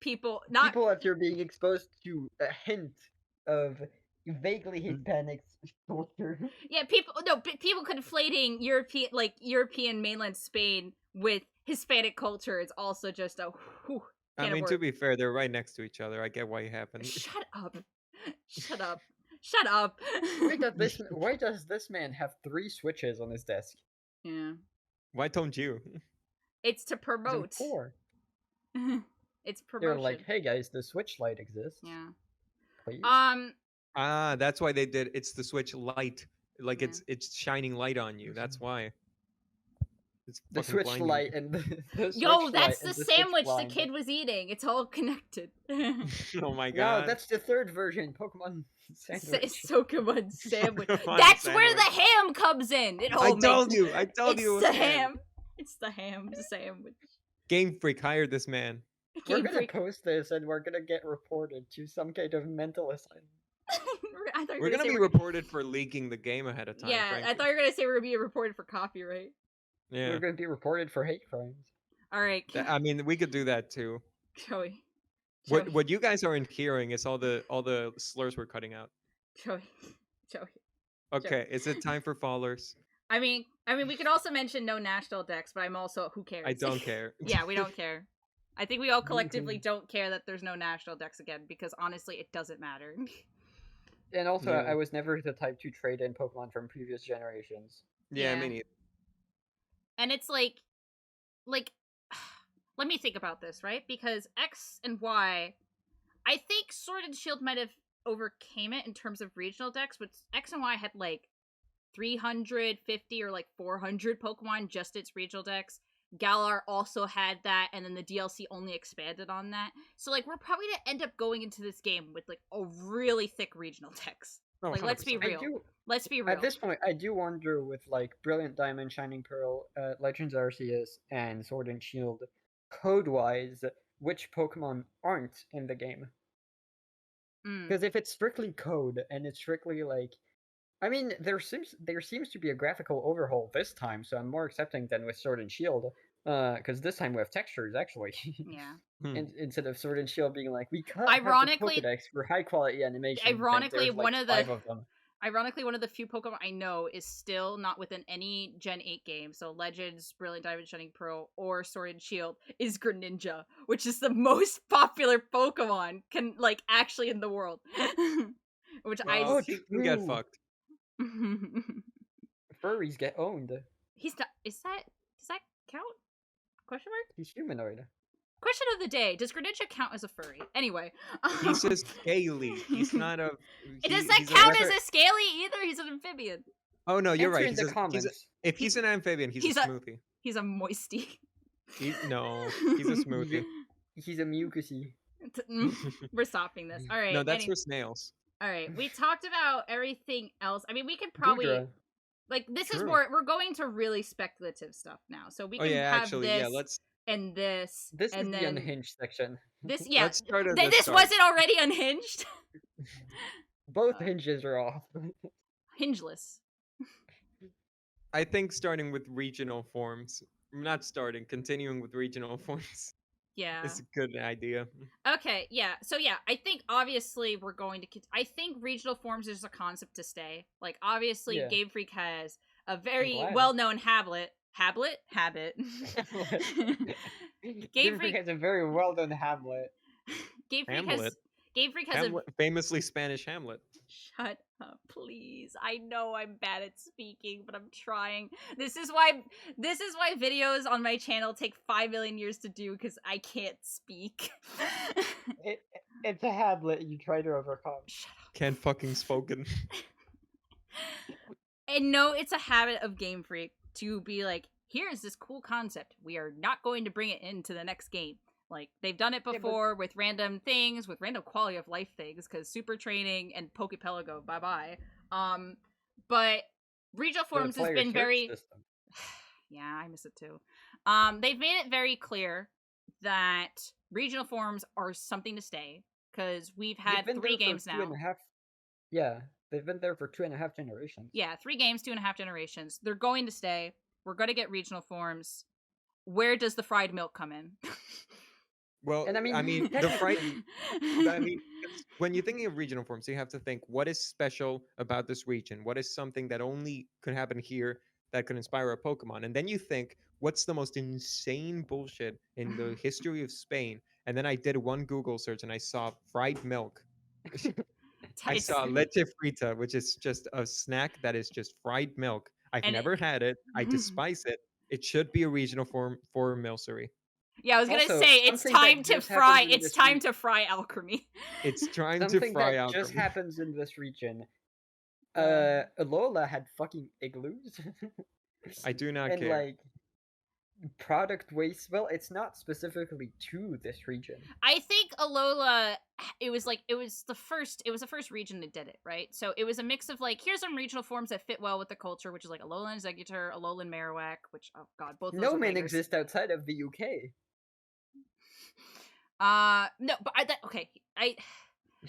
People after being exposed to a hint of vaguely Hispanic culture. Yeah, people conflating European mainland Spain with Hispanic culture is also just a whew. I mean, to be fair, they're right next to each other. I get why it happened. Shut up. Shut up. Shut up. Why does this man have 3 switches on his desk? Yeah. Why don't you? It's to promote. 4. It's promotion. They're like, hey guys, the Switch Lite exists. Yeah. Please. That's why they did. It's the Switch Lite. Like it's shining light on you. That's why. It's the Switch Lite and the Yo, that's the sandwich the kid was eating. It's all connected. Oh my god. No, that's the 3rd version, Pokemon sandwich. It's Pokemon sandwich. That's where the ham comes in. I told you. It's the ham. It's the ham sandwich. Game Freak hired this man. We're gonna post this and we're gonna get reported to some kind of mental asylum. We're gonna be reported for leaking the game ahead of time. Yeah, frankly. I thought you were gonna say we're gonna be reported for copyright. Yeah, we're gonna be reported for hate crimes. All right. I mean, we could do that too. Joey. What you guys aren't hearing is all the slurs we're cutting out. Joey. Okay, is it time for followers? I mean, we could also mention no national decks, but I'm also who cares? I don't care. Yeah, we don't care. I think we all collectively don't care that there's no national decks again because honestly, it doesn't matter. And also, I was never the type to trade in Pokemon from previous generations. Yeah, me neither. And it's like, let me think about this, right? Because X and Y, I think Sword and Shield might have overcame it in terms of regional decks, but X and Y had like 350 or like 400 Pokemon, just its regional decks. Galar also had that, and then the DLC only expanded on that. So like, we're probably gonna end up going into this game with like a really thick regional decks. Oh, like, let's be real. Let's be real. At this point, I do wonder with like Brilliant Diamond, Shining Pearl, Legends Arceus, and Sword and Shield, code-wise, which Pokemon aren't in the game. Because if it's strictly code and it's strictly like, I mean, there seems to be a graphical overhaul this time, so I'm more accepting than with Sword and Shield. Because this time we have textures actually. Yeah. Instead of Sword and Shield being like, we cut ironically the Pokédex for high quality animation. Ironically, one of the few Pokemon I know is still not within any Gen 8 game. So Legends, Brilliant Diamond, Shining Pearl, or Sword and Shield is Greninja, which is the most popular Pokemon actually in the world. Which well, you can get fucked. Furries get owned. Does that count? Question mark? He's humanoid. Question of the day: does Greninja count as a furry? Anyway, he's a scaly. He's not a. Does that count as a scaly either? He's an amphibian. Oh no, you're right. If he's an amphibian, he's a smoothie. He's a moisty. He's a smoothie. He's a mucusy. We're stopping this. All right. No, that's for snails. All right, we talked about everything else. I mean, we could probably this is more. We're going to really speculative stuff now, so we can have this. Let's. And this. This and is then the unhinged section. This, yeah. Let's start this wasn't already unhinged. Both hinges are off. Hingeless. I think starting with regional forms. Not starting, continuing with regional forms. Yeah. It's a good idea. Okay, yeah. So yeah, I think obviously we're going to. I think regional forms is a concept to stay. Like obviously, Yeah. Game Freak has a I'm very glad. well-known habit. Habit. Game Game Freak Freak. has a very well done Hamlet. Game Freak Hamlet. has. Game Freak has Hamlet, famously Spanish Hamlet. Shut up, please. I know I'm bad at speaking, but I'm trying. This is why videos on my channel take 5 million years to do, because I can't speak. It's a Hamlet you try to overcome. Shut up. Can't fucking spoken. And no, it's a habit of Game Freak to be like, here's this cool concept. We are not going to bring it into the next game. Like, they've done it before with random things, with random quality of life things, because Super Training and Pokepelago, bye-bye. But regional forms has been very... Yeah, I miss it too. They've made it very clear that regional forms are something to stay, because we've had 3 games now. Yeah, they've been there for 2.5 generations. Yeah, 3 games, 2.5 generations. They're going to stay. We're going to get regional forms. Where does the fried milk come in? Well, And I mean, the fright. I mean, when you're thinking of regional forms, you have to think what is special about this region. What is something that only could happen here that could inspire a Pokemon? And then you think, what's the most insane bullshit in the history of Spain? And then I did one Google search and I saw fried milk. I saw leche frita, which is just a snack that is just fried milk. I've never had it. I despise it. It should be a regional form for Milcery. Yeah, I was gonna say it's time to fry. It's time to fry alchemy. It's trying to Something fry that alchemy. just happens in this region. Alola had fucking igloos. I do not and care. like product waste. Well, it's not specifically to this region. I think Alola. It was the first region that did it, right? So it was a mix of like, here's some regional forms that fit well with the culture, which is like Alolan Exeggutor, Alolan Marowak, which, oh god, both of those No are men bangers. exist outside of the UK. No, but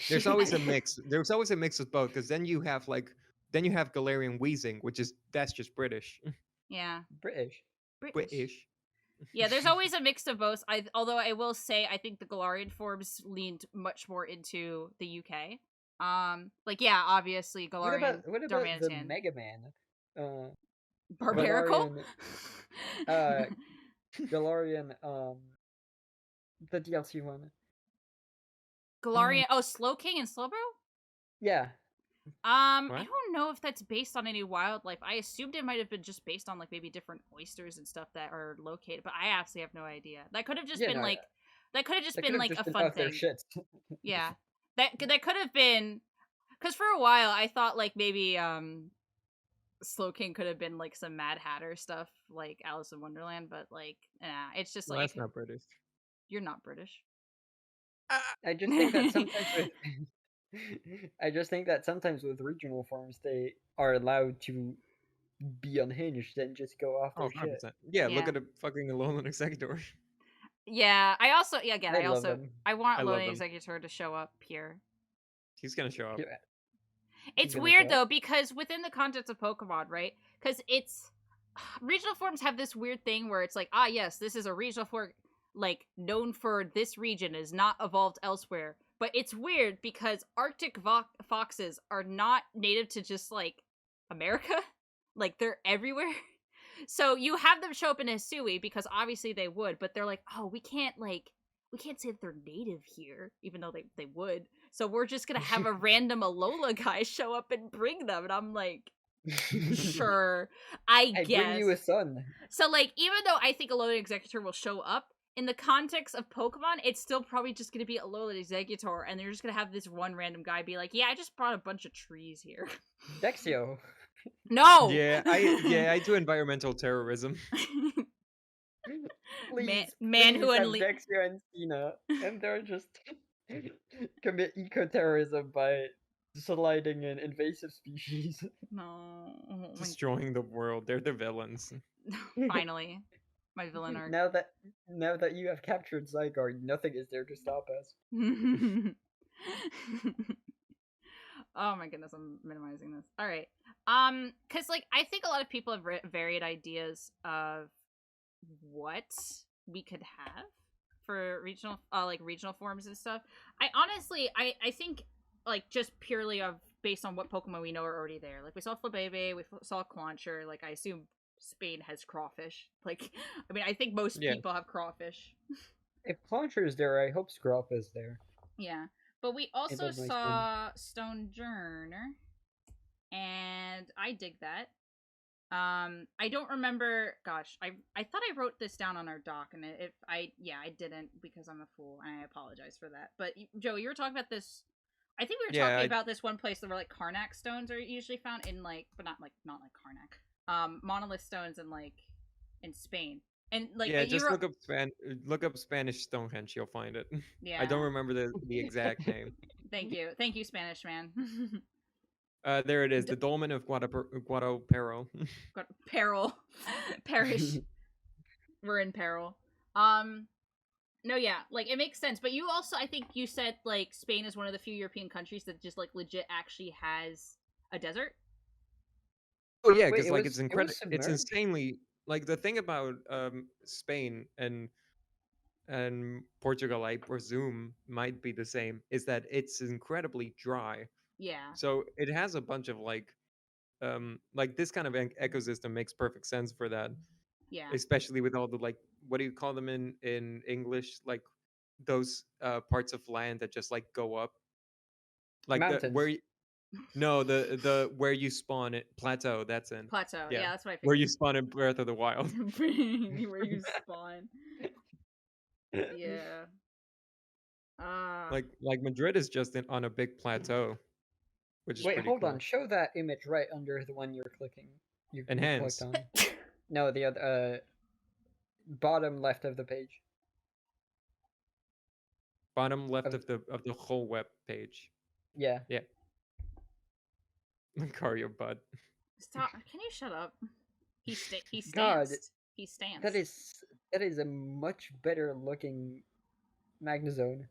There's always a mix. There's always a mix of both, because then you have Galarian Weezing, that's just British. Yeah. British. Yeah, there's always a mix of both. Although I will say, I think the Galarian forms leaned much more into the UK. Obviously Galarian. What about the Mega Man? Barbarical? Galarian, the DLC one. Galarian. Slowking and Slowbro? Yeah. I don't know if that's based on any wildlife. I assumed it might have been just based on like maybe different oysters and stuff that are located, but I absolutely have no idea. That could have just been a fun thing. Yeah. That could have been, because for a while I thought like maybe Slowking could have been like some Mad Hatter stuff like Alice in Wonderland, but like it's just like, that's not British. You're not British. I just think that sometimes with regional forms they are allowed to be unhinged and just go off their shit. Yeah, look at a fucking Alolan Exeggutor. Yeah, I want Alolan Exeggutor to show up here. He's gonna show up. It's weird though, because within the context of Pokemon, right? Because it's regional forms have this weird thing where it's like, yes, this is a regional form like known for this region, is not evolved elsewhere. But it's weird because Arctic foxes are not native to just like America. Like they're everywhere. So you have them show up in Hisui because obviously they would, but they're like, we can't say that they're native here, even though they would. So we're just gonna have a random Alola guy show up and bring them, and I'm like, sure, I guess. Bring you a son. So like, even though I think Alolan Exeggutor will show up, in the context of Pokemon, it's still probably just gonna be Alolan Exeggutor, and they're just gonna have this one random guy be like, I just brought a bunch of trees here. Dexio. No! Yeah, I do environmental terrorism. Please, man who unleashed Dexio and Cena, and they're just commit eco-terrorism by sliding in invasive species. No. Destroying the world. They're the villains. Finally. My villain arc. Now that you have captured Zygarde, nothing is there to stop us. Oh my goodness, I'm minimizing this. All right. Because like I think a lot of people have varied ideas of what we could have for regional forms and stuff. I think like just purely based on what Pokemon we know are already there. Like we saw Flabebe, we saw Clauncher. Like I assume Spain has crawfish. Like I mean, I think most people have crawfish. If Clauncher is there, I hope Scrop is there. Yeah, but we also saw Stonejourner, and I dig that. I don't remember. Gosh, I thought I wrote this down on our doc, and I didn't because I'm a fool, and I apologize for that. But Joe, you were talking about this. I think we were talking about this one place that were like Karnak stones are usually found in but not like Karnak. Monolith stones in Spain. And like just look up Spanish Stonehenge, you'll find it. Yeah, I don't remember the exact name. Thank you, Spanish man. There it is, the Dolmen of Guadalperro. Peril, Parish. We're in peril. No, yeah, like it makes sense. But you also, I think you said like Spain is one of the few European countries that just like legit actually has a desert. Oh yeah, because like it's incredible. It's insanely. Like the thing about Spain and Portugal, I presume, might be the same, is that it's incredibly dry. Yeah. So it has a bunch of like this kind of ecosystem makes perfect sense for that. Yeah. Especially with all the like, what do you call them in English? Like those parts of land that just like go up. Like mountains. No, the where you spawn it plateau. That's in plateau. Yeah, that's what I figured. Where you spawn in Breath of the Wild. Where you spawn. Yeah. Like Madrid is just on a big plateau, which is wait. Hold cool. on. Show that image right under the one you're clicking. You Enhance. clicked on. No, the other bottom left of the page. Bottom left of the whole web page. Yeah. Yeah. Cario Bud. Stop! Can you shut up? He stands. God, he stands. That is a much better looking Magnezone.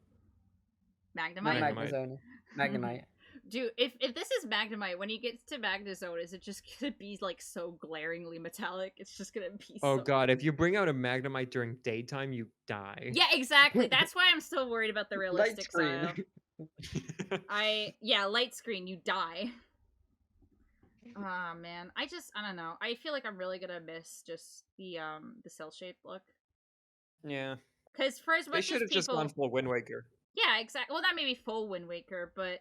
Magnemite. Not Magnezone. Magnemite. Dude, if this is Magnemite, when he gets to Magnezone, is it just gonna be like so glaringly metallic? It's just gonna be. Oh god, if you bring out a Magnemite during daytime, you die. Yeah, exactly. That's why I'm still worried about the realistic style. Light screen, you die. Oh man, I don't know. I feel like I'm really gonna miss just the cell shaped look. Yeah. Because for as much they should have just gone full Wind Waker. Yeah, exactly. Well, not maybe full Wind Waker, but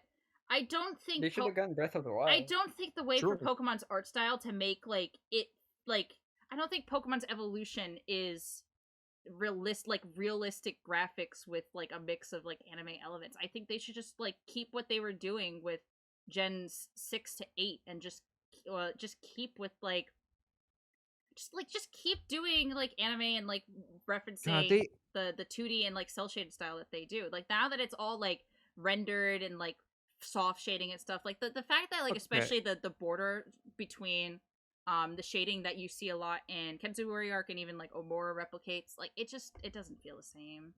I don't think they should have gone Breath of the Wild. I don't think the way for Pokemon's art style to make like it like I don't think Pokemon's evolution is realistic graphics with like a mix of like anime elements. I think they should just like keep what they were doing with Gens 6 to 8 and just keep with just keep doing like anime and like referencing the 2D and like cell shaded style that they do. Like now that it's all like rendered and like soft shading and stuff, like the fact that like especially the border between the shading that you see a lot in Kenzuguri Arc and even like Omura replicates, like it doesn't feel the same.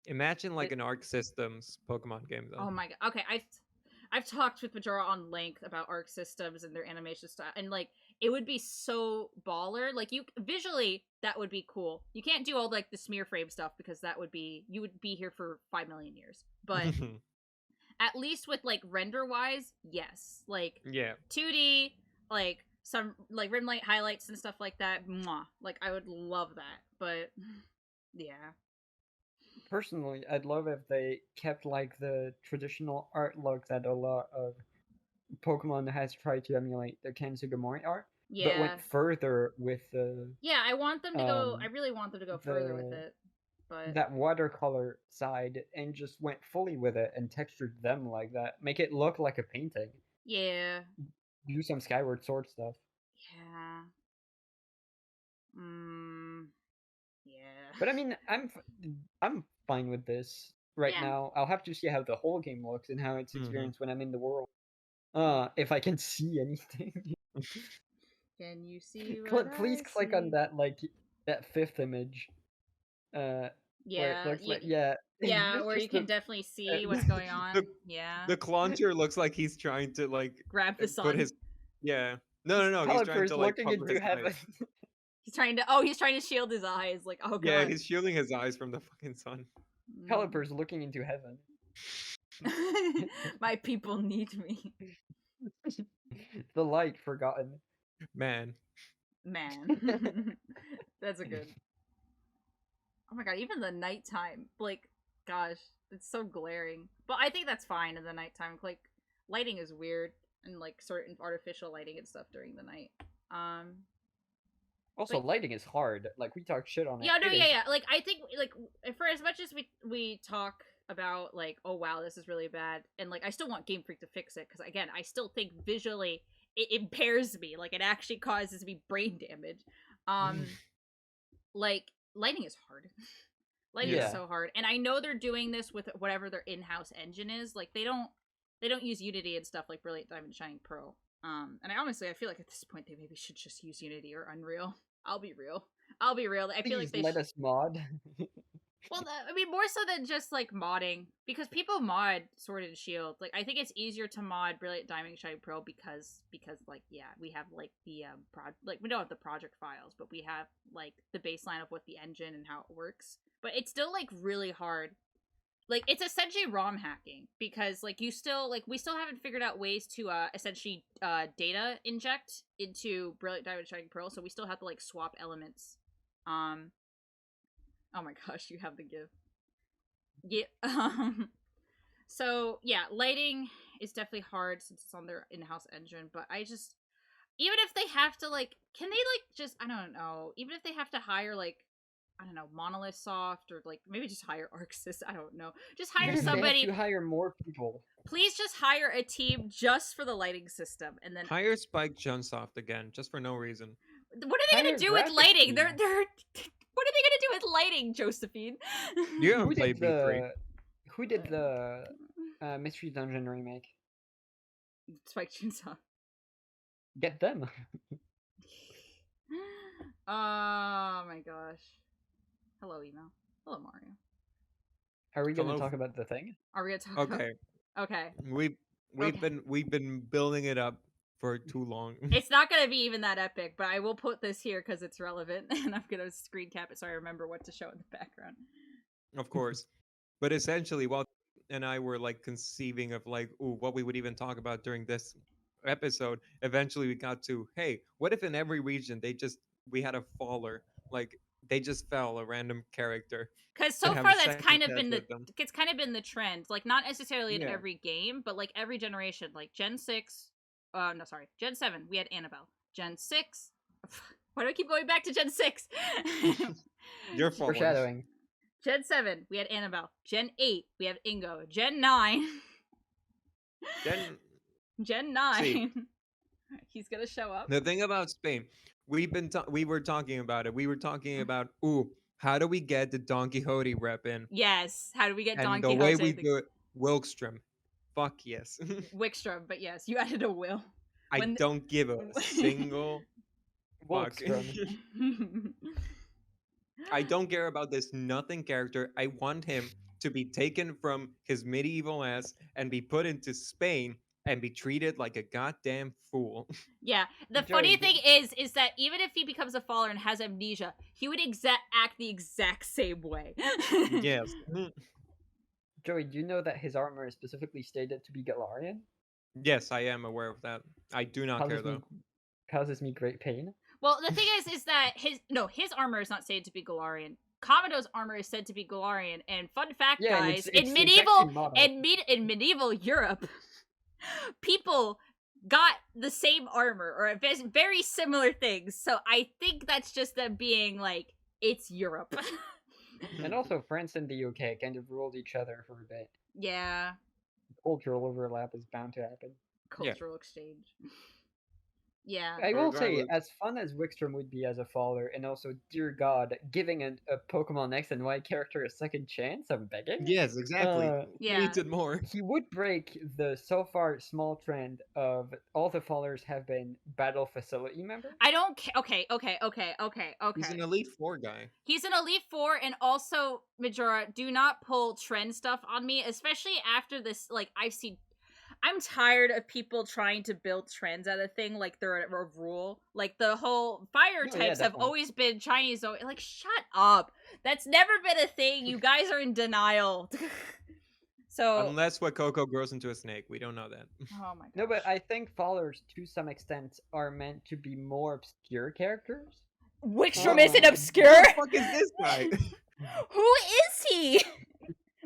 Imagine like an Arc Systems Pokemon game though. Oh my god. Okay, I've talked with Majora on length about Arc Systems and their animation style, and like it would be so baller. Like you visually, that would be cool. You can't do all like the smear frame stuff because you would be here for 5 million years. But at least with like render wise, yes. Like 2D, like some like rim light highlights and stuff like that. Mwah. Like I would love that. But yeah. Personally, I'd love if they kept like the traditional art look that a lot of Pokemon has tried to emulate the Kenzuguri art, but went further with the. Yeah, I want them to go. I really want them to go further with it, but that watercolor side and just went fully with it and textured them like that. Make it look like a painting. Yeah. Do some Skyward Sword stuff. Yeah. Yeah. But I mean, I'm fine with this right now. I'll have to see how the whole game looks and how it's experienced when I'm in the world. If I can see anything. Can you see what Please click on that that fifth image. Yeah. Where it looks where you can definitely see what's going on. The Clauncher looks like he's trying to like grab the sun. Put his No. He's trying to like looking into heaven. He's trying to shield his eyes. Like, oh god. Yeah, he's shielding his eyes from the fucking sun. Caliper's looking into heaven. My people need me. The light forgotten. Man. That's a good. Oh my god, even the nighttime, like, gosh, it's so glaring. But I think that's fine in the nighttime. Like, lighting is weird, and like certain artificial lighting and stuff during the night. Also, lighting is hard. Like, we talk shit on it. Yeah, no, yeah. Like, I think, like, for as much as we talk about, like, oh wow, this is really bad, and like, I still want Game Freak to fix it, because again, I still think visually it impairs me. Like, it actually causes me brain damage. Like, lighting is hard. Lighting is so hard, and I know they're doing this with whatever their in-house engine is. Like, they don't use Unity and stuff like Brilliant Diamond Shining Pearl. And I feel like at this point they maybe should just use Unity or Unreal. I'll be real. I feel like they let us mod. Well, I mean, more so than just like modding, because people mod Sword and Shield. Like, I think it's easier to mod Brilliant Diamond Shining Pearl because like, yeah, we have like the we don't have the project files, but we have like the baseline of what the engine and how it works. But it's still like really hard. Like, it's essentially ROM hacking, because like we still haven't figured out ways to essentially data inject into Brilliant Diamond Shining Pearl, so we still have to like swap elements. Oh my gosh, you have the GIF. Yeah. So yeah, lighting is definitely hard since it's on their in-house engine, but I just, even if they have to like, can they like just, I don't know, even if they have to hire like, I don't know, Monolith Soft, or like maybe just hire ArcSys, I don't know. Just hire somebody. To hire more people. Please just hire a team just for the lighting system, and then hire Spike Chunsoft again, just for no reason. What are they gonna do with lighting? They're what are they gonna do with lighting, Josephine? You haven't played B3. Who did the Mystery Dungeon remake? Spike Chunsoft. Get them. Oh my gosh. Hello, email. Hello, Mario. Are we gonna talk about the thing? Are we gonna talk about... Okay. We've been building it up for too long. It's not gonna be even that epic, but I will put this here because it's relevant, and I'm gonna screen cap it so I remember what to show in the background. Of course. But essentially, while and I were like conceiving of like, ooh, what we would even talk about during this episode, eventually we got to, hey, what if in every region we had a faller, like they just fell a random character? Because so far that's kind of been the trend, like not necessarily in every game, but like every generation, like Gen 6, Gen 7 we had Annabelle, Gen 6 why do I keep going back to Gen 6? You're foreshadowing. Gen 7 we had Annabelle, Gen 8 we have Ingo, Gen 9 Gen 9 See, he's gonna show up. the thing about Spain, we were talking about it. We were talking about, ooh, how do we get the Don Quixote rep in? Yes, how do we get Don Quixote? And the way we do it, Wilkstrom. Fuck yes. Wickstrom, but yes, you added a Will. I don't give a single fuck. I don't care about this nothing character. I want him to be taken from his medieval ass and be put into Spain and be treated like a goddamn fool. Yeah, the funny thing is that even if he becomes a faller and has amnesia, he would act the exact same way. Yes. Joey, do you know that his armor is specifically stated to be Galarian? Yes, I am aware of that. I do not care though. Causes me great pain. Well, the thing is that his armor is not stated to be Galarian. Kamado's armor is said to be Galarian, and fun fact, guys, in medieval Europe, people got the same armor or very similar things. So I think that's just them being like, it's Europe. And also, France and the UK kind of ruled each other for a bit. Yeah. Cultural overlap is bound to happen. Cultural exchange. Yeah. I will say, as fun as Wickstrom would be as a faller, and also, dear God, giving a Pokemon X and Y character a second chance, I'm begging. Yes, exactly. He needs it more. He would break the so far small trend of all the fallers have been battle facility members. I don't care. Okay. He's an Elite 4 guy. He's an Elite 4, and also, Majora, do not pull trend stuff on me, especially after this, like, I'm tired of people trying to build trends at a thing like they're a rule. Like the whole fire No, yeah, types have definitely. always been Chinese. Like, shut up. That's never been a thing. You guys are in denial. So, Unless what Coco grows into a snake, we don't know that. oh my gosh. No, but I think followers, to some extent, are meant to be more obscure characters. Wickstrom Oh. isn't Who obscure. the fuck is this guy? Who is he?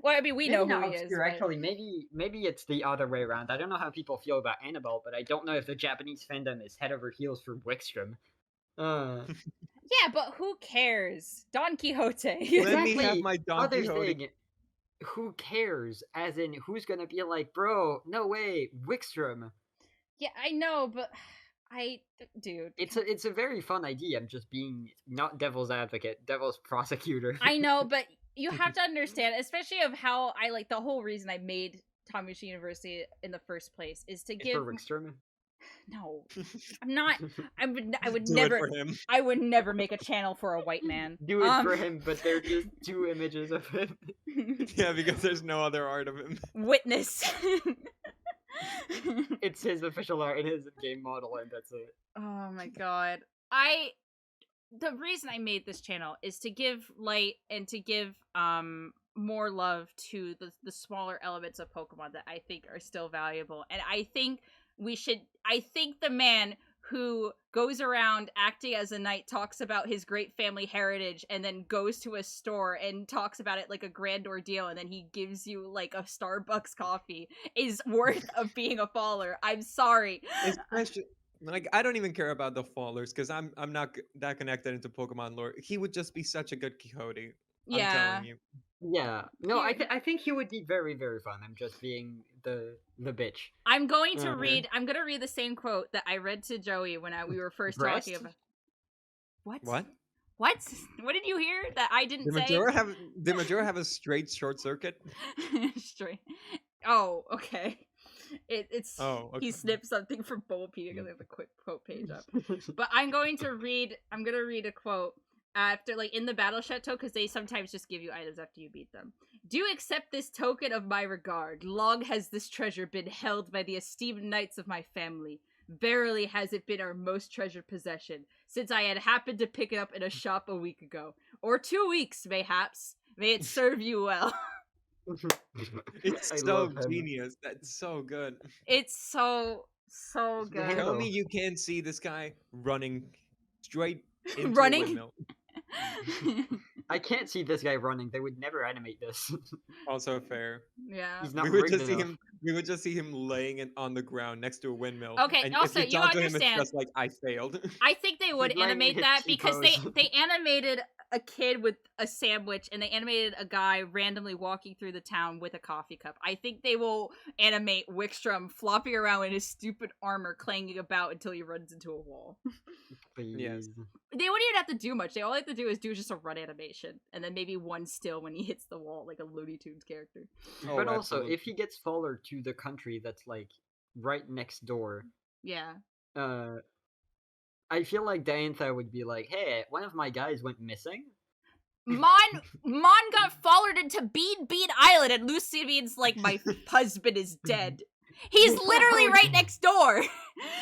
Well, I mean, we Maybe know not who he is. obscure, But... actually. Maybe it's the other way around. I don't know how people feel about Annabelle, but I don't know if the Japanese fandom is head over heels for Wickstrom. Yeah, but who cares? Don Quixote. Let me have Exactly. my Don Other Quixote. thing, who cares? As in, who's gonna be like, bro, no way, Wickstrom. Yeah, I know, but dude. It's a very fun idea. I'm just being not devil's advocate, devil's prosecutor. I know, but you have to understand, especially of how I like the whole reason I made Tomushi University in the first place is to It's give. for Wickstrom. No, I'm not. I would Do never. it for him. I would never make a channel for a white man. Do it for him, but they're just 2 images of him. Yeah, because there's no other art of him. Witness. It's his official art and his game model, and that's it. Oh my god. The reason I made this channel is to give light and to give more love to the smaller elements of Pokemon that I think are still valuable. And I think the man who goes around acting as a knight talks about his great family heritage and then goes to a store and talks about it like a grand ordeal and then he gives you like a Starbucks coffee is worth of being a follower. I'm sorry. Especially, like, I don't even care about the fallers because I'm not that connected into Pokemon lore. He would just be such a good Quixote. I'm Yeah. telling you. Yeah, no, I think he would be very, very fun. I'm just being the bitch. I'm going to Uh-huh. read. I'm going to read the same quote that I read to Joey when we were first Breast? talking about. What? What? What? What did you hear that I didn't Did Majora have a straight short circuit? Straight. Oh, okay. It's. Oh, okay. He snipped something from Bulbapedia because there's a quick quote page up. But I'm going to read a quote after, like, in the Battle Chateau, because they sometimes just give you items after you beat them. Do accept this token of my regard. Long has this treasure been held by the esteemed knights of my family. Verily has it been our most treasured possession, since I had happened to pick it up in a shop a week ago. Or 2 weeks, mayhaps. May it serve you well. It's I so love him. genius. That's so good. It's so good. Tell Hello. me you can't see this guy running straight into Running? a windmill. I can't see this guy running. They would never animate this. Also fair. Yeah. He's not We would rigged just see enough. him. We would just see him laying it on the ground next to a windmill. Okay, And also, if you you talk to him, understand- it's just like I failed. I think they would He's lying in animate his that T because pose. they animated a kid with a sandwich and they animated a guy randomly walking through the town with a coffee cup. I think they will animate Wickstrom flopping around in his stupid armor clanging about until he runs into a wall. Please. Yes. They wouldn't even have to do much. All they have to do is do just a run animation and then maybe one still when he hits the wall like a Looney Tunes character. Oh, But also, absolutely. if he gets followed to the country that's like right next door, Yeah. I feel like Diantha would be like, "Hey, one of my guys went missing." Mon got followed into Bean Island and Lucy means like my husband is dead. He's literally right next door.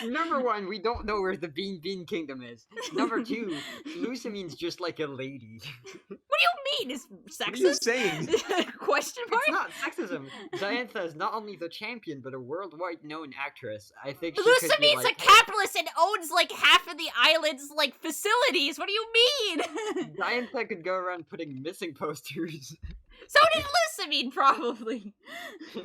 Number 1, we don't know where the Bean Kingdom is. Number 2, Lucy means just like a lady. What do you mean? Is sexist? What are you saying? Question mark? It's not sexism. Diantha is not only the champion, but a worldwide known actress. I think she Lucy could be means like, a capitalist and owns like half of the island's like facilities. What do you mean? Diantha could go around putting missing posters. So did Lusamine, probably.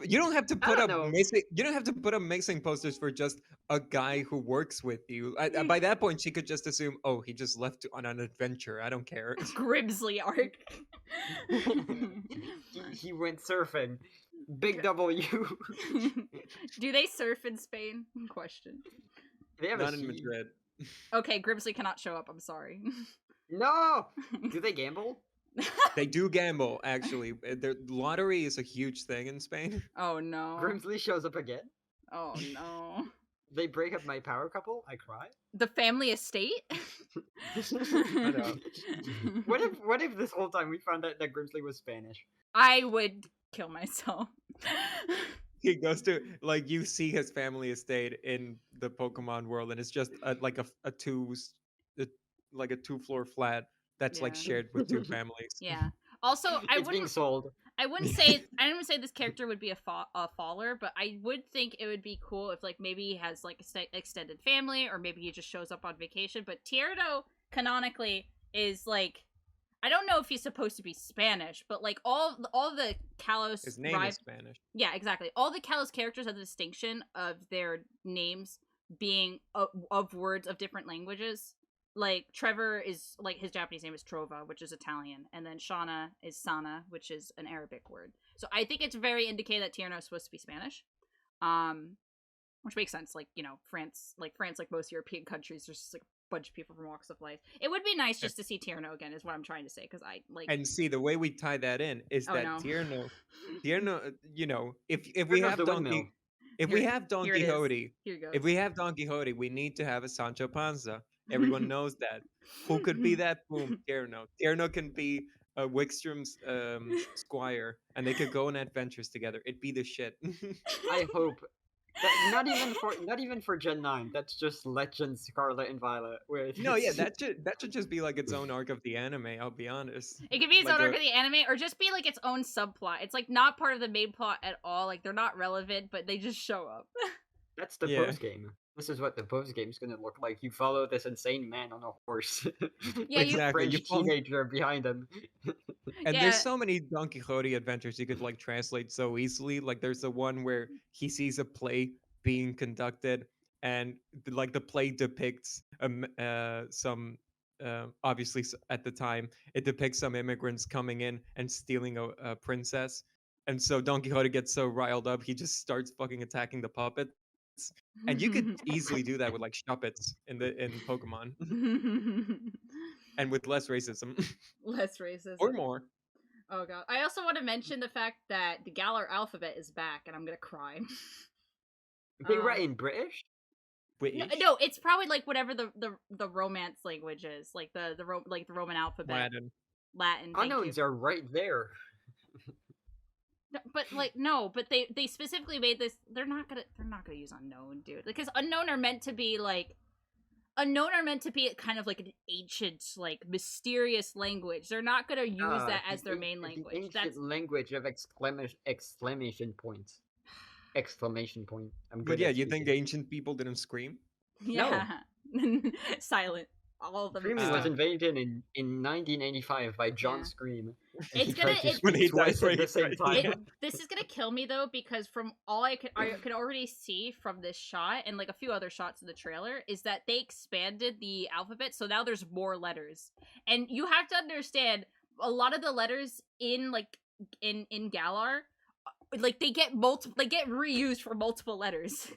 You don't have to I put don't up know. missing. You don't have to put up missing posters for just a guy who works with you. By that point, she could just assume, oh, he just left on an adventure. I don't care. Grimsley arc. he went surfing. Big W. Do they surf in Spain? Question. They have Not a in sea. Madrid. Okay, Grimsley cannot show up. I'm sorry. No! Do they gamble? They do gamble, actually. The lottery is a huge thing in Spain. Oh no. Grimsley shows up again. Oh no. They break up my power couple. I cry. The family estate? know. What if this whole time we found out that Grimsley was Spanish? I would kill myself. He goes to like you see his family estate in the Pokemon world, and it's just a like a 2-floor flat that's like Yeah. shared with two families. Yeah. Also, It's being sold. I wouldn't say this character would be a faller, but I would think it would be cool if like maybe he has like a extended family, or maybe he just shows up on vacation. But Tierno canonically is like, I don't know if he's supposed to be Spanish, but like all the Kalos His name is Spanish. Yeah, exactly. All the Kalos characters have the distinction of their names being of words of different languages. Like Trevor is like his Japanese name is Trova, which is Italian, and then Shauna is Sana, which is an Arabic word. So I think it's very indicated that Tierno is supposed to be Spanish, which makes sense. Like France, like most European countries, there's just like a bunch of people from walks of life. It would be nice just to see Tierno again, is what I'm trying to say, because I like. And see, the way we tie that in is that no. Tierno, if we have Donkey. If we have Don Quixote, if we have Don Quixote, we need to have a Sancho Panza. Everyone knows that. Who could be that? Boom, Tierno. Tierno can be Wickstrom's squire, and they could go on adventures together. It'd be the shit. I hope. Not even for Gen 9. That's just Legends Scarlet and Violet. No, yeah, that should just be like its own arc of the anime. I'll be honest. It could be its own arc of the anime, or just be like its own subplot. It's like not part of the main plot at all. Like they're not relevant, but they just show up. That's the post game. This is what the post game is gonna look like. You follow this insane man on a horse. Yeah, exactly. You teenager behind him. And there's so many Don Quixote adventures you could like translate so easily. Like there's the one where he sees a play being conducted, and like the play depicts some obviously at the time it depicts some immigrants coming in and stealing a princess. And so Don Quixote gets so riled up, he just starts fucking attacking the puppets. And you could easily do that with like Shuppets in Pokemon. And with less racism. Less racism. Or more. Oh god. I also want to mention the fact that the Galar alphabet is back, and I'm gonna cry. They write in British? No, it's probably like whatever the Romance language is, like the Roman alphabet. Latin. Unknowns are right there. No, but they specifically made this. They're not gonna use unknown, dude, because unknown are meant to be kind of like an ancient, like mysterious language. They're not gonna use that as their main language. The ancient language of exclamation points. Exclamation point. But yeah, you think ancient people didn't scream? Yeah. No. Silent. All of them. Screaming was invented in 1985 by John Scream. It's this is gonna kill me though, because from all I could already see from this shot and like a few other shots in the trailer is that they expanded the alphabet, so now there's more letters. And you have to understand, a lot of the letters in Galar, like they get reused for multiple letters.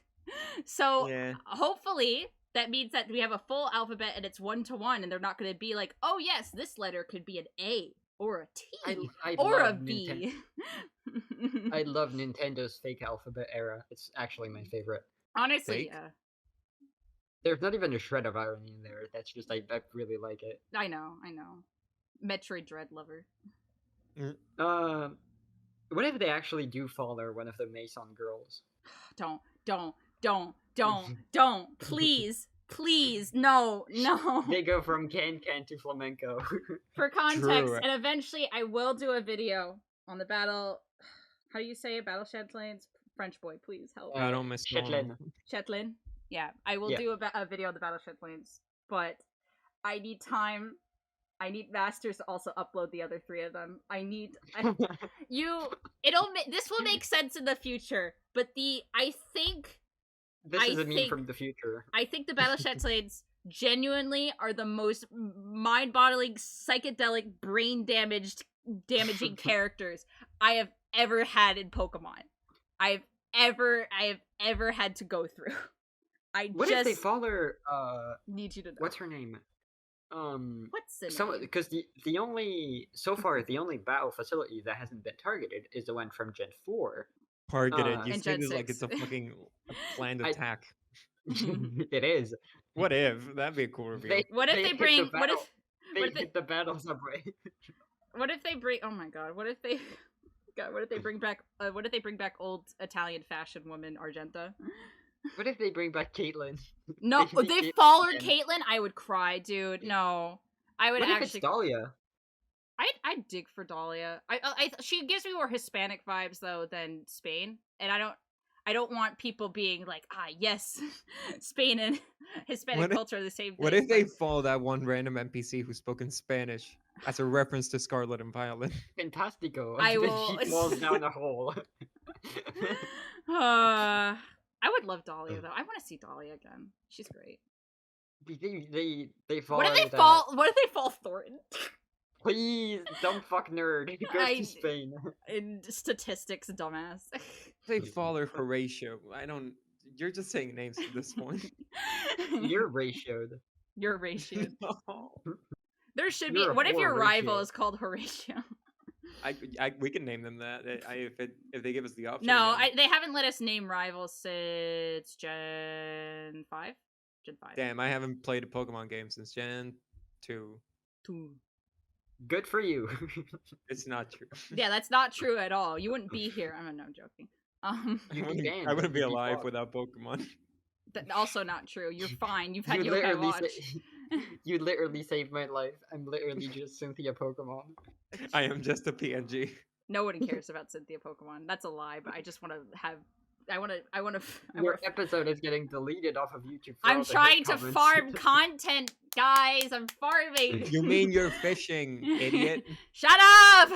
So hopefully that means that we have a full alphabet and it's 1-to-1, and they're not going to be like, oh yes, this letter could be an A or a T or a B. I love Nintendo's fake alphabet era. It's actually my favorite. Honestly, yeah. There's not even a shred of irony in there. That's just, I really like it. I know. Metroid Dread lover. What if they actually do follow one of the Mason girls? Don't, please, no. They go from can to flamenco. For context, and eventually I will do a video on the battle. How do you say it? Battle Shetlands? French boy, please help. I don't miss Shetland. Yeah, I will do a video on the Battle Shetlands, but I need time. I need Masters to also upload the other 3 of them. This will make sense in the future, but This is a meme from the future. I think the Battle Shetlands genuinely are the most mind-boggling, psychedelic, brain-damaging characters I have ever had in Pokemon. I have ever had to go through. What if they follow? Need you to know. What's her name? What's the name? Because the only battle facility that hasn't been targeted is the one from Gen 4. Targeted. You say this like it's a fucking planned attack. It is. What if? That'd be a cool reveal. What if they bring? What if they hit the battle subway? What if they bring? Oh my god! What if they? God, what if they bring back? What if they bring back old Italian fashion woman Argenta? What if they bring back Caitlyn? No, Basically they Caitlyn followed again. Caitlyn. I would cry, dude. No, I would What if actually. it's Dahlia? I'd dig for Dahlia. She gives me more Hispanic vibes though than Spain, and I don't want people being like, yes, Spain and Hispanic culture are the same thing. What if they follow that one random NPC who spoke in Spanish as a reference to Scarlet and Violet? Fantastico. I Then will- she falls down a hole. I would love Dahlia though. I want to see Dahlia again. She's great. They fall. What if they fall? What if they fall Thornton? Please, dumb fuck nerd. He goes to Spain. In statistics, dumbass. They follow Horatio. I don't. You're just saying names at this point. You're ratioed. You're ratioed. No. There should You're be. a What if your rival Horatio. is called Horatio? We can name them that if they give us the option. No, again. they haven't let us name rivals since Gen 5. Gen 5. Damn, I haven't played a Pokemon game since Gen 2. 2. Good for you. It's not true. Yeah, that's not true at all. You wouldn't be here. I'm joking. You I can I wouldn't be you'd alive fucked. without Pokemon. Also not true. You're fine. You've had You Yokai literally Watch. you literally saved my life. I'm literally just Cynthia Pokemon. I am just a PNG. No one cares about Cynthia Pokemon. That's a lie, but I just want to have. I want to. Your episode is getting deleted off of YouTube. For I'm all the hate trying to comments. farm content, guys. I'm farming. You mean you're fishing, idiot? Shut up!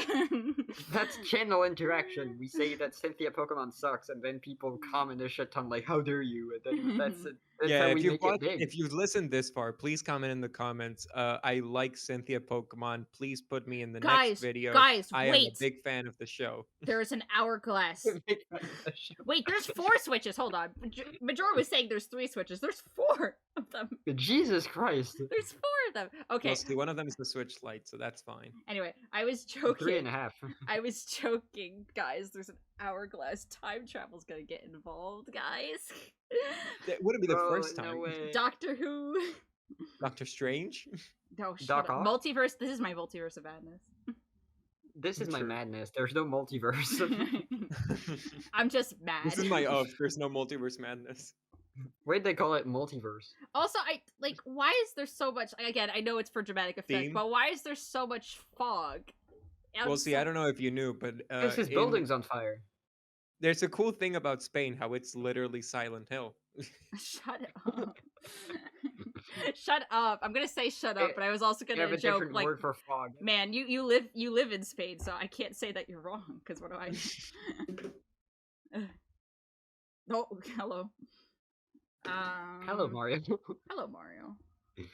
That's channel interaction. We say that Cynthia Pokemon sucks, and then people comment a shit ton like, "How dare you?" And then that's Yeah, how we make it big. if you've listened this far, please comment in the comments. I like Cynthia Pokemon. Please put me in the next video. Guys, I am a wait. big fan of the show. There's an hourglass. Wait, there's 4 switches. Hold on. Majora was saying there's 3 switches. There's 4 of them. Jesus Christ. There's 4 of them. Okay. Well, see, one of them is the Switch Lite, so that's fine. Anyway, I was joking. 3.5. I was joking, guys. There's an hourglass. Time travel's gonna get involved, guys. That wouldn't be the Oh, first no time. way. Doctor Who. Doctor Strange. No, shut Doc up. Ock? Multiverse. This is my multiverse of madness. This is my True. madness. There's no multiverse. I'm just mad. This is my of. There's no multiverse madness. Why'd they call it multiverse? Also, why is there so much? Again, I know it's for dramatic effect, Theme? but why is there so much fog? Well, see, I don't know if you knew, but Because his building's on fire. there's a cool thing about Spain, how it's literally Silent Hill. Shut up. Shut up. I'm gonna say shut up, but I was also They gonna have a joke different like, word for fog. man, you live in Spain, so I can't say that you're wrong. Because what do I? Oh, hello. Hello, Mario. Hello, Mario.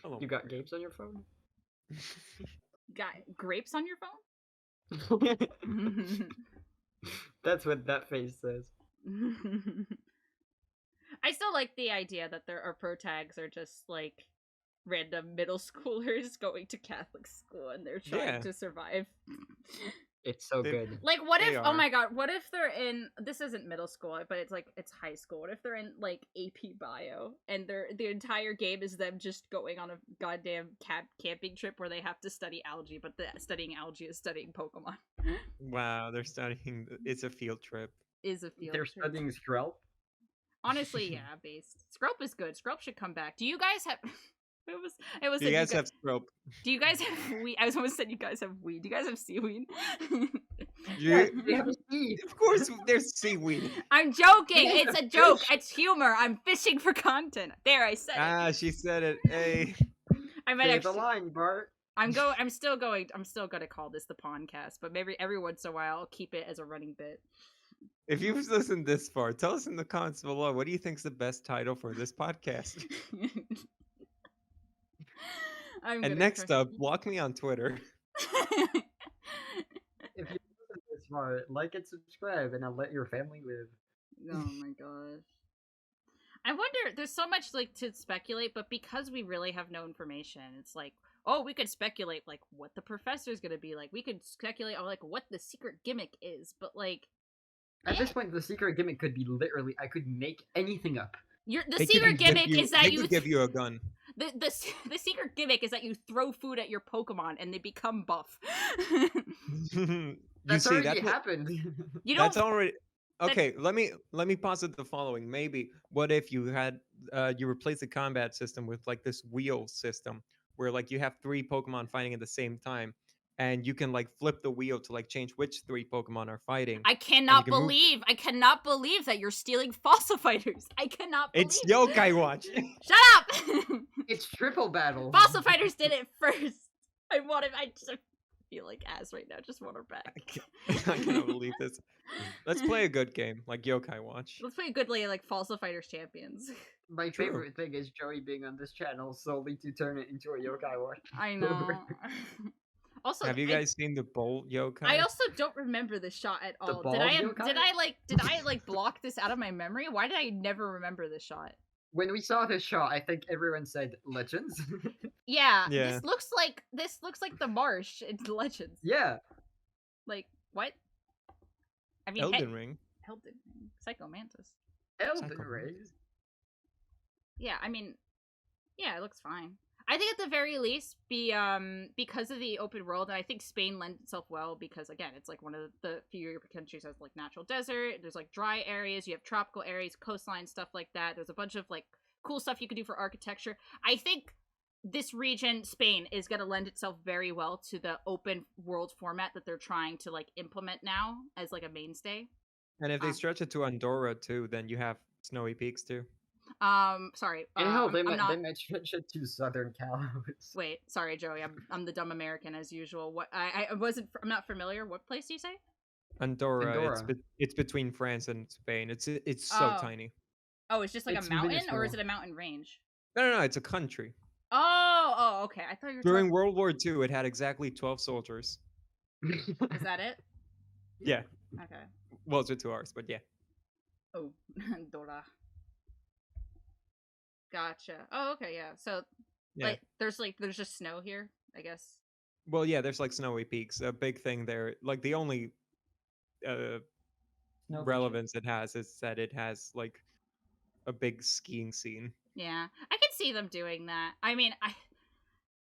Hello. You got games on your phone? Got grapes on your phone? That's what that face says. I still like the idea that our pro tags are just like random middle schoolers going to Catholic school and they're trying to survive. It's so They- good. Like, what They if? are. Oh my god! What if they're in? This isn't middle school, but it's high school. What if they're in like AP Bio and the entire game is them just going on a goddamn camping trip where they have to study algae, but studying algae is studying Pokemon. Wow, they're studying. It's a field trip. Is a field. They're trip. studying Skrelp. Honestly, yeah, based. Skrelp is good. Skrelp should come back. Do you guys have? It was. Do you guys have Strope? Do you guys have weed? I was almost said you guys have weed. Do you guys have seaweed? They have a seed. Of course, there's seaweed. I'm joking. Yeah, It's a joke. fish. It's humor. I'm fishing for content. There, I said it. Ah, she said it. Hey. I might Say the actually. line, Bart. I'm still gonna call this the PondCast, but maybe every once in a while I'll keep it as a running bit. If you've listened this far, tell us in the comments below. What do you think's the best title for this podcast? And next up, block me on Twitter. If you listen this far, like and subscribe, and I'll let your family live. Oh my gosh. I wonder, there's so much like to speculate, but because we really have no information, it's like, oh, we could speculate like what the professor's gonna be like. We could speculate on like what the secret gimmick is, but like At this point, the secret gimmick could be literally, I could make anything up. the They could secret give gimmick you- is that they you could give you a gun. the secret gimmick is that you throw food at your Pokemon and they become buff. You That's see, already happened. You that's don't. already That, okay. Let me posit the following. Maybe what if you had you replace the combat system with like this wheel system where like you have three Pokemon fighting at the same time, and you can like flip the wheel to like change which three Pokemon are fighting, I and you cannot can move. believe. I cannot believe that you're stealing fossil fighters. I cannot believe. It's Yokai Watch. Shut up. It's triple battle. Fossil fighters did it first. I just feel like ass right now. Just want her back. I cannot believe this. Let's play a good game like Yokai Watch. Let's play a good like Fossil Fighters champions. My True. favorite thing is Joey being on this channel solely to turn it into a yokai watch. I know. Also, Have you guys seen the Bolt Yokai? I also don't remember this shot at The all. bald yokai? Did I like block this out of my memory? Why did I never remember this shot? When we saw this shot, I think everyone said Legends. Yeah, Yeah. this looks like the marsh in Legends. Yeah. Like what? I mean, Elden Ring. Elden Ring, Psycho Mantis. Elden Psycho Ring. Yeah, I mean, yeah, it looks fine. I think at the very least, because of the open world, and I think Spain lends itself well because again, it's like one of the few European countries that has like natural desert. There's like dry areas, you have tropical areas, coastline stuff like that. There's a bunch of like cool stuff you could do for architecture. I think this region, Spain, is going to lend itself very well to the open world format that they're trying to like implement now as like a mainstay. And if they stretch it to Andorra too, then you have snowy peaks too. Sorry. And hell, they I'm not... might stretch it to Southern Cal. Wait, sorry, Joey. I'm the dumb American as usual. What I'm not familiar. What place do you say? Andorra. It's between France and Spain. It's so tiny. Oh, it's just like It's a mountain, minuscule. or is it a mountain range? No, it's a country. Oh, okay. I thought you were During World War II, it had exactly 12 soldiers. Is that it? Yeah. Okay. Well, it's with 2 hours, but yeah. Oh, Dora. Gotcha. Oh, okay, yeah. So, Yeah. like, there's just snow here, I guess. Well, yeah, there's like snowy peaks. A big thing there. Like the only relevance it has is that it has like a big skiing scene. Yeah, I can see them doing that. I mean,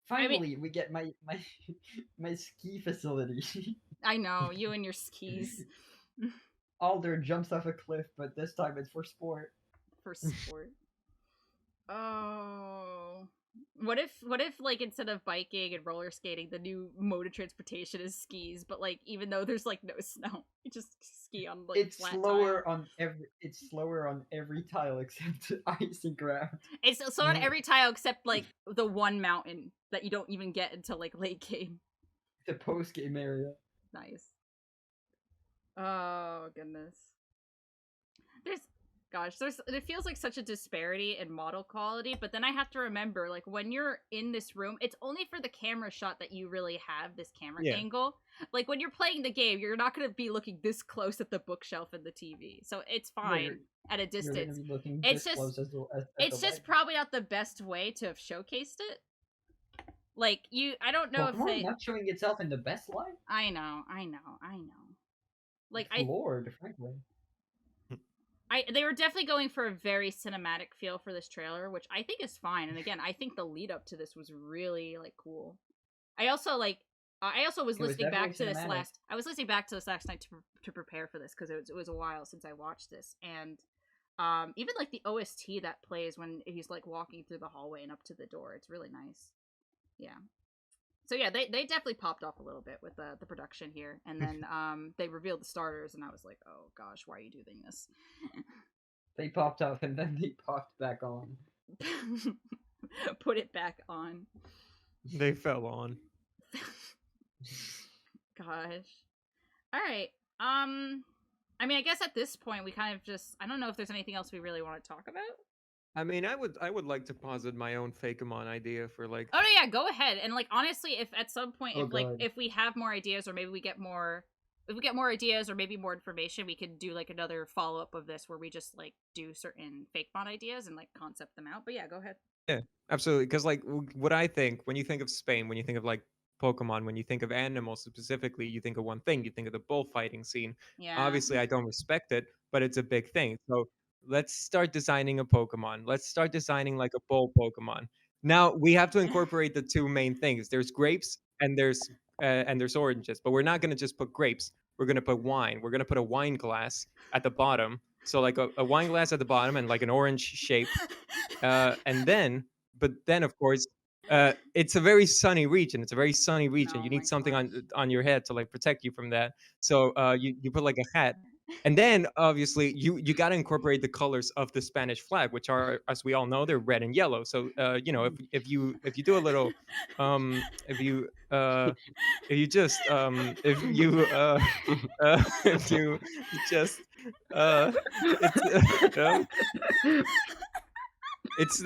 Finally, we get my ski facility. I know, you and your skis. Alder jumps off a cliff, but this time it's for sport. For sport. Oh. What if like instead of biking and roller skating, the new mode of transportation is skis, but like even though there's like no snow, you just ski on like It's flat slower tile. it's slower on every tile except ice and ground. It's slow on every tile except like the one mountain that you don't even get until like late game. The post game area. Nice. Oh goodness. It feels like such a disparity in model quality, but then I have to remember, like, when you're in this room, it's only for the camera shot that you really have this camera angle. Like, when you're playing the game, you're not going to be looking this close at the bookshelf and the TV, so it's fine at a distance. It's just probably not the best way to have showcased it. Like, I don't know if they... not showing itself in the best light? I know. Like, Lord, frankly. They were definitely going for a very cinematic feel for this trailer, which I think is fine. And again, I think the lead up to this was really like cool. I also was listening back to this last. I was listening back to this last night to prepare for this because it was a while since I watched this, and even like the OST that plays when he's like walking through the hallway and up to the door, it's really nice. Yeah. So yeah, they definitely popped off a little bit with the production here, and then they revealed the starters, and I was like, oh gosh, why are you doing this? They popped off and then they popped back on. Put it back on. They fell on. Gosh. All right. I mean, I guess at this point we kind of I don't know if there's anything else we really want to talk about. I mean, I would like to posit my own Fakemon idea for like. Oh yeah, go ahead. And like honestly, if at some point if we have more ideas or maybe we get more ideas or maybe more information, we could do like another follow up of this where we just like do certain Fakemon ideas and like concept them out. But yeah, go ahead. Yeah, absolutely. Because like what I think when you think of Spain, when you think of like Pokemon, when you think of animals specifically, you think of one thing. You think of the bullfighting scene. Yeah. Obviously, I don't respect it, but it's a big thing. So let's start designing a Pokemon. Let's start designing like a bull Pokemon. Now we have to incorporate the two main things. There's grapes and there's oranges, but we're not going to just put grapes. we're gonna put wine. We're gonna put a wine glass at the bottom. So like a wine glass at the bottom and like an orange shape. And then, but then of course, it's a very sunny region. It's a very sunny region. Oh You my need something gosh. on your head to like protect you from that. So you put like a hat. And then obviously you got to incorporate the colors of the Spanish flag, which are, as we all know, they're red and yellow. So if you do a little if you just if you if you just it's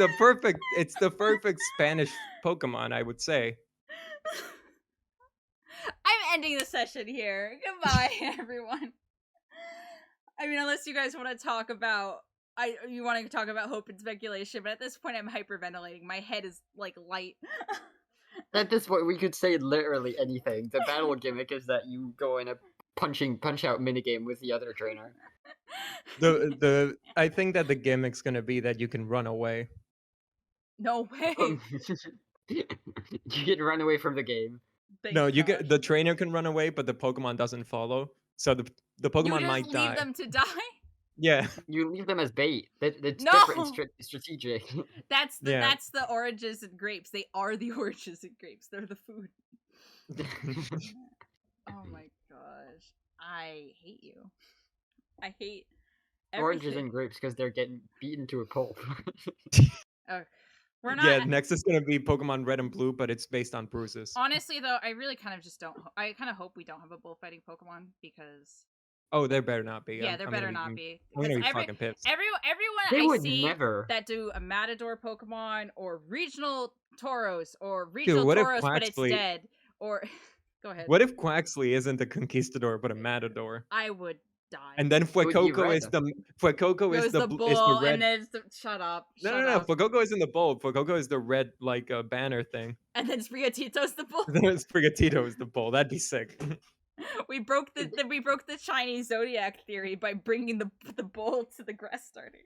it's the perfect Spanish Pokemon, I would say. I'm ending the session here. Goodbye, everyone. I mean, unless you guys want to talk about you want to talk about hope and speculation, but at this point I'm hyperventilating. My head is like light. At this point, we could say literally anything. The battle gimmick is that you go in a punch out minigame with the other trainer. I think that the gimmick's gonna be that you can run away. No way. You can run away from the game. No, the trainer can run away, but the Pokemon doesn't follow. So the Pokemon might die. You leave them to die? Yeah. You leave them as bait. That's No! different strategic. That's the oranges and grapes. They are the oranges and grapes. They're the food. Oh my gosh. I hate you. I hate everything. Oranges and grapes because they're getting beaten to a pulp. We're not. Yeah, next is gonna be Pokemon Red and Blue, but it's based on bruises. Honestly, though, I really kind of just don't. I kind of hope we don't have a bullfighting Pokemon because. Oh, there better not be. Yeah, there better not be. I'm gonna be fucking pissed. Everyone I see that do a Matador Pokemon or regional Tauros or regional Tauros, but it's dead. Or go ahead. What if Quaxley isn't a Conquistador but a Matador? I would die. And then Fuecoco is the bull, red. and then shut up. No. Fuecoco isn't the bull. Fuecoco is the red like banner thing. And then Sprigatito's the bull. Then Sprigatito is the bull. That'd be sick. We broke the Chinese zodiac theory by bringing the bull to the grass starter.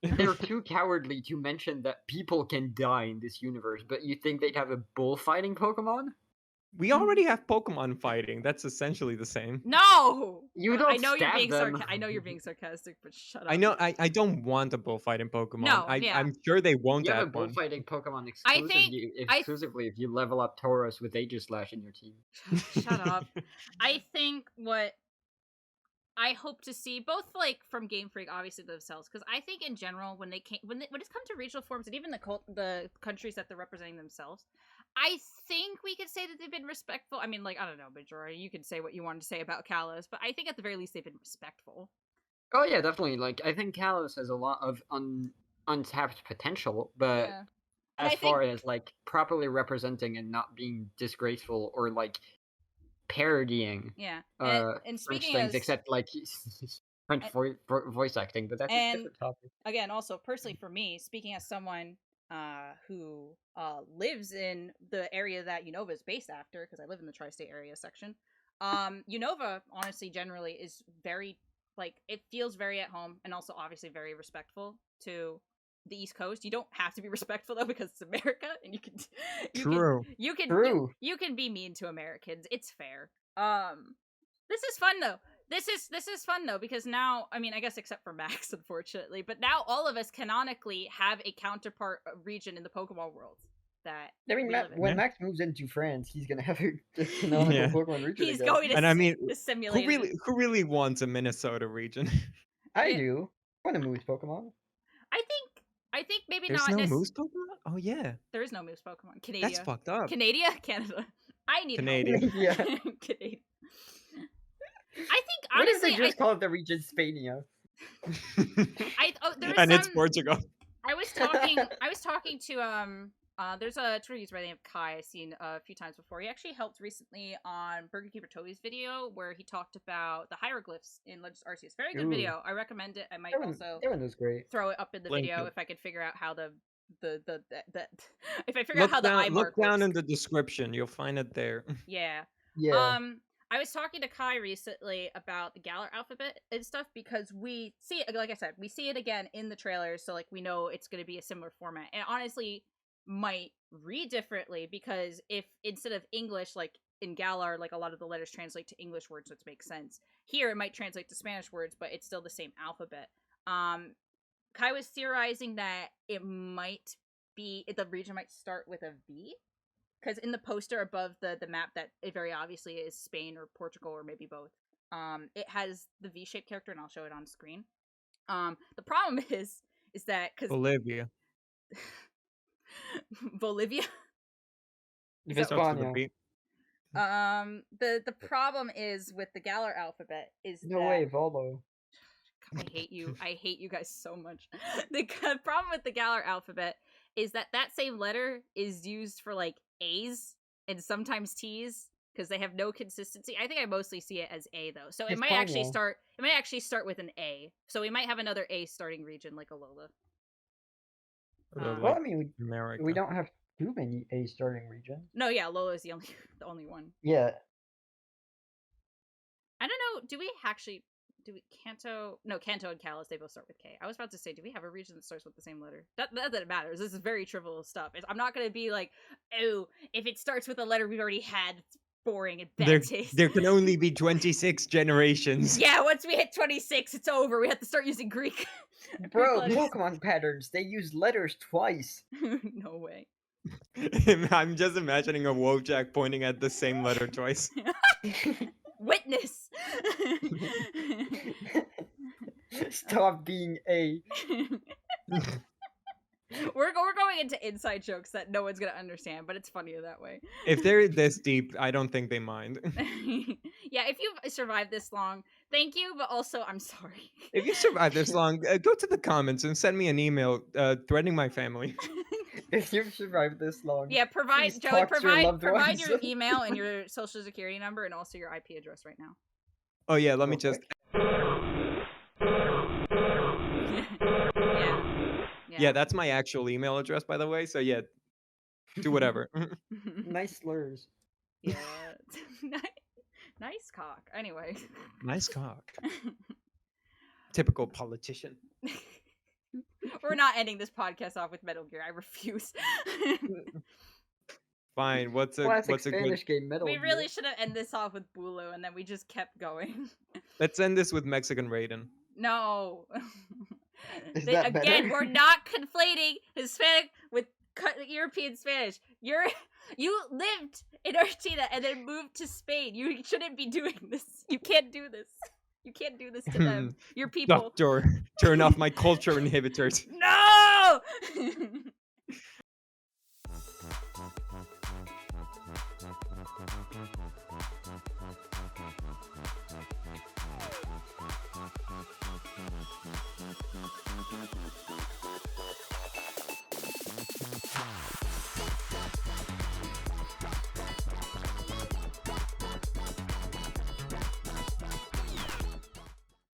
They're too cowardly to mention that people can die in this universe, but you think they'd have a bullfighting Pokemon? We already have Pokemon fighting. That's essentially the same. No, you don't. I know stab you're being them. I know you're being sarcastic, but shut up. I know. I don't want a bullfighting Pokemon. No, I'm sure they won't You have a add one. bullfighting Pokemon exclusively if you level up Tauros with Aegislash in your team. Shut up. I think what I hope to see, both like from Game Freak, obviously themselves, because I think in general when it's come to regional forms and even the countries that they're representing themselves, I think we could say that they've been respectful. I mean, like, I don't know, Majora, you can say what you wanted to say about Kalos, but I think at the very least they've been respectful. Oh yeah, definitely. Like, I think Kalos has a lot of untapped potential, but as far as like properly representing and not being disgraceful or like parodying, and speaking French things, as, except like French voice acting, but that's a different topic. Again, also personally for me, speaking as someone who lives in the area that Unova is based after, because I live in the tri-state area section. Unova, honestly, generally is very, like, it feels very at home and also obviously very respectful to the East Coast. You don't have to be respectful though because it's America, and you can you can be mean to Americans. It's fair. This is fun though. This is fun though because now, I mean, I guess except for Max, unfortunately, but now all of us canonically have a counterpart region in the Pokemon world. That I mean, when Max moves into France, he's gonna have a canonical Pokemon region. He's going to, and I mean, simulate. Who really wants a Minnesota region? I do. I want a Moose Pokemon. I think maybe There's not. no Moose Pokemon? Oh yeah. There is no Moose Pokemon. Canada. That's fucked up. Canada? I need Canadian. help. Yeah. Canadian. I think honestly, what if they just call it the region Spania? It's Portugal. I was talking to there's a Twitter user by the name of Kai I've seen a few times before. He actually helped recently on Burger Keeper Toby's video where he talked about the hieroglyphs in Legends Arceus. Very good video. I recommend it. I might also was great. Throw it up in the video if I could figure out how the if I figure out how the eye mark look down works. in the description. You'll find it there. Yeah. I was talking to Kai recently about the Galar alphabet and stuff because we see it, like I said, we see it again in the trailers, so like we know it's going to be a similar format. And honestly, might read differently because if instead of English, like in Galar, like a lot of the letters translate to English words, which makes sense. Here, it might translate to Spanish words, but it's still the same alphabet. Kai was theorizing that it might be the region might start with a V, because in the poster above the map, that it very obviously is Spain or Portugal or maybe both. It has the V-shaped character, and I'll show it on screen. The problem is that because Bolivia. Bolivia. Hispania. The problem is with the Galar alphabet is No that... way, Volo. I hate you. I hate you guys so much. The problem with the Galar alphabet is that same letter is used for like A's and sometimes T's because they have no consistency. I think I mostly see it as A though. So it might actually start with an A. So we might have another A starting region like Alola. Well, I mean, America. we don't have too many A starting regions. No, yeah, Alola is the only one. Yeah. I don't know. Do we Kanto and Kalos, they both start with K. I was about to say, do we have a region that starts with the same letter? That matters. This is very trivial stuff. I'm not going to be like, oh, if it starts with a letter we've already had, it's boring and bad taste. There can only be 26 generations. Yeah, once we hit 26, it's over. We have to start using Greek. Bro, Pokemon patterns, they use letters twice. No way. I'm just imagining a Wojak pointing at the same letter twice. Witness. Stop being A. We're going into inside jokes that no one's gonna understand, but it's funnier that way. If they're this deep, I don't think they mind. Yeah, if you've survived this long, thank you, but also I'm sorry. If you survived this long, go to the comments and send me an email threatening my family. If you've survived this long, yeah, provide your email and your social security number and also your IP address right now. Oh yeah, let me just. Yeah, that's my actual email address, by the way. So yeah, do whatever. Nice slurs. Yeah, nice cock. Anyway. Nice cock. Typical politician. We're not ending this podcast off with Metal Gear. I refuse. Fine. What's a Spanish game, Metal Gear? We really should have ended this off with Bulu, and then we just kept going. Let's end this with Mexican Raiden. No. Is that again, better? we're not conflating Hispanic with European Spanish. You lived in Argentina and then moved to Spain. You shouldn't be doing this. You can't do this. You can't do this to them. Your people. Doctor, turn off my culture inhibitors. No!